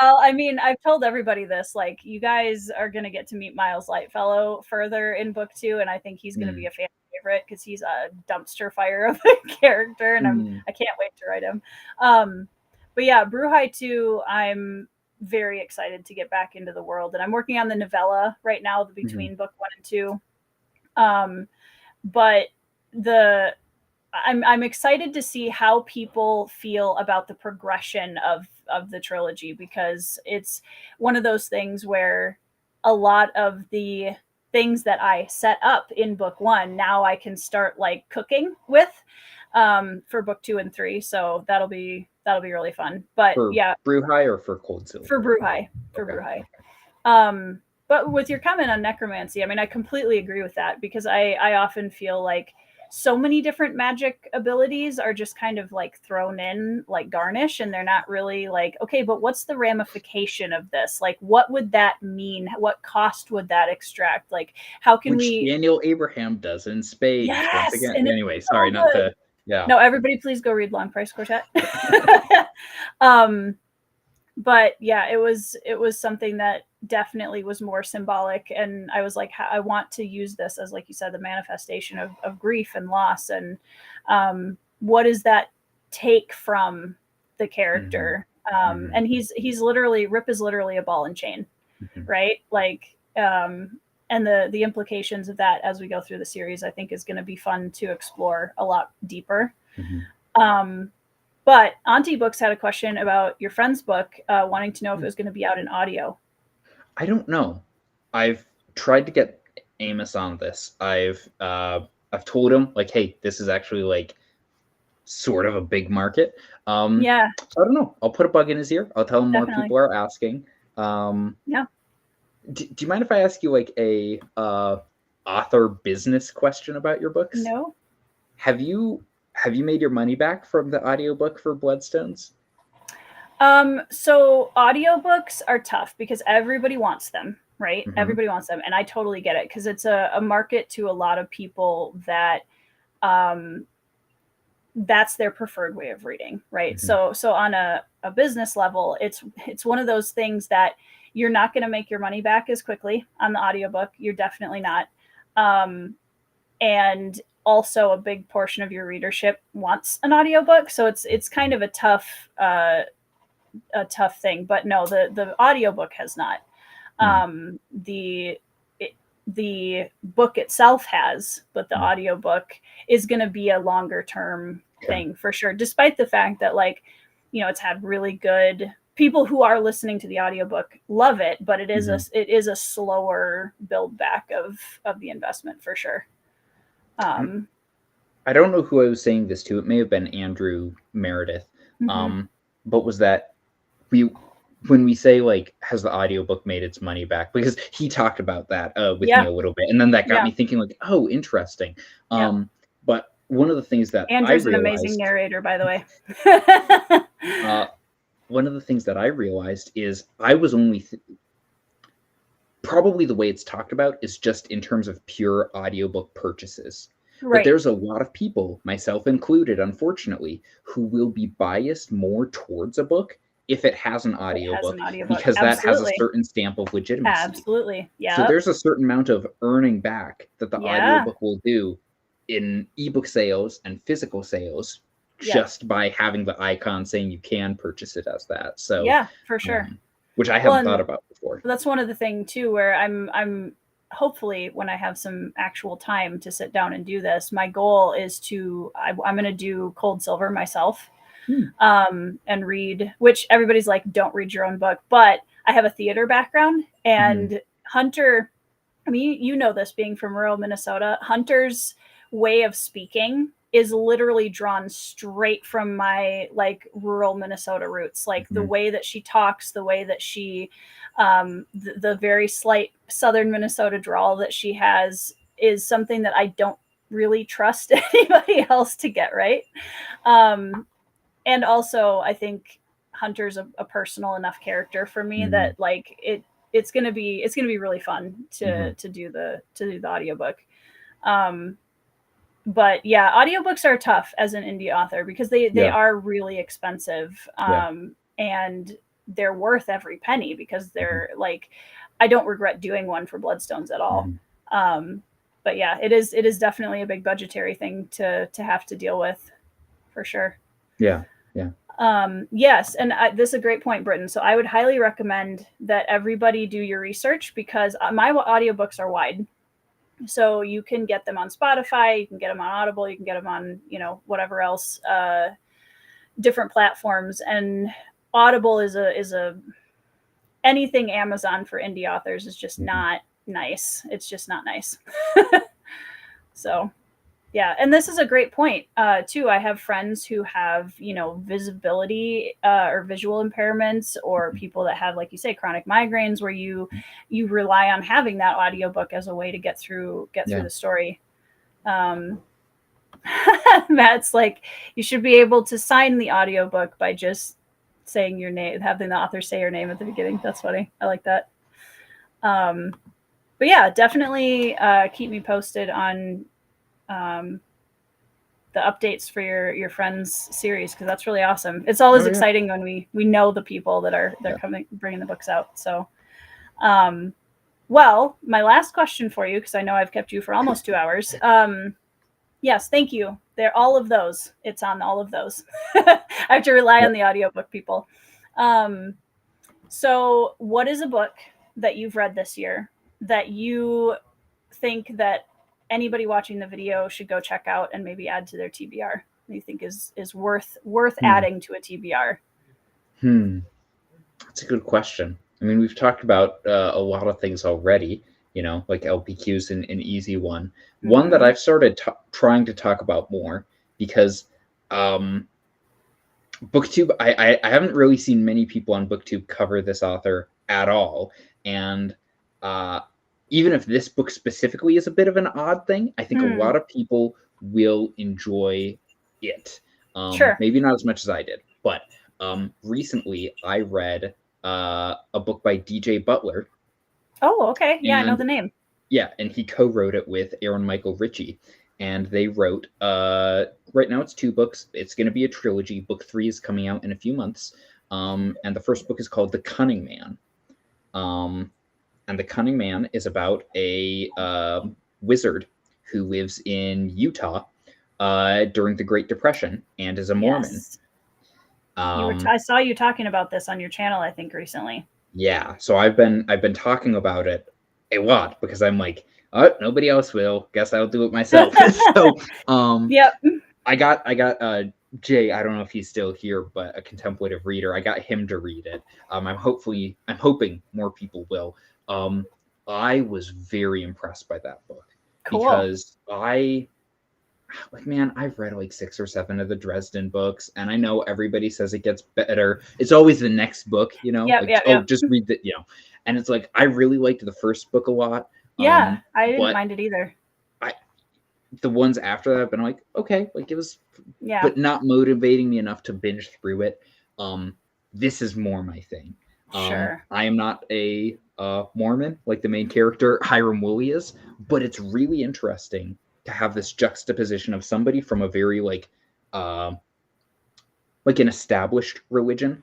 Speaker 1: well, I mean, I've told everybody this, like, you guys are going to get to meet Miles Lightfellow further in book 2, and I think he's going to be a fan favorite because he's a dumpster fire of a character, and I can't wait to write him. But yeah, Bruhai 2, I'm very excited to get back into the world, and I'm working on the novella right now between book 1 and 2. But I'm excited to see how people feel about the progression of the trilogy, because it's one of those things where a lot of the things that I set up in book 1 now I can start like cooking with for book 2 and 3. So that'll be really fun. But
Speaker 2: for Bruhai or for Cold Silver?
Speaker 1: For Bruhai. Bruhai. But with your comment on necromancy, I mean, I completely agree with that, because I often feel like so many different magic abilities are just kind of like thrown in like garnish, and they're not really like, okay, but what's the ramification of this? Like, what would that mean? What cost would that extract? Like, how can
Speaker 2: Which Daniel Abraham does in spades.
Speaker 1: Yes,
Speaker 2: once again. Anyway, sorry, not to
Speaker 1: No, everybody please go read Long Price Quartet. But yeah, it was something that definitely was more symbolic, and I was like, I want to use this as, like you said, the manifestation of grief and loss, and what does that take from the character? And he's literally, Rip is literally a ball and chain, right? Like, and the implications of that as we go through the series, I think, is going to be fun to explore a lot deeper. But Auntie Books had a question about your friend's book, wanting to know if it was going to be out in audio.
Speaker 2: I don't know. I've tried to get Amos on this. I've told him like, hey, this is actually like sort of a big market. So I don't know. I'll put a bug in his ear. I'll tell him more people are asking. Do you mind if I ask you like a author business question about your books?
Speaker 1: No.
Speaker 2: Have you made your money back from the audiobook for Bloodstones?
Speaker 1: So audiobooks are tough because everybody wants them, right? Everybody wants them. And I totally get it, because it's a market to a lot of people that that's their preferred way of reading, right? So on a business level, it's one of those things that you're not going to make your money back as quickly on the audiobook. You're definitely not. And also a big portion of your readership wants an audiobook. So it's kind of a tough thing, but no, the audiobook has not. The book itself has, but the audiobook is going to be a longer term thing for sure. Despite the fact that, like, it's had really good people who are listening to the audiobook love it, but it is a slower build back of the investment for sure.
Speaker 2: I don't know who I was saying this to. It may have been Andrew Meredith. But was that when we say like, has the audiobook made its money back? Because he talked about that with me a little bit, and then that got me thinking like, oh, interesting. But one of the things that
Speaker 1: Andrew's an amazing narrator, by the way.
Speaker 2: One of the things that I realized is I was only probably the way it's talked about is just in terms of pure audiobook purchases. Right. But there's a lot of people, myself included, unfortunately, who will be biased more towards a book if it has an audiobook, because that has a certain stamp of legitimacy.
Speaker 1: Absolutely. Yeah.
Speaker 2: So there's a certain amount of earning back that the audiobook will do in ebook sales and physical sales just by having the icon saying you can purchase it as that. So
Speaker 1: yeah, for sure.
Speaker 2: Which I haven't thought about before.
Speaker 1: That's one of the things too, where I'm hopefully when I have some actual time to sit down and do this, my goal is I'm going to do Cold Silver myself. And read, which everybody's like, don't read your own book, but I have a theater background, and Hunter, I mean, you know this being from rural Minnesota, Hunter's way of speaking is literally drawn straight from my like rural Minnesota roots. Like the way that she talks, the way that she, the very slight Southern Minnesota drawl that she has is something that I don't really trust anybody else to get right. And also I think Hunter's a personal enough character for me that like it's gonna be really fun to do the audiobook. But yeah, audiobooks are tough as an indie author because they are really expensive. And they're worth every penny because they're like, I don't regret doing one for Bloodstones at all. But yeah, it is definitely a big budgetary thing to have to deal with, for sure.
Speaker 2: Yeah.
Speaker 1: Yes, and this is a great point, Britton. So I would highly recommend that everybody do your research because my audiobooks are wide. So you can get them on Spotify, you can get them on Audible, you can get them on, whatever else, different platforms. And Audible is a anything Amazon for indie authors is just not nice. It's just not nice. So yeah, and this is a great point too. I have friends who have, visibility or visual impairments, or people that have, like you say, chronic migraines, where you rely on having that audiobook as a way to get through the story. Matt's like, you should be able to sign the audiobook by just saying your name, having the author say your name at the beginning. That's funny. I like that. But yeah, definitely keep me posted on the updates for your friends series, because that's really awesome. It's always exciting when we know the people that are coming, bringing the books out. So well, my last question for you, because I know I've kept you for almost 2 hours. Yes, thank you. They're all of those. It's on all of those. I have to rely on the audiobook people. So what is a book that you've read this year that you think that anybody watching the video should go check out and maybe add to their TBR? You think is worth adding to a TBR?
Speaker 2: That's a good question. I mean, we've talked about a lot of things already, like LPQ's an easy one. One that I've started trying to talk about more, because BookTube, I haven't really seen many people on BookTube cover this author at all. And even if this book specifically is a bit of an odd thing, I think a lot of people will enjoy it.
Speaker 1: Sure.
Speaker 2: Maybe not as much as I did, but recently I read a book by DJ Butler.
Speaker 1: Oh, okay. Yeah, I know the name.
Speaker 2: Yeah, and he co-wrote it with Aaron Michael Ritchie. And they wrote, right now it's 2 books. It's going to be a trilogy. Book 3 is coming out in a few months. And the first book is called The Cunning Man. And The Cunning Man is about a wizard who lives in Utah during the Great Depression and is a Mormon.
Speaker 1: Yes. I saw you talking about this on your channel, I think, recently.
Speaker 2: Yeah, so I've been talking about it a lot because I'm like, oh, nobody else will. Guess I'll do it myself. So,
Speaker 1: yep.
Speaker 2: I got Jay. I don't know if he's still here, but a contemplative reader. I got him to read it. I'm hoping more people will. I was very impressed by that book.
Speaker 1: Cool.
Speaker 2: Because I've read like 6 or 7 of the Dresden books, and I know everybody says it gets better. It's always the next book, just read the, and it's like, I really liked the first book a lot.
Speaker 1: Yeah, I didn't mind it either.
Speaker 2: The ones after that, I've been like, okay, like it was, but not motivating me enough to binge through it. This is more my thing.
Speaker 1: Sure.
Speaker 2: I am not a Mormon like the main character Hiram Woolley is, but it's really interesting to have this juxtaposition of somebody from a very like an established religion,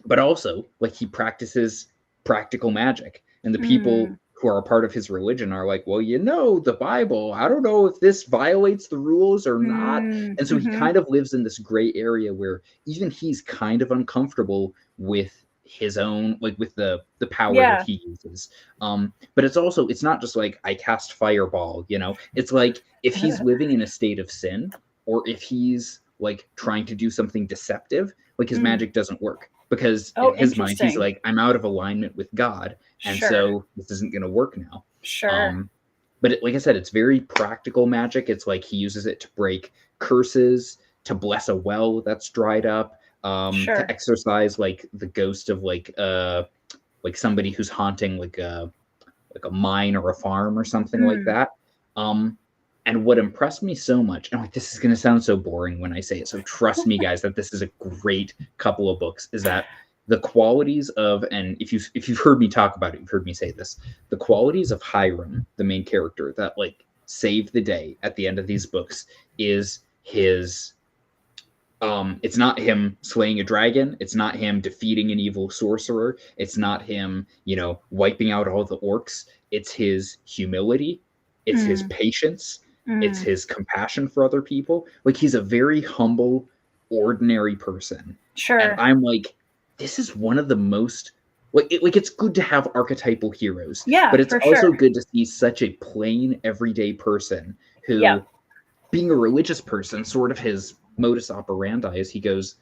Speaker 2: but also like he practices practical magic, and the people who are a part of his religion are like, well, the Bible, I don't know if this violates the rules or not. And so he kind of lives in this gray area where even he's kind of uncomfortable with his own, like with the power that he uses. But it's not just like I cast fireball, it's like if he's living in a state of sin, or if he's like trying to do something deceptive, like his magic doesn't work because in his mind he's like, I'm out of alignment with God, and so this isn't going to work now. But like I said, it's very practical magic. It's like he uses it to break curses, to bless a well that's dried up, to exorcise like the ghost of like somebody who's haunting like a mine or a farm or something like that. And what impressed me so much, and like this is going to sound so boring when I say it, so trust me, guys, that this is a great couple of books, is that the qualities of, and if you've heard me talk about it, you've heard me say this, the qualities of Hiram, the main character, that like save the day at the end of these books, is his it's not him slaying a dragon, it's not him defeating an evil sorcerer, it's not him, wiping out all the orcs, it's his humility, it's his patience, it's his compassion for other people. Like, he's a very humble, ordinary person. And I'm like, this is one of the most like it's good to have archetypal heroes, but it's also good to see such a plain everyday person who, being a religious person, sort of his modus operandi is he goes,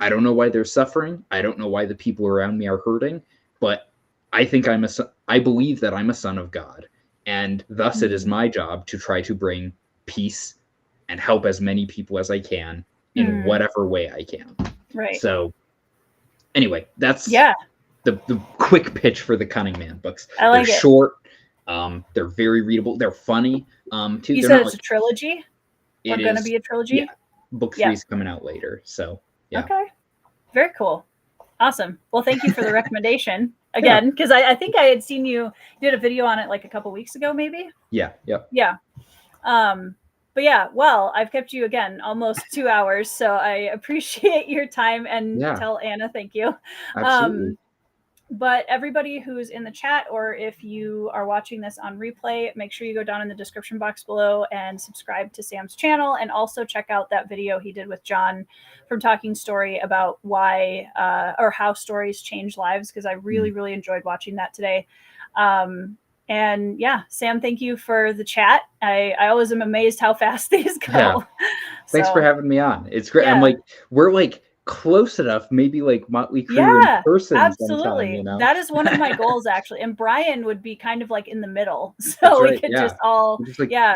Speaker 2: I don't know why they're suffering, I don't know why the people around me are hurting, but I believe that I'm a son of God, and thus it is my job to try to bring peace and help as many people as I can in whatever way I can. Right. So anyway, that's the quick pitch for the Cunning Man books. They're short, they're very readable, they're funny. Too.
Speaker 1: You said it's a trilogy? It's going to be a trilogy?
Speaker 2: Yeah. Book 3 is coming out later. So, yeah.
Speaker 1: Okay. Very cool. Awesome. Well, thank you for the recommendation again, because I think I had seen you did a video on it like a couple weeks ago, maybe.
Speaker 2: Yeah. Yep.
Speaker 1: Yeah. But yeah, well, I've kept you again almost 2 hours, so I appreciate your time, and tell Anna thank you.
Speaker 2: Absolutely.
Speaker 1: But everybody who's in the chat, or if you are watching this on replay, make sure you go down in the description box below and subscribe to Sam's channel, and also check out that video he did with John from Talking Story about why or how stories change lives, because I really, really enjoyed watching that today. And yeah, Sam, thank you for the chat. I always am amazed how fast these go.
Speaker 2: Yeah. Thanks for having me on. It's great. I'm like, we're like close enough, maybe like Motley Crew in person.
Speaker 1: Absolutely.
Speaker 2: Sometime,
Speaker 1: That is one of my goals, actually. And Brian would be kind of like in the middle, so we could just all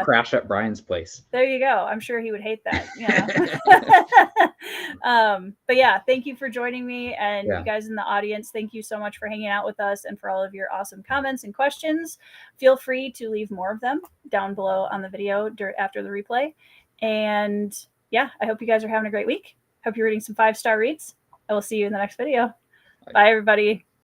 Speaker 2: crash at Brian's place.
Speaker 1: There you go. I'm sure he would hate that. But yeah, thank you for joining me, and you guys in the audience, thank you so much for hanging out with us and for all of your awesome comments and questions. Feel free to leave more of them down below on the video after the replay. And yeah, I hope you guys are having a great week. Hope you're reading some 5-star reads. I will see you in the next video. Bye everybody.